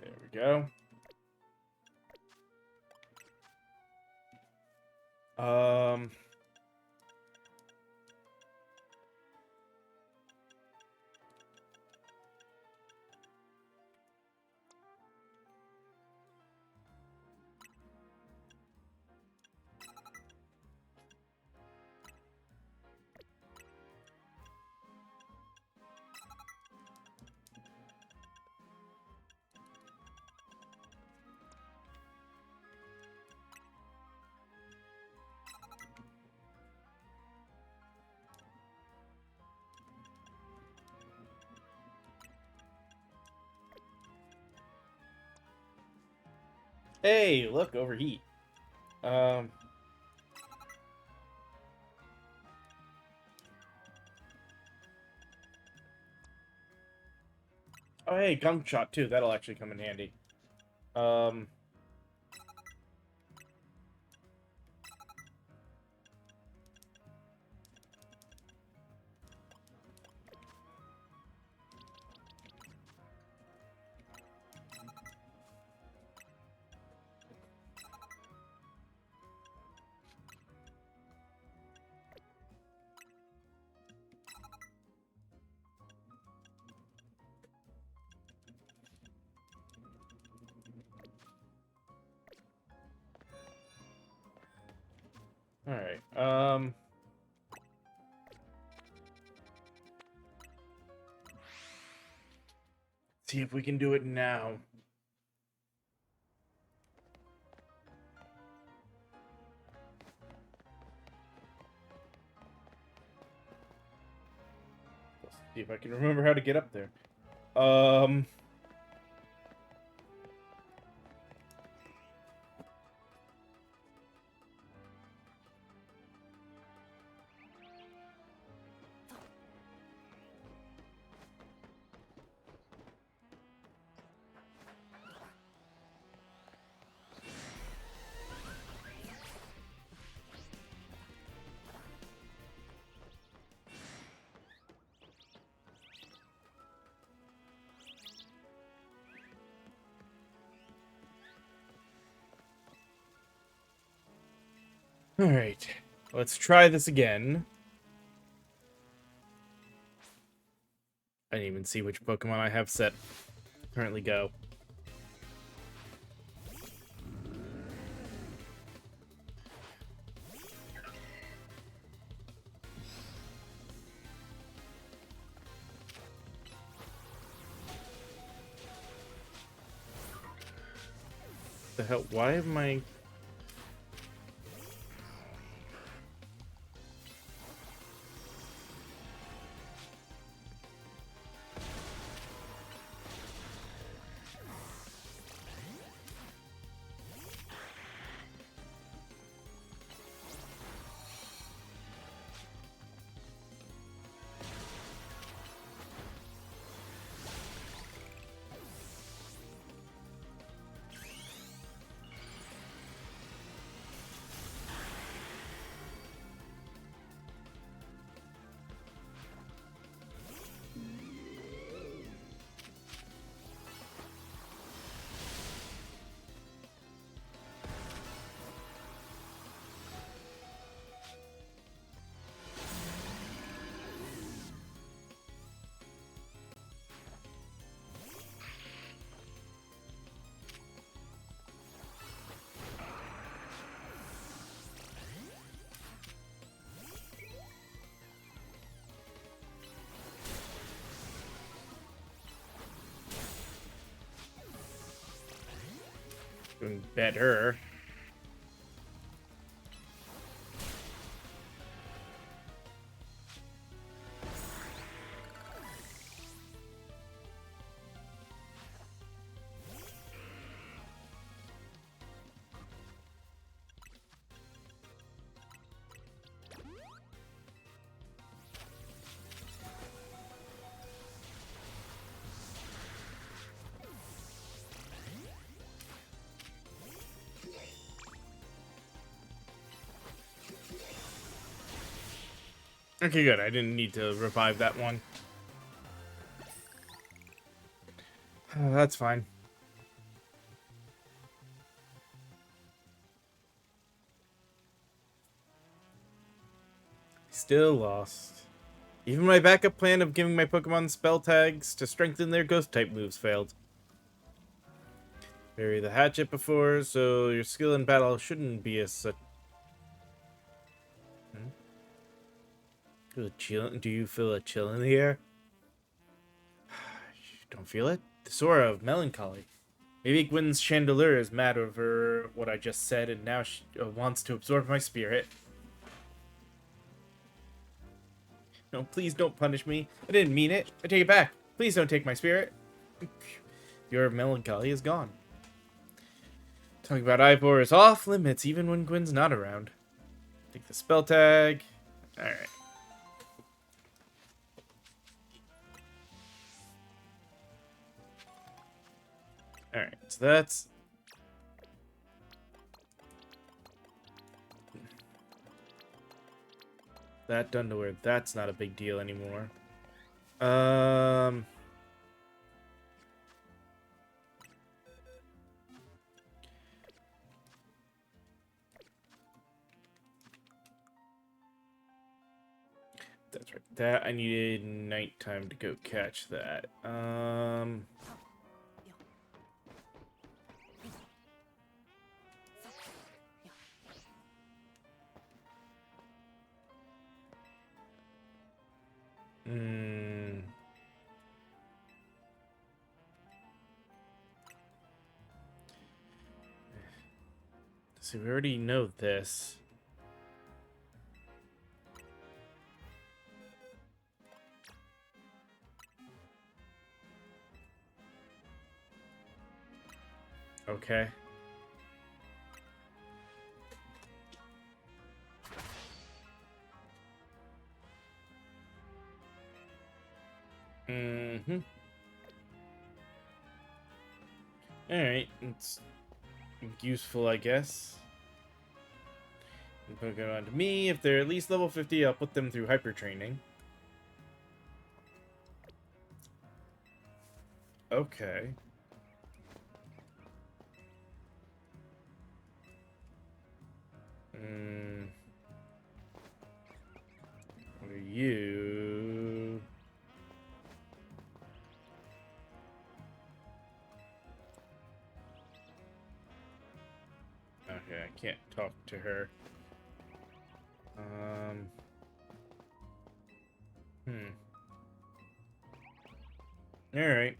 There we go. Um, hey, look, overheat. Um, oh, hey, gunk shot too. That'll actually come in handy. Um, Alright, see if we can do it now. Let's see if I can remember how to get up there. Alright, let's try this again. I didn't even see which Pokemon I have set. Currently go. The hell? Why am I... doing better? Okay, good. I didn't need to revive that one. That's fine. Still lost. Even my backup plan of giving my Pokemon spell tags to strengthen their ghost-type moves failed. Bury the hatchet before, so your skill in battle shouldn't be as such... Do you feel a chill in the air? Don't feel it? The Sora of melancholy. Maybe Gwyn's chandelier is mad over what I just said and now she wants to absorb my spirit. No, please don't punish me. I didn't mean it. I take it back. Please don't take my spirit. Your melancholy is gone. Talking about Ivor is off limits even when Gwyn's not around. Take the spell tag. Alright. Alright, so that's... that done to where that's not a big deal anymore. That's right. That I needed nighttime to go catch that. So we already know this. Okay. Mm-hmm. Alright, it's useful, I guess. Pokemon to me, if they're at least level 50, I'll put them through hyper training. Okay. What are you? Okay, I can't talk to her. Alright.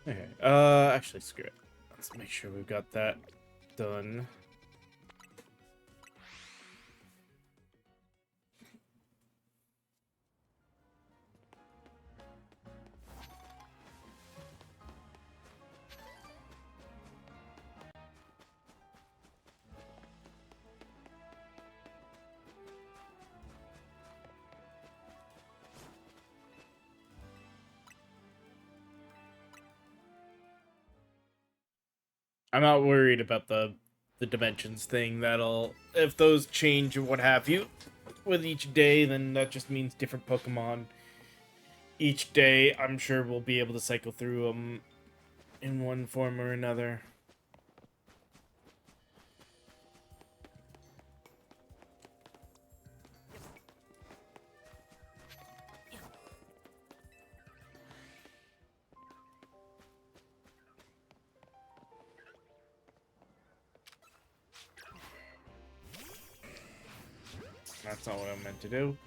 Okay. Actually, screw it. Let's make sure we've got that done. I'm not worried about the dimensions thing. That'll, if those change or what have you with each day, then that just means different Pokemon each day. I'm sure we'll be able to cycle through them in one form or another. That's not what I meant to do.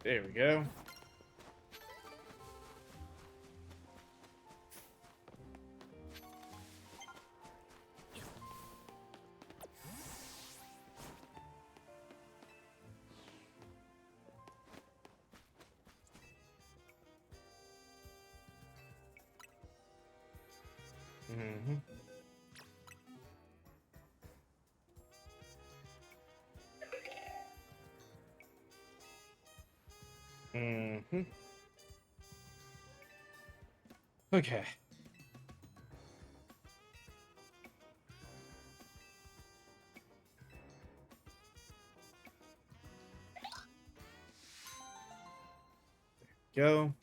There we go. Mm-hmm. Mm-hmm. Okay. Go.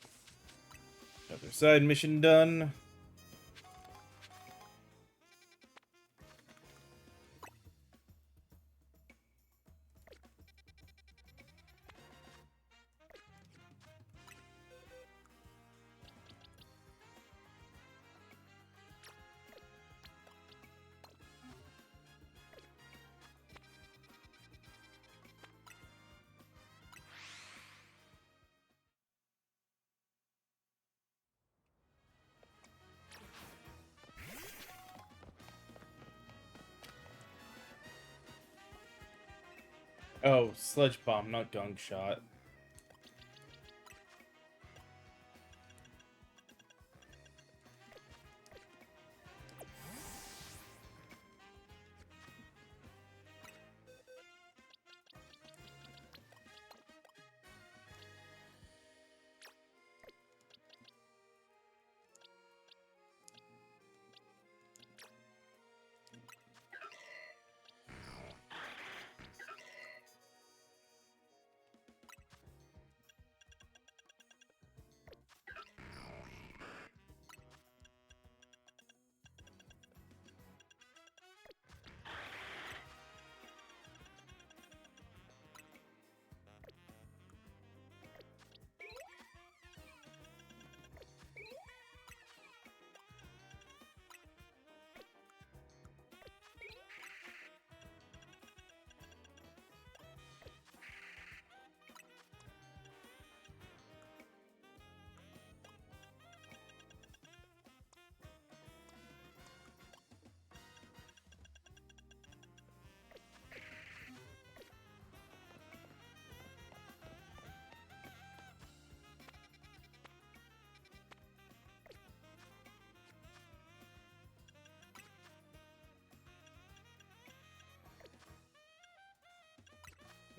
Other side mission done. Oh, Sludge Bomb, not Gong Shot.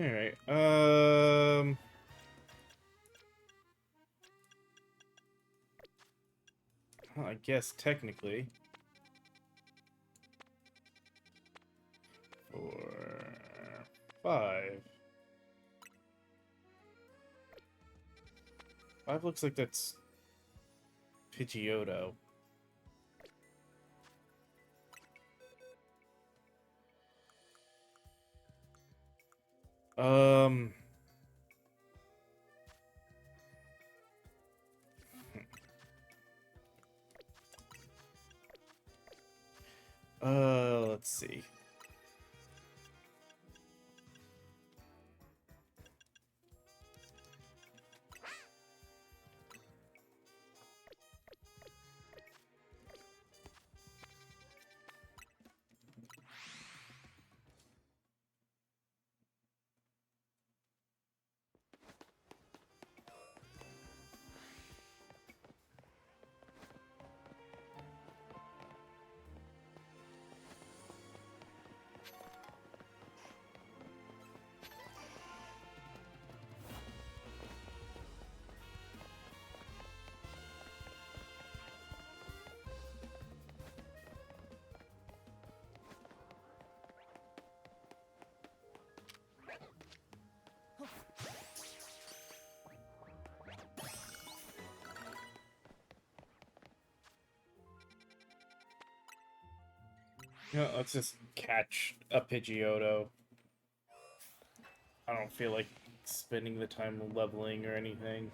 Alright, well, I guess technically... 4, 5. 5 looks like that's... Pidgeotto. Um... Let's see. You know, let's just catch a Pidgeotto. I don't feel like spending the time leveling or anything.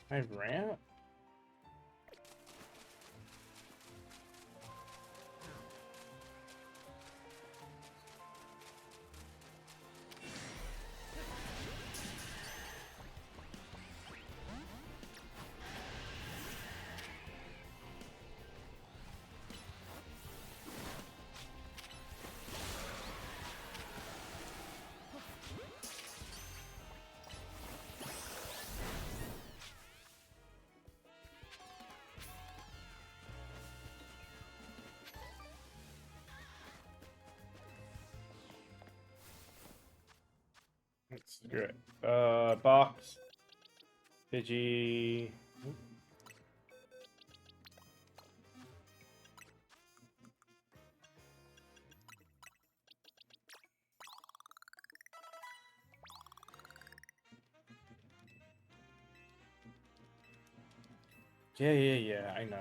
I ran? Screw it. Box. Pidgey. Yeah, I know.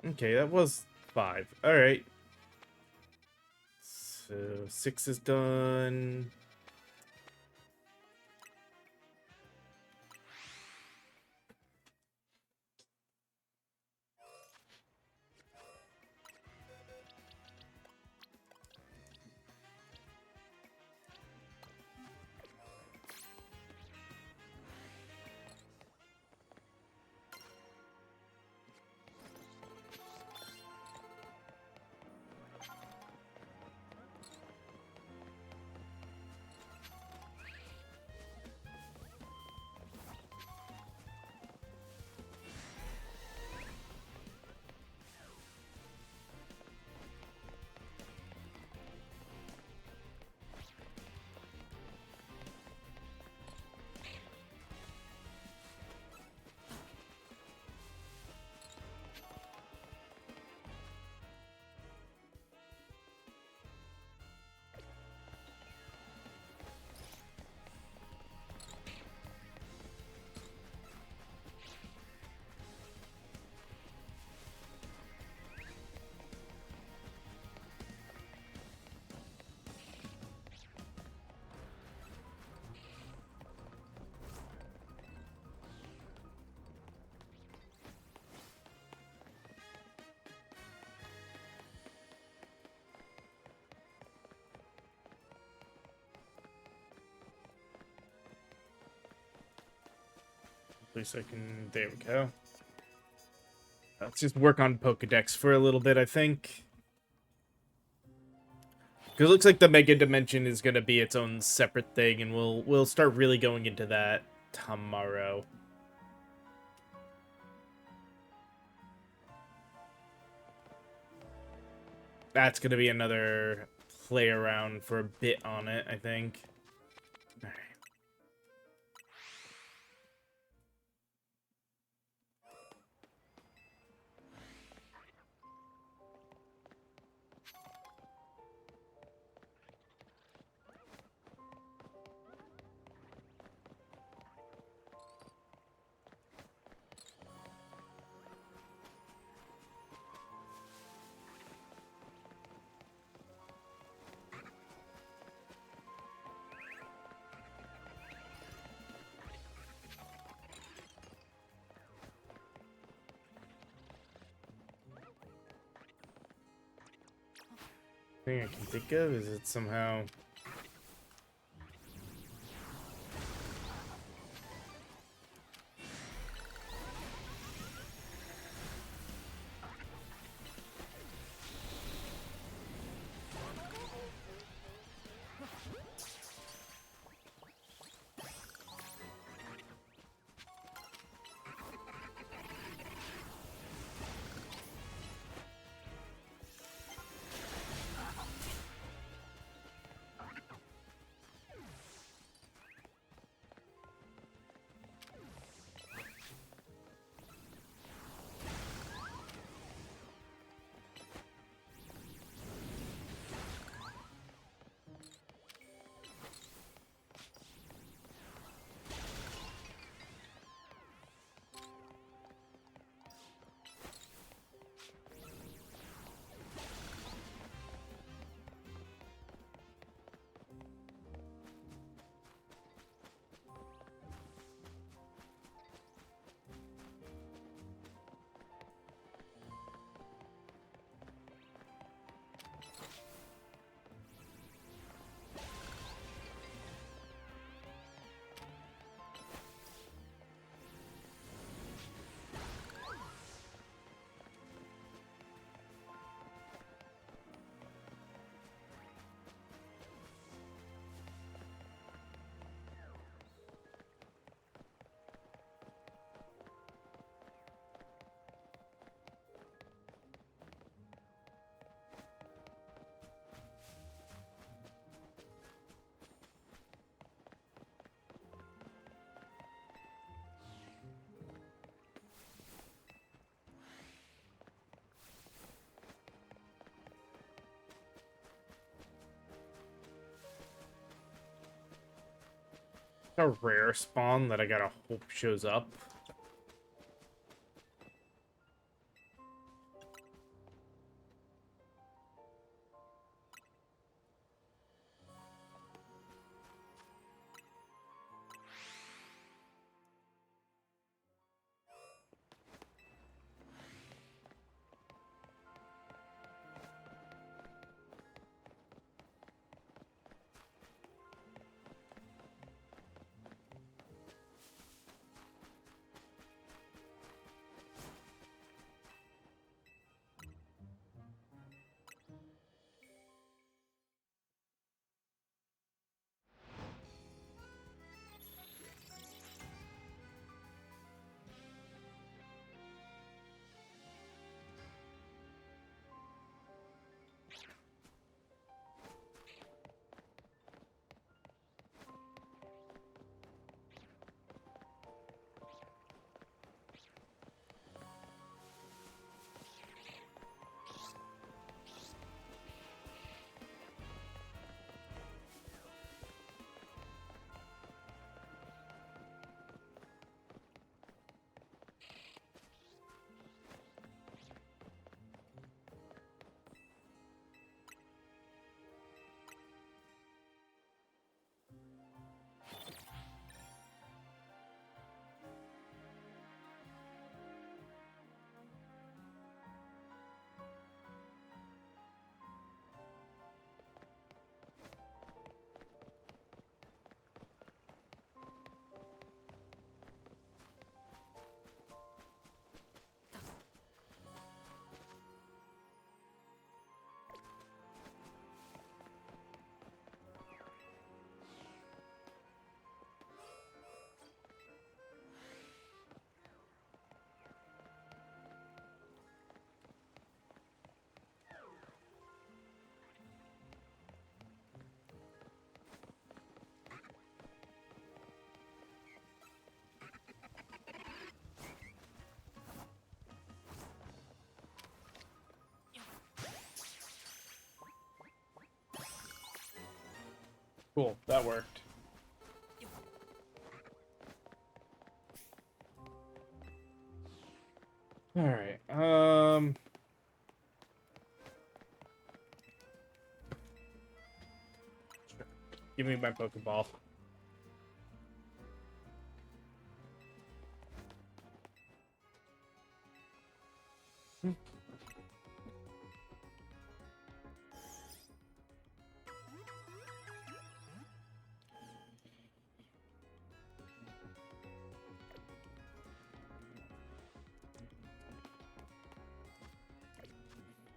Okay, that was 5. Alright. So 6 is done. At least I can... There we go. Let's just work on Pokedex for a little bit, I think. Because it looks like the Mega Dimension is going to be its own separate thing, and we'll start really going into that tomorrow. That's going to be another play around for a bit on it, I think. Alright. Thing I can think of is it somehow... a rare spawn that I gotta hope shows up. Cool, that worked. Alright, give me my Pokeball.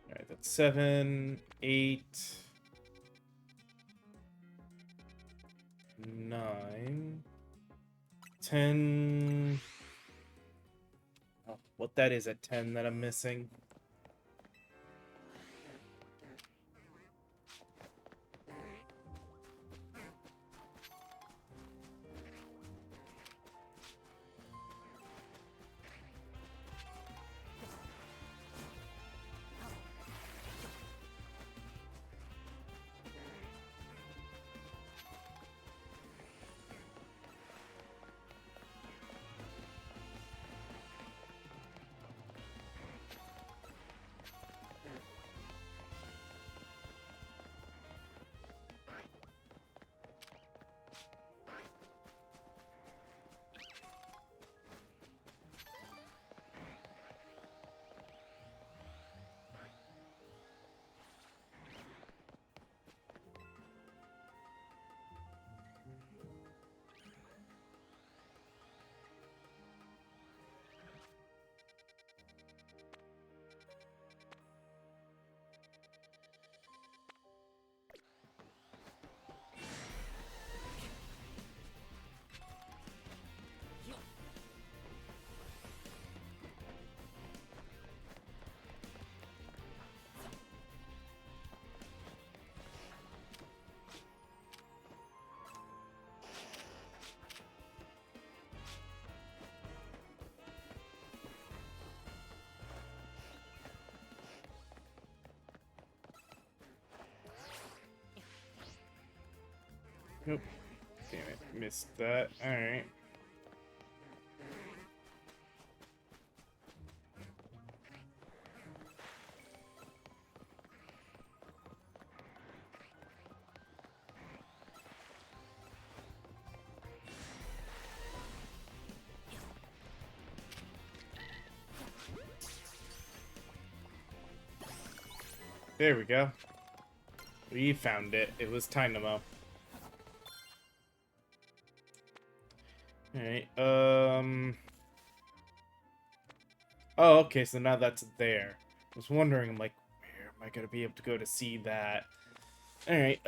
Alright, that's 7, 8, 9, 10. Oh, what that is at 10 that I'm missing? Nope. Damn it, missed that. Alright. There we go. We found it. It was Tynamo. Alright, oh, okay, so now that's there. I was wondering, I'm like, where am I gonna be able to go to see that? Alright,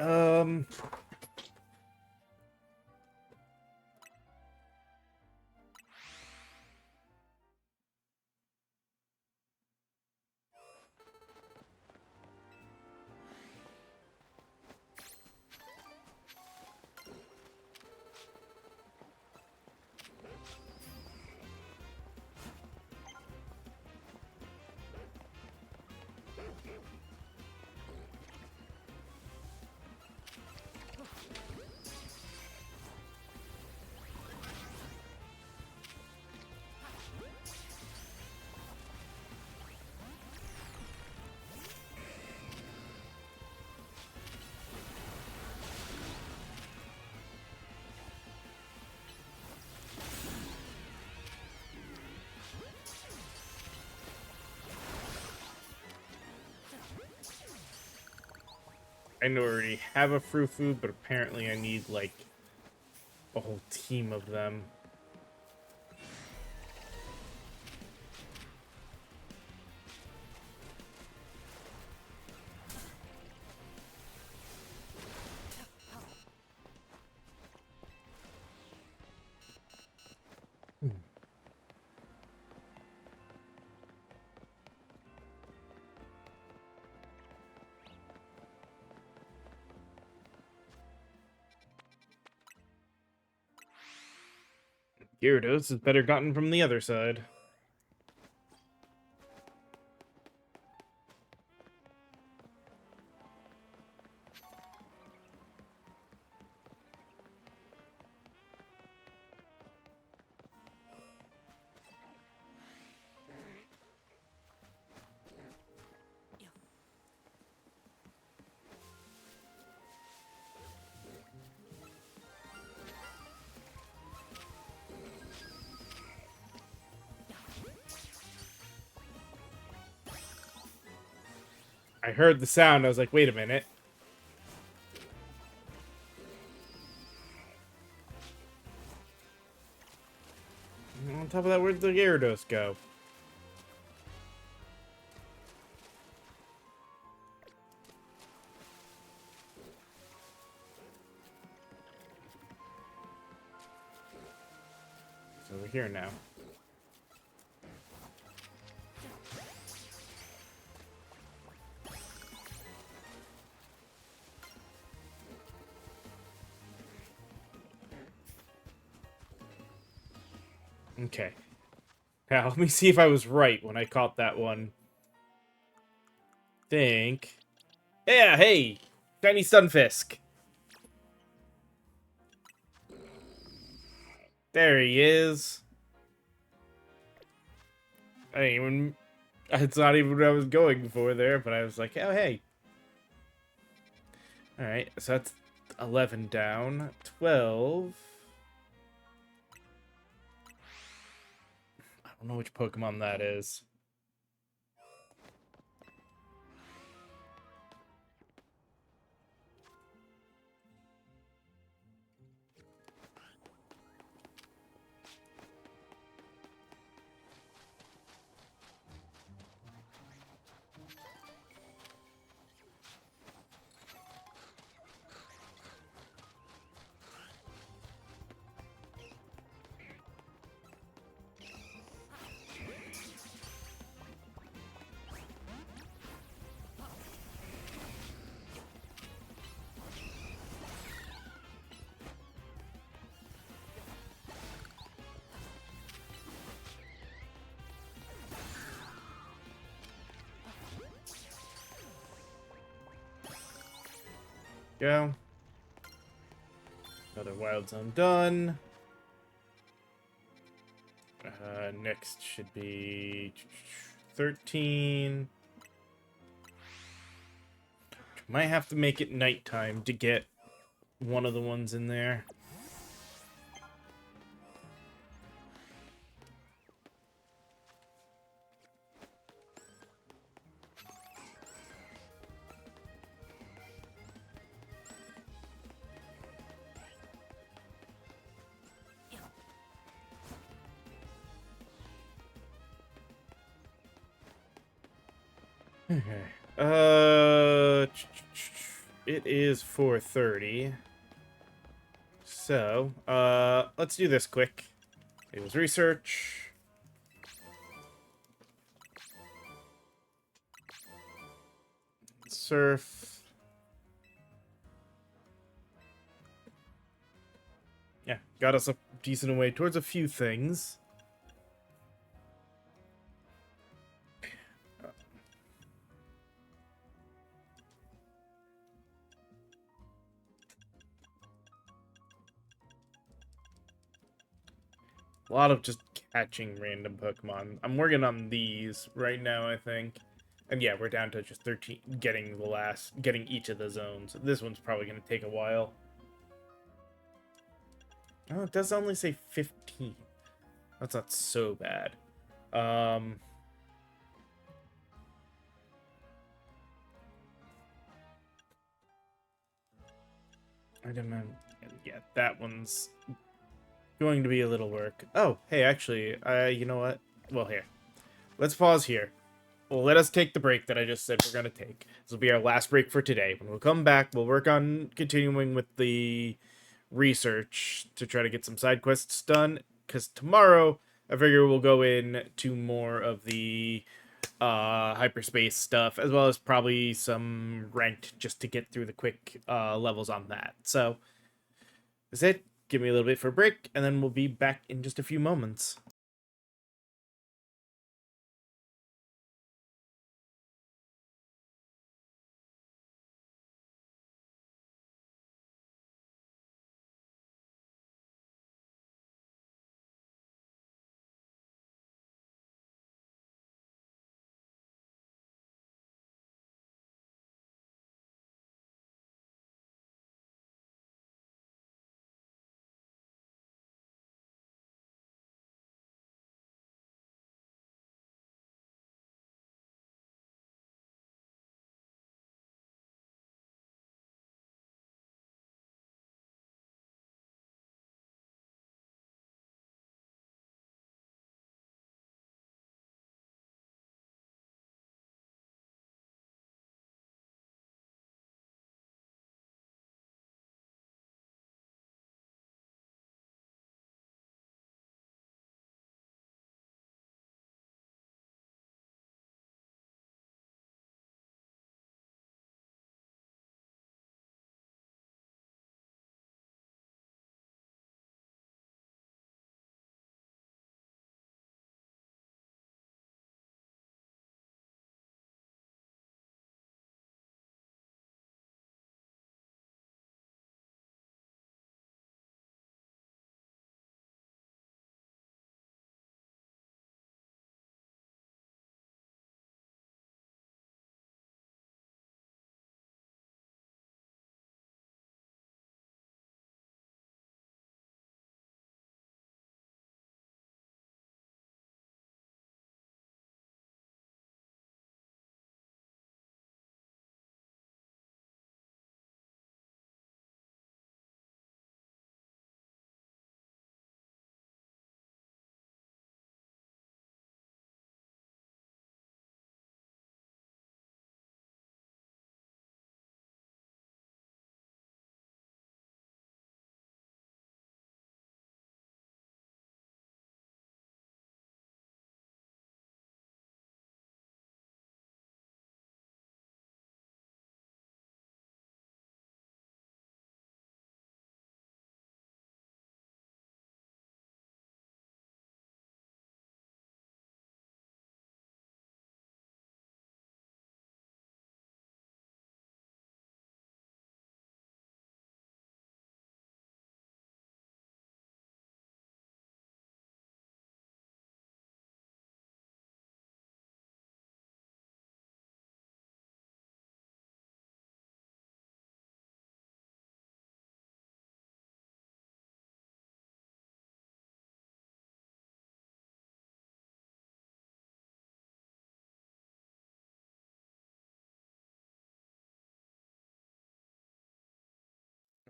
I know I already have a Frou-Frou, but apparently I need, like, a whole team of them. Gyarados is better gotten from the other side. I heard the sound, I was like, wait a minute. On top of that, where'd the Gyarados go? It's over here now. Okay. Now, let me see if I was right when I caught that one. Think. Yeah, hey! Shiny Stunfisk! There he is. I didn't even... It's not even what I was going for there, but I was like, oh, hey. Alright, so that's 11 down. 12. I don't know which Pokemon that is. Go. Another wild zone done. Next should be 13. Might have to make it nighttime to get one of the ones in there. Okay. It is 4:30. So, let's do this quick. It was research. Surf. Yeah, got us a decent way towards a few things. A lot of just catching random Pokemon. I'm working on these right now, I think. And yeah, we're down to just 13, getting each of the zones. This one's probably going to take a while. Oh, it does only say 15. That's not so bad. I don't know. Yeah, that one's going to be a little work. Oh, hey, actually, you know what? Well, here. Let's pause here. Well, let us take the break that I just said we're going to take. This will be our last break for today. When we'll come back, we'll work on continuing with the research to try to get some side quests done. Because tomorrow, I figure we'll go in to more of the hyperspace stuff, as well as probably some ranked just to get through the quick levels on that. So, that's it. Give me a little bit for a break, and then we'll be back in just a few moments.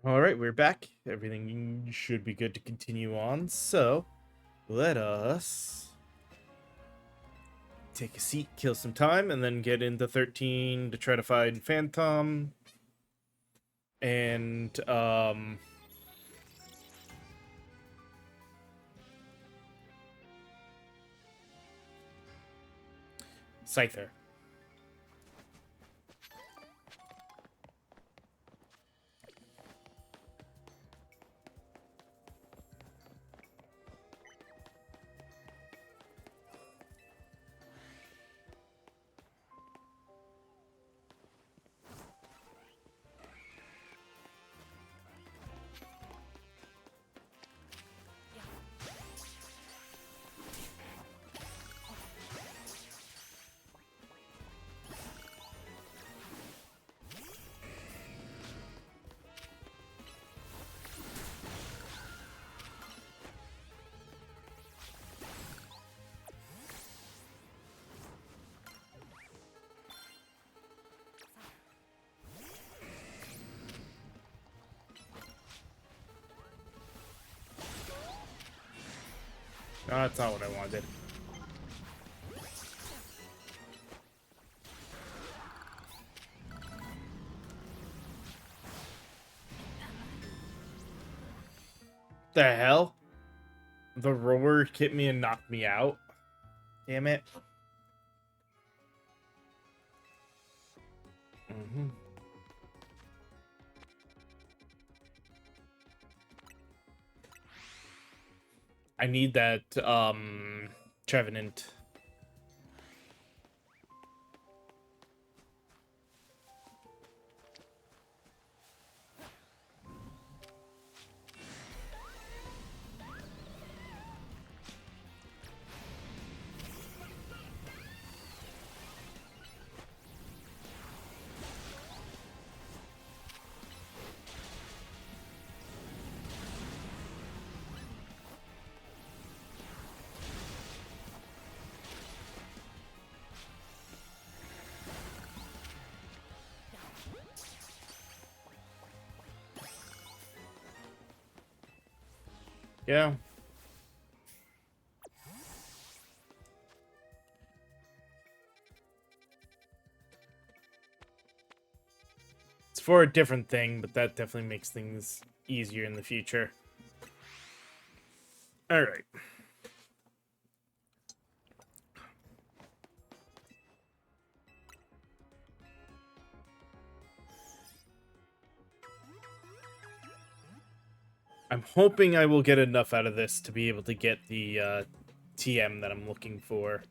All right, we're back. Everything should be good to continue on. So, let us take a seat, kill some time, and then get into 13 to try to find Phantom and Scyther. No, that's not what I wanted. The hell? The roar hit me and knocked me out. Damn it. I need that Trevenant. Yeah. It's for a different thing, but that definitely makes things easier in the future. All right. I'm hoping I will get enough out of this to be able to get the TM that I'm looking for.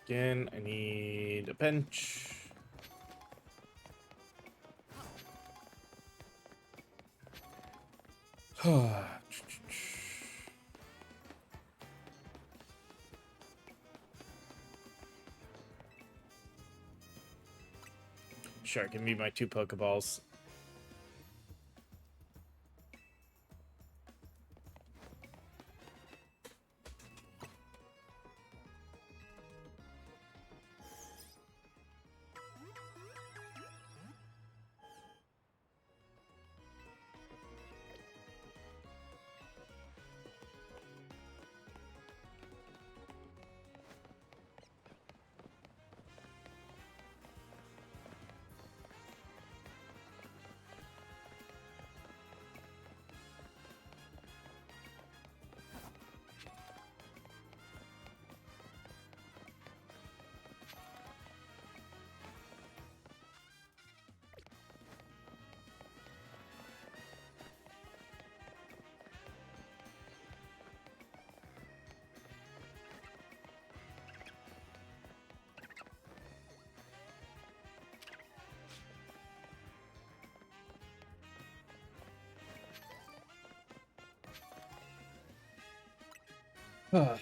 Again, I need a bench. Sure, give me my 2 Pokeballs. Uh,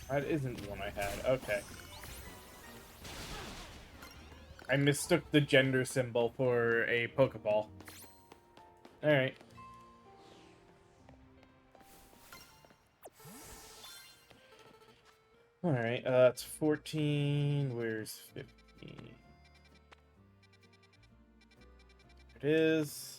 that isn't the one I had. Okay. I mistook the gender symbol for a Pokeball. Alright. Alright, it's 14. Where's 15? There it is.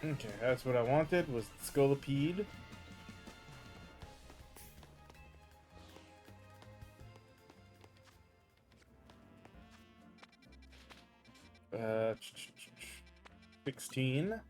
Okay, that's what I wanted, was the Scolipede. Uh, 16.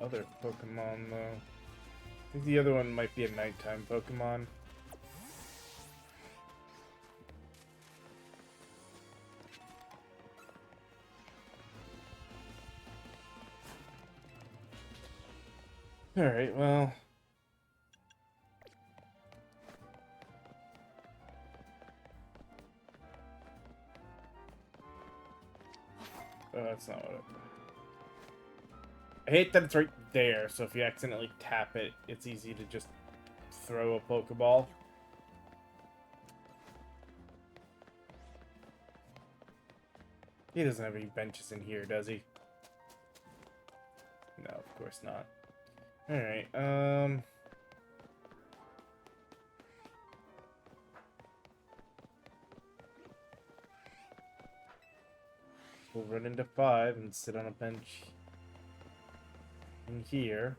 other Pokemon, though. I think the other one might be a nighttime Pokemon. Alright, well... Oh, that's not what it... I hate that it's right there, so if you accidentally tap it, it's easy to just throw a Pokeball. He doesn't have any benches in here, does he? No, of course not. Alright, we'll run into 5 and sit on a bench in here.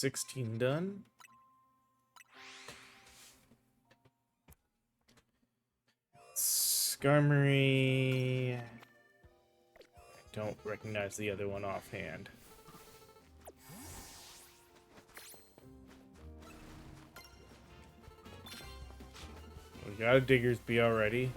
16 done. Skarmory... I don't recognize the other one offhand. We got a Diggersby already.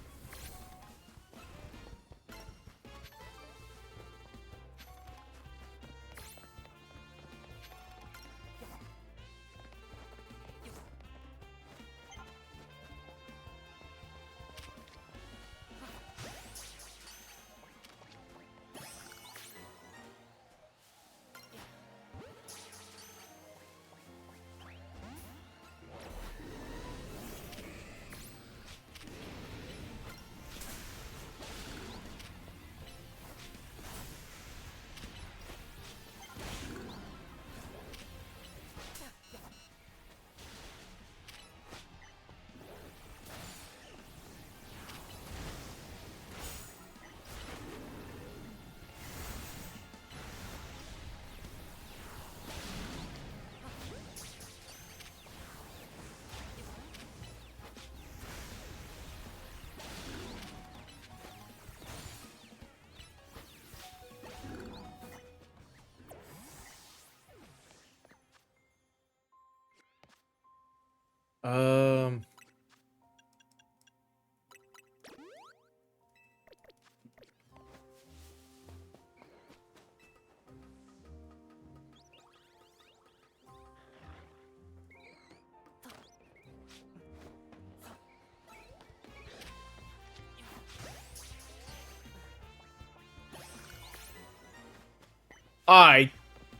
Um...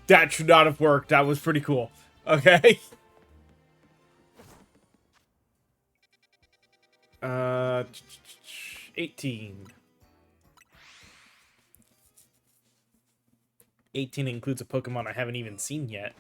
That should not have worked. That was pretty cool. Okay. 18. 18 includes a Pokemon I haven't even seen yet.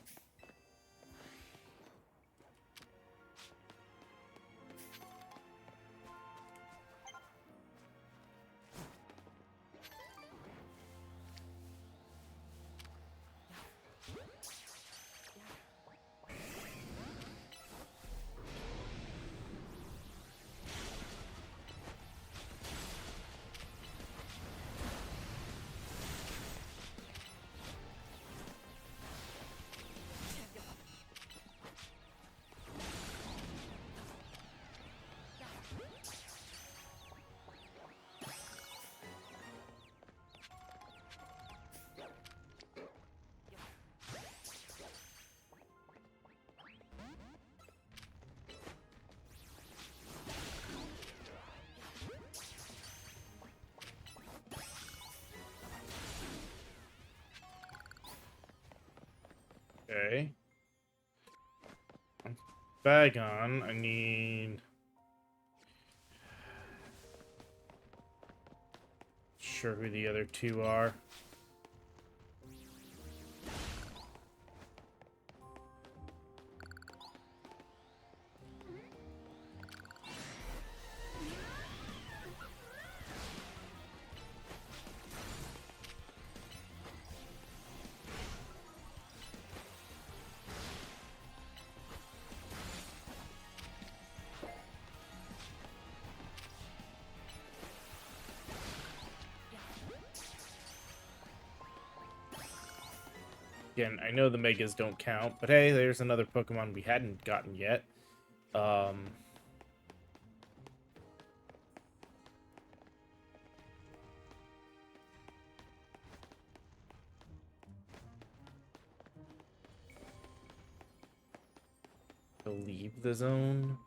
Okay. Bag on. I need... Sure who the other two are. Again, I know the Megas don't count, but hey, there's another Pokemon we hadn't gotten yet. To leave the zone.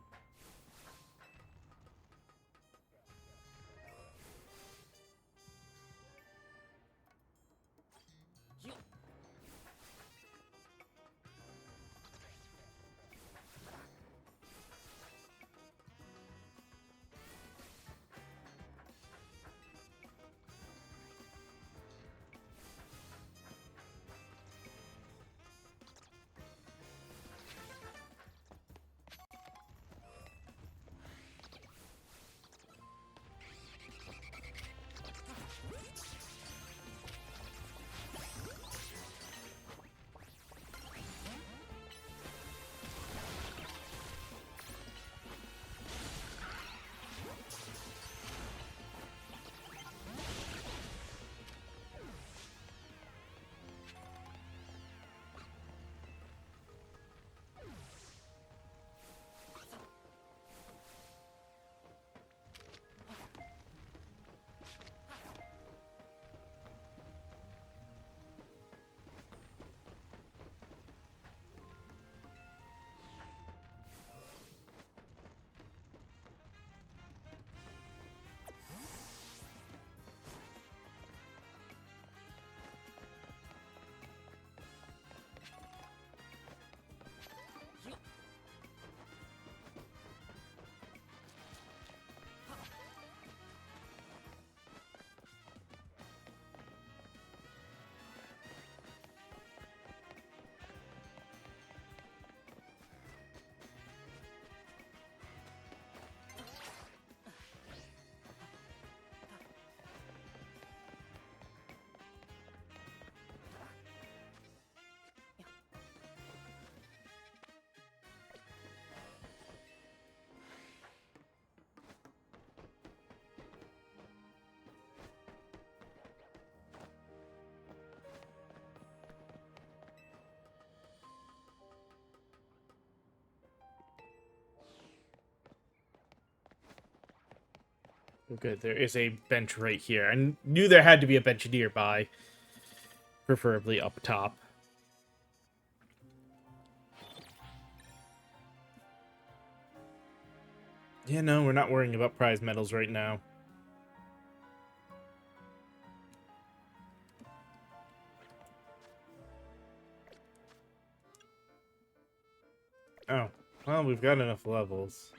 Good, there is a bench right here. I knew there had to be a bench nearby. Preferably up top. Yeah, no, we're not worrying about prize medals right now. Oh, well, we've got enough levels.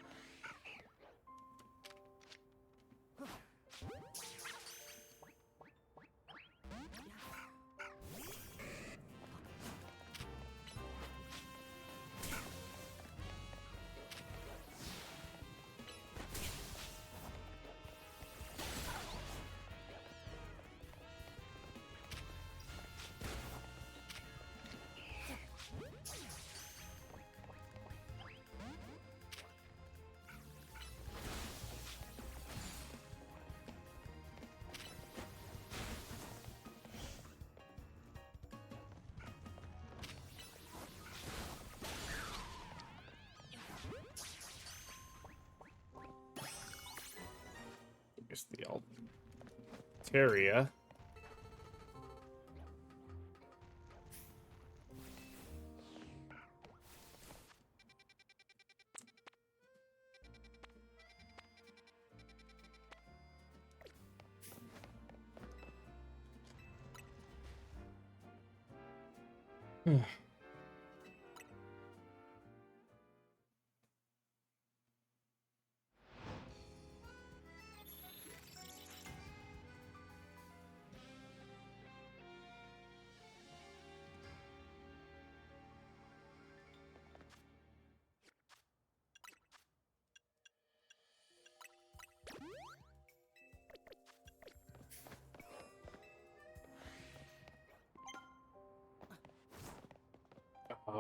Here's the Altaria.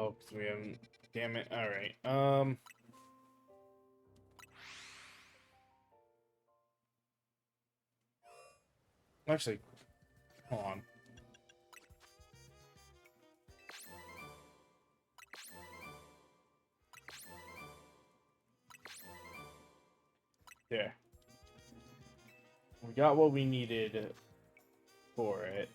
Oh, because we haven't. Damn it. All right. Actually, hold on. There. We got what we needed for it.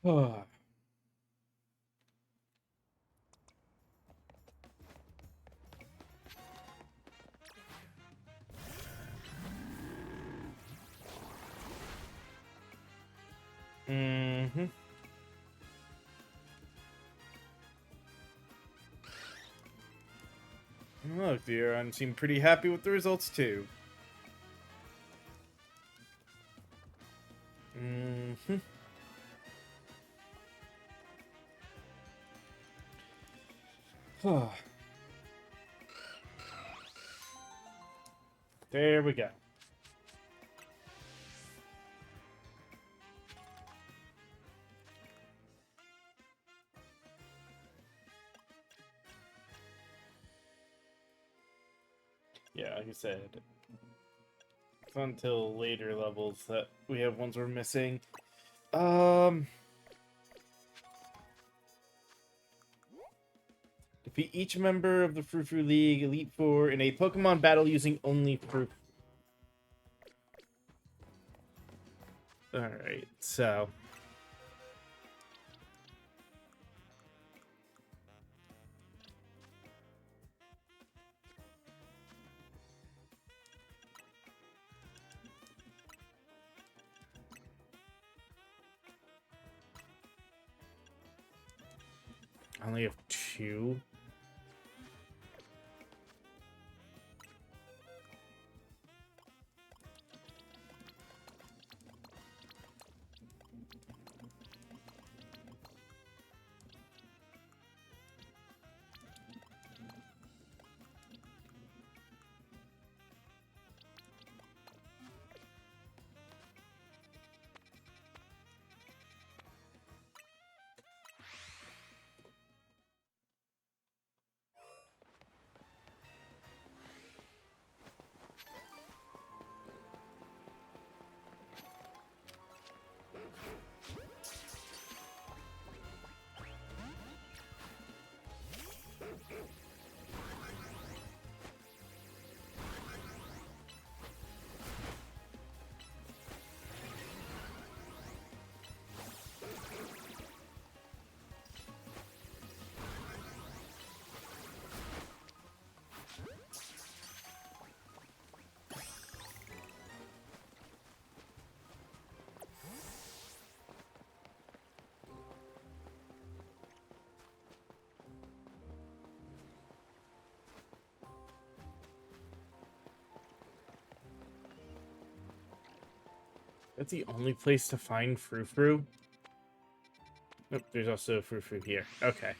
Oh. Mm-hmm. Look, the Aeron seemed pretty happy with the results too. Mm-hmm. There we go. Yeah, like I said, it's until later levels that we have ones we're missing. Defeat each member of the Frou-Frou League Elite Four in a Pokemon battle using only Frou. Alright, so. I only have 2. That's the only place to find Frou-Frou? Nope, there's also a Frou-Frou here. Okay.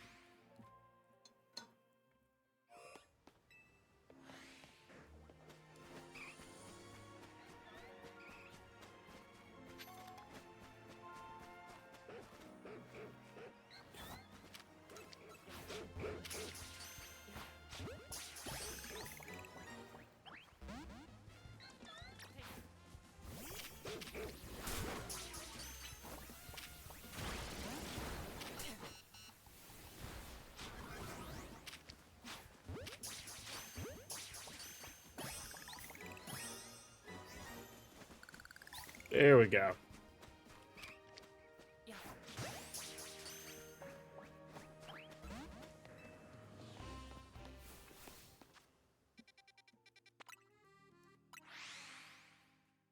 There we go.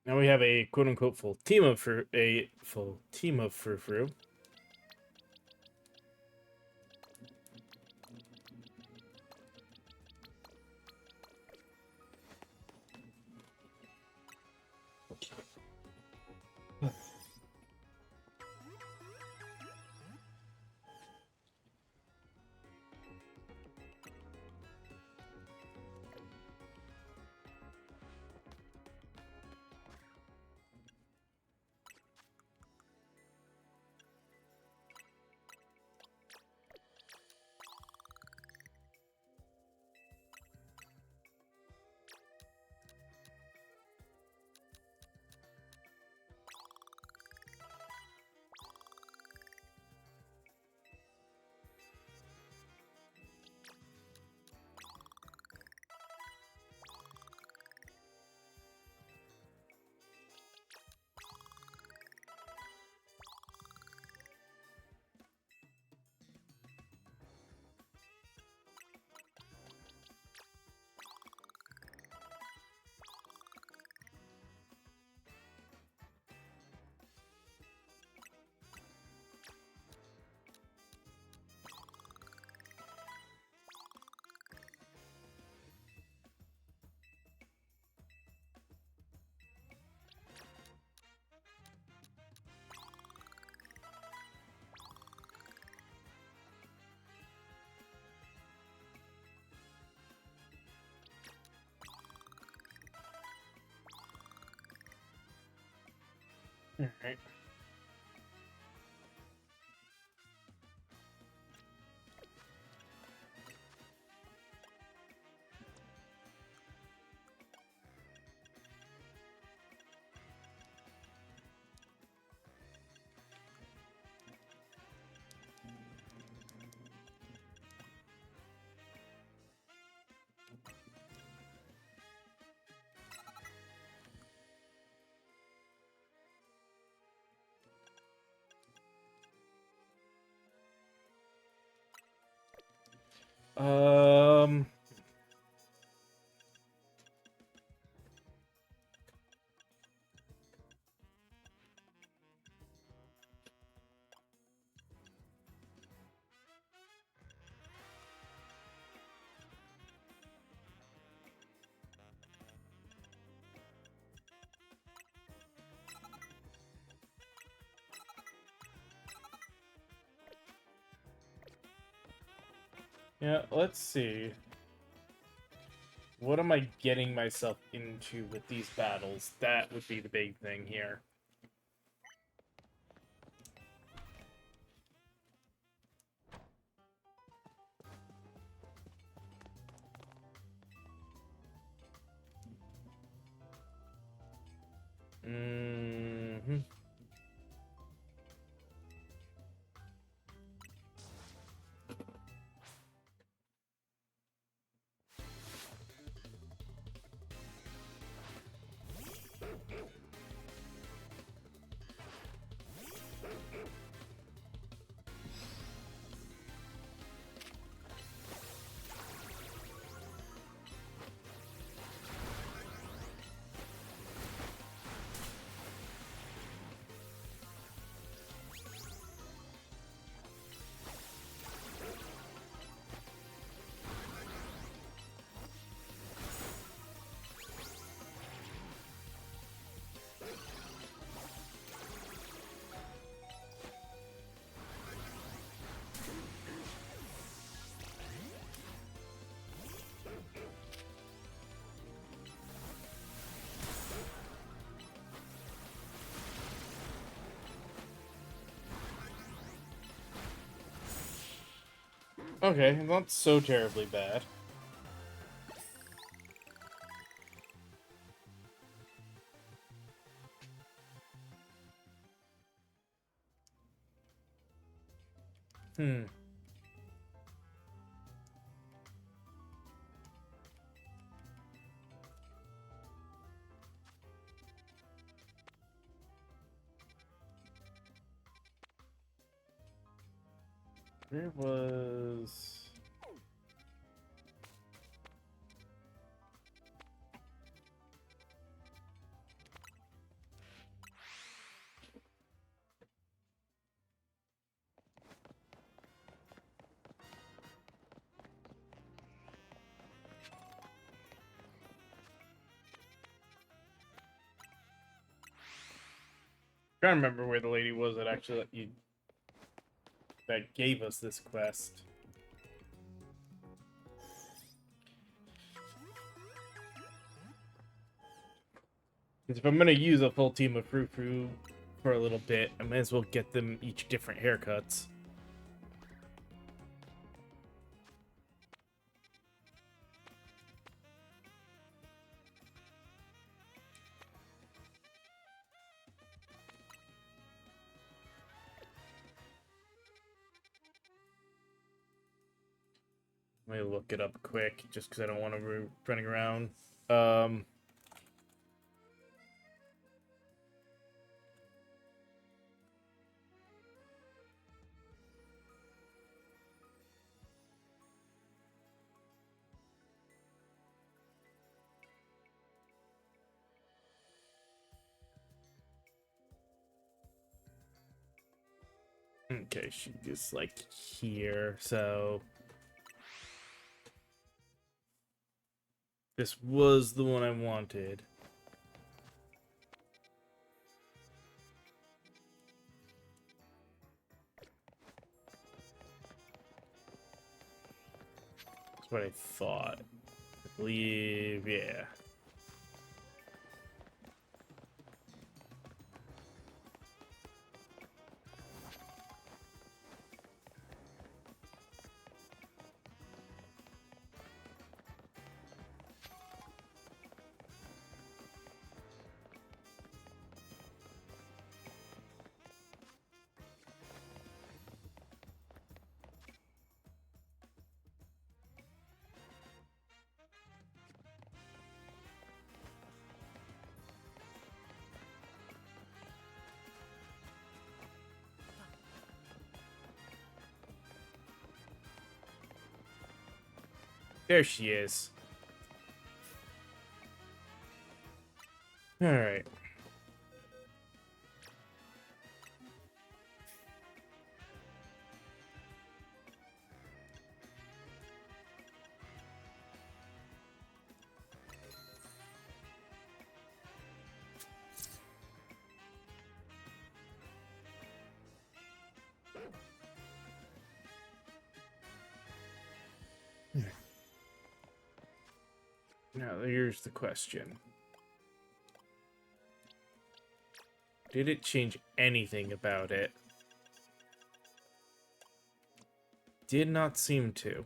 Now we have a quote-unquote full team of Frou-Frou. Alright. Um. Yeah, let's see. What am I getting myself into with these battles? That would be the big thing here. Mm-hmm. Okay, not so terribly bad. Hmm. There was... Trying to remember where the lady was that actually that gave us this quest. Because if I'm gonna use a full team of Frou for a little bit, I might as well get them each different haircuts. Let me look it up quick, just because I don't want to be running around. Okay, she is like here, so this was the one I wanted. That's what I thought. I believe, yeah. There she is. All right. Now, here's the question. Did it change anything about it? Did not seem to.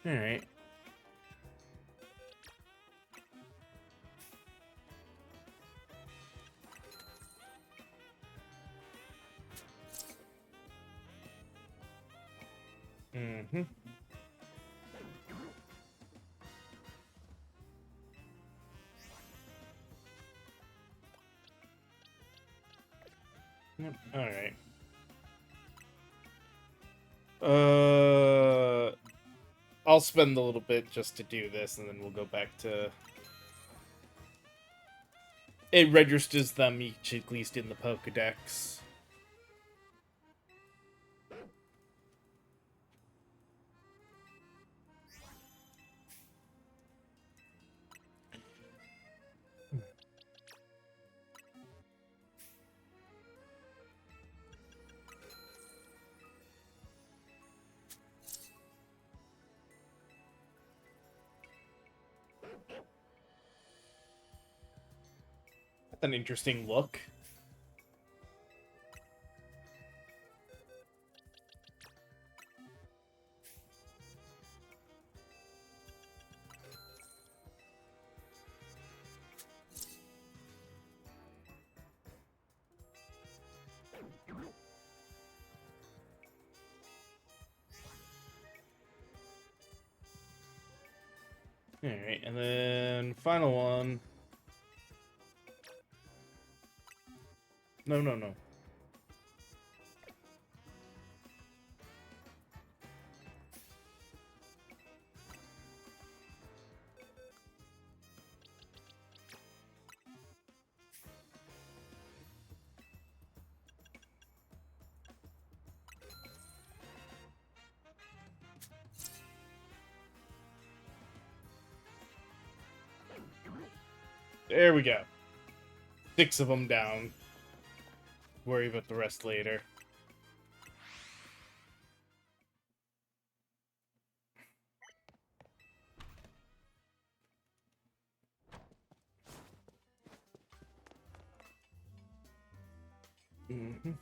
All right. Mm-hmm. Yep. All right. I'll spend a little bit just to do this, and then we'll go back to. It registers them each, at least in the Pokedex. That's an interesting look. Alright, and then final one. No, no, no. There we go. 6 of them down. Worry about the rest later. Mm-hmm.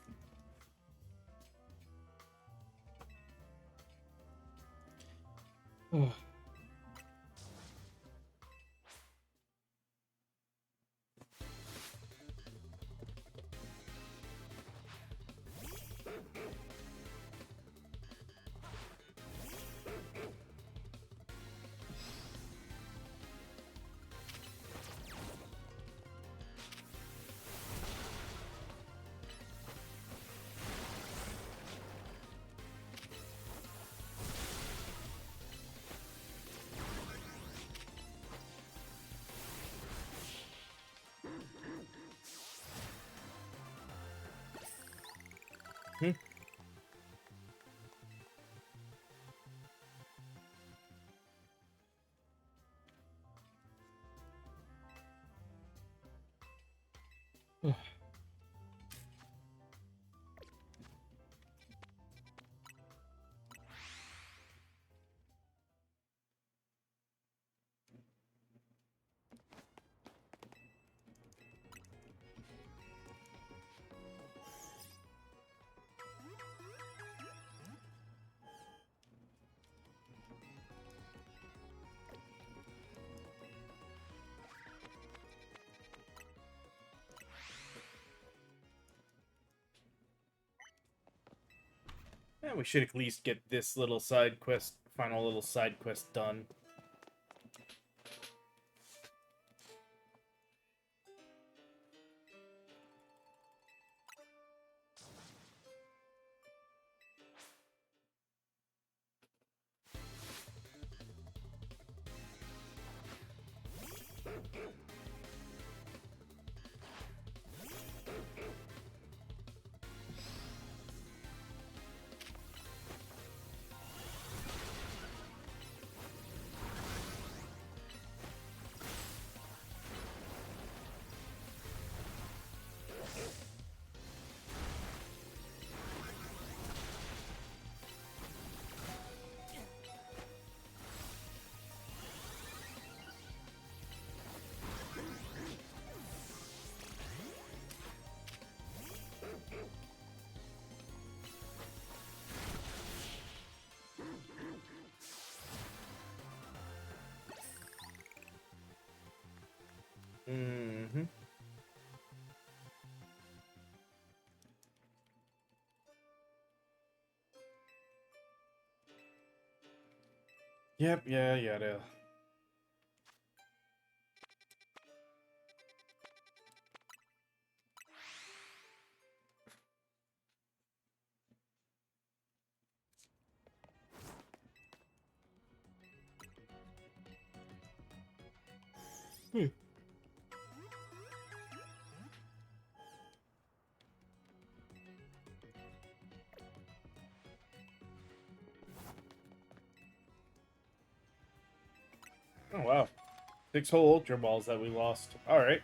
Hmm. Yeah, we should at least get this little side quest, final little side quest done. Mm-hmm. Yep, yeah. Hmm. Oh, wow. 6 whole Ultra Balls that we lost. Alright.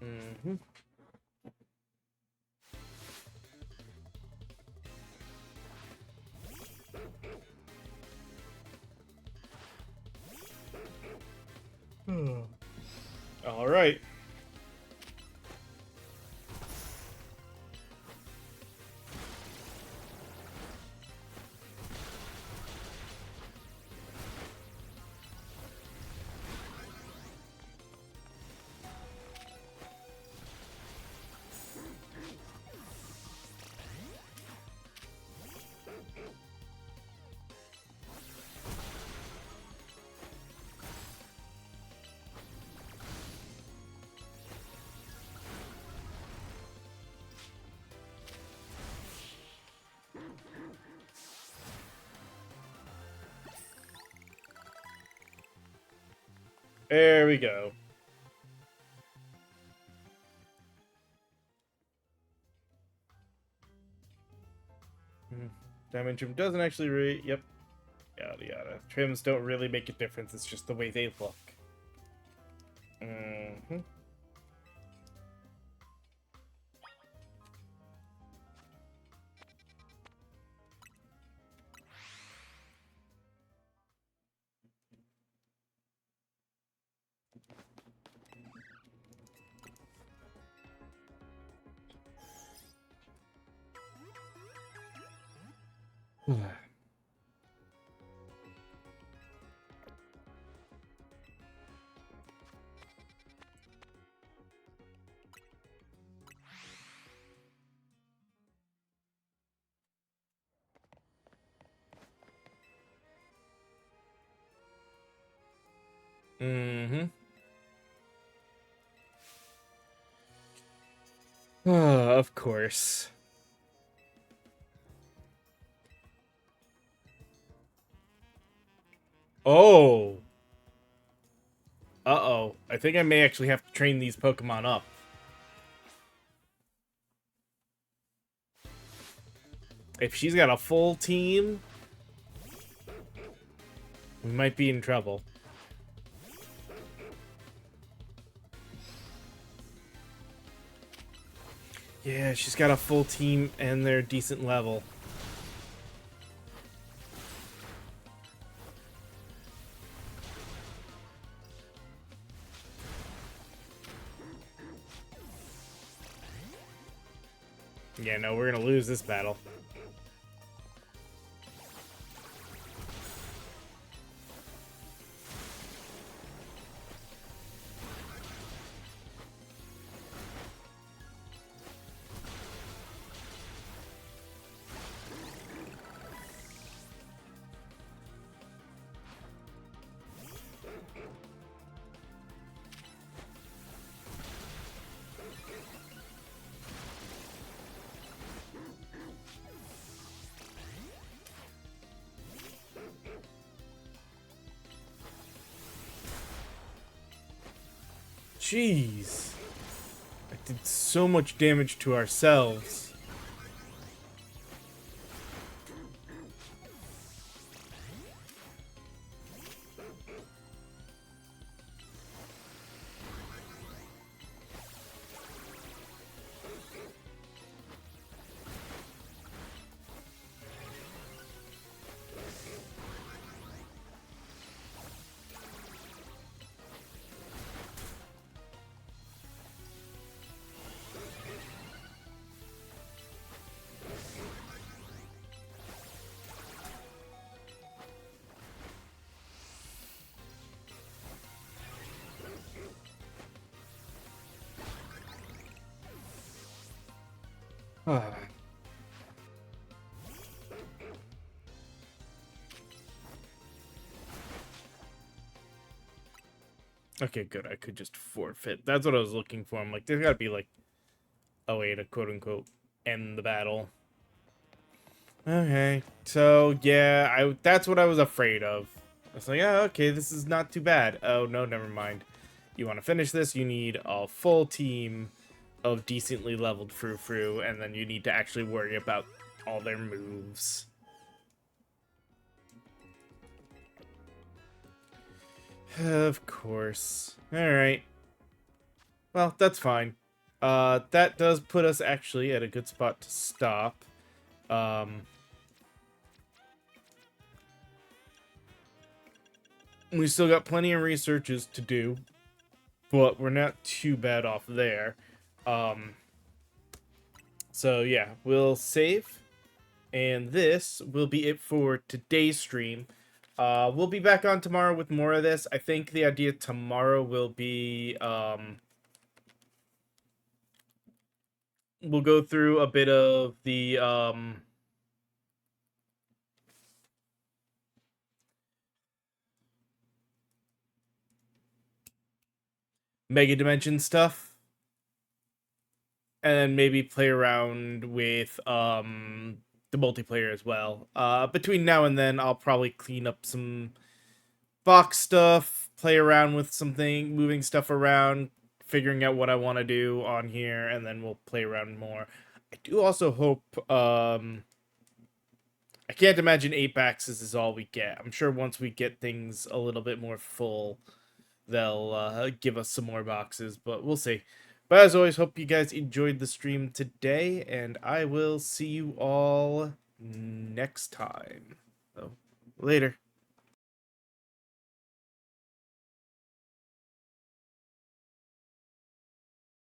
Mm-hmm. Alright. There we go. Diamond trim doesn't actually yep. Yada yada. Trims don't really make a difference, it's just the way they look. Mm-hmm. Mm-hmm. Of course. Oh. Uh-oh. I think I may actually have to train these Pokemon up. If she's got a full team, we might be in trouble. Yeah, she's got a full team and they're decent level. Yeah, no, we're gonna lose this battle. Jeez. I did so much damage to ourselves. Okay, good. I could just forfeit. That's what I was looking for. I'm like, there's gotta be like a way to quote unquote end the battle. Okay, so yeah, that's what I was afraid of. I was like, oh, okay, this is not too bad. Oh no, never mind. You want to finish this? You need a full team of decently leveled frou-frou, and then you need to actually worry about all their moves. Of course. Alright. Well, that's fine. That does put us actually at a good spot to stop. We still got plenty of researches to do, but we're not too bad off there. So yeah, we'll save, and this will be it for today's stream. We'll be back on tomorrow with more of this. I think the idea tomorrow will be, we'll go through a bit of the, Mega Dimension stuff. And then maybe play around with, the multiplayer as well. Between now and then, I'll probably clean up some box stuff, play around with something, moving stuff around, figuring out what I want to do on here, and then we'll play around more. I do also hope, I can't imagine 8 boxes is all we get. I'm sure once we get things a little bit more full, they'll give us some more boxes, but we'll see. But as always, hope you guys enjoyed the stream today, and I will see you all next time. So, later.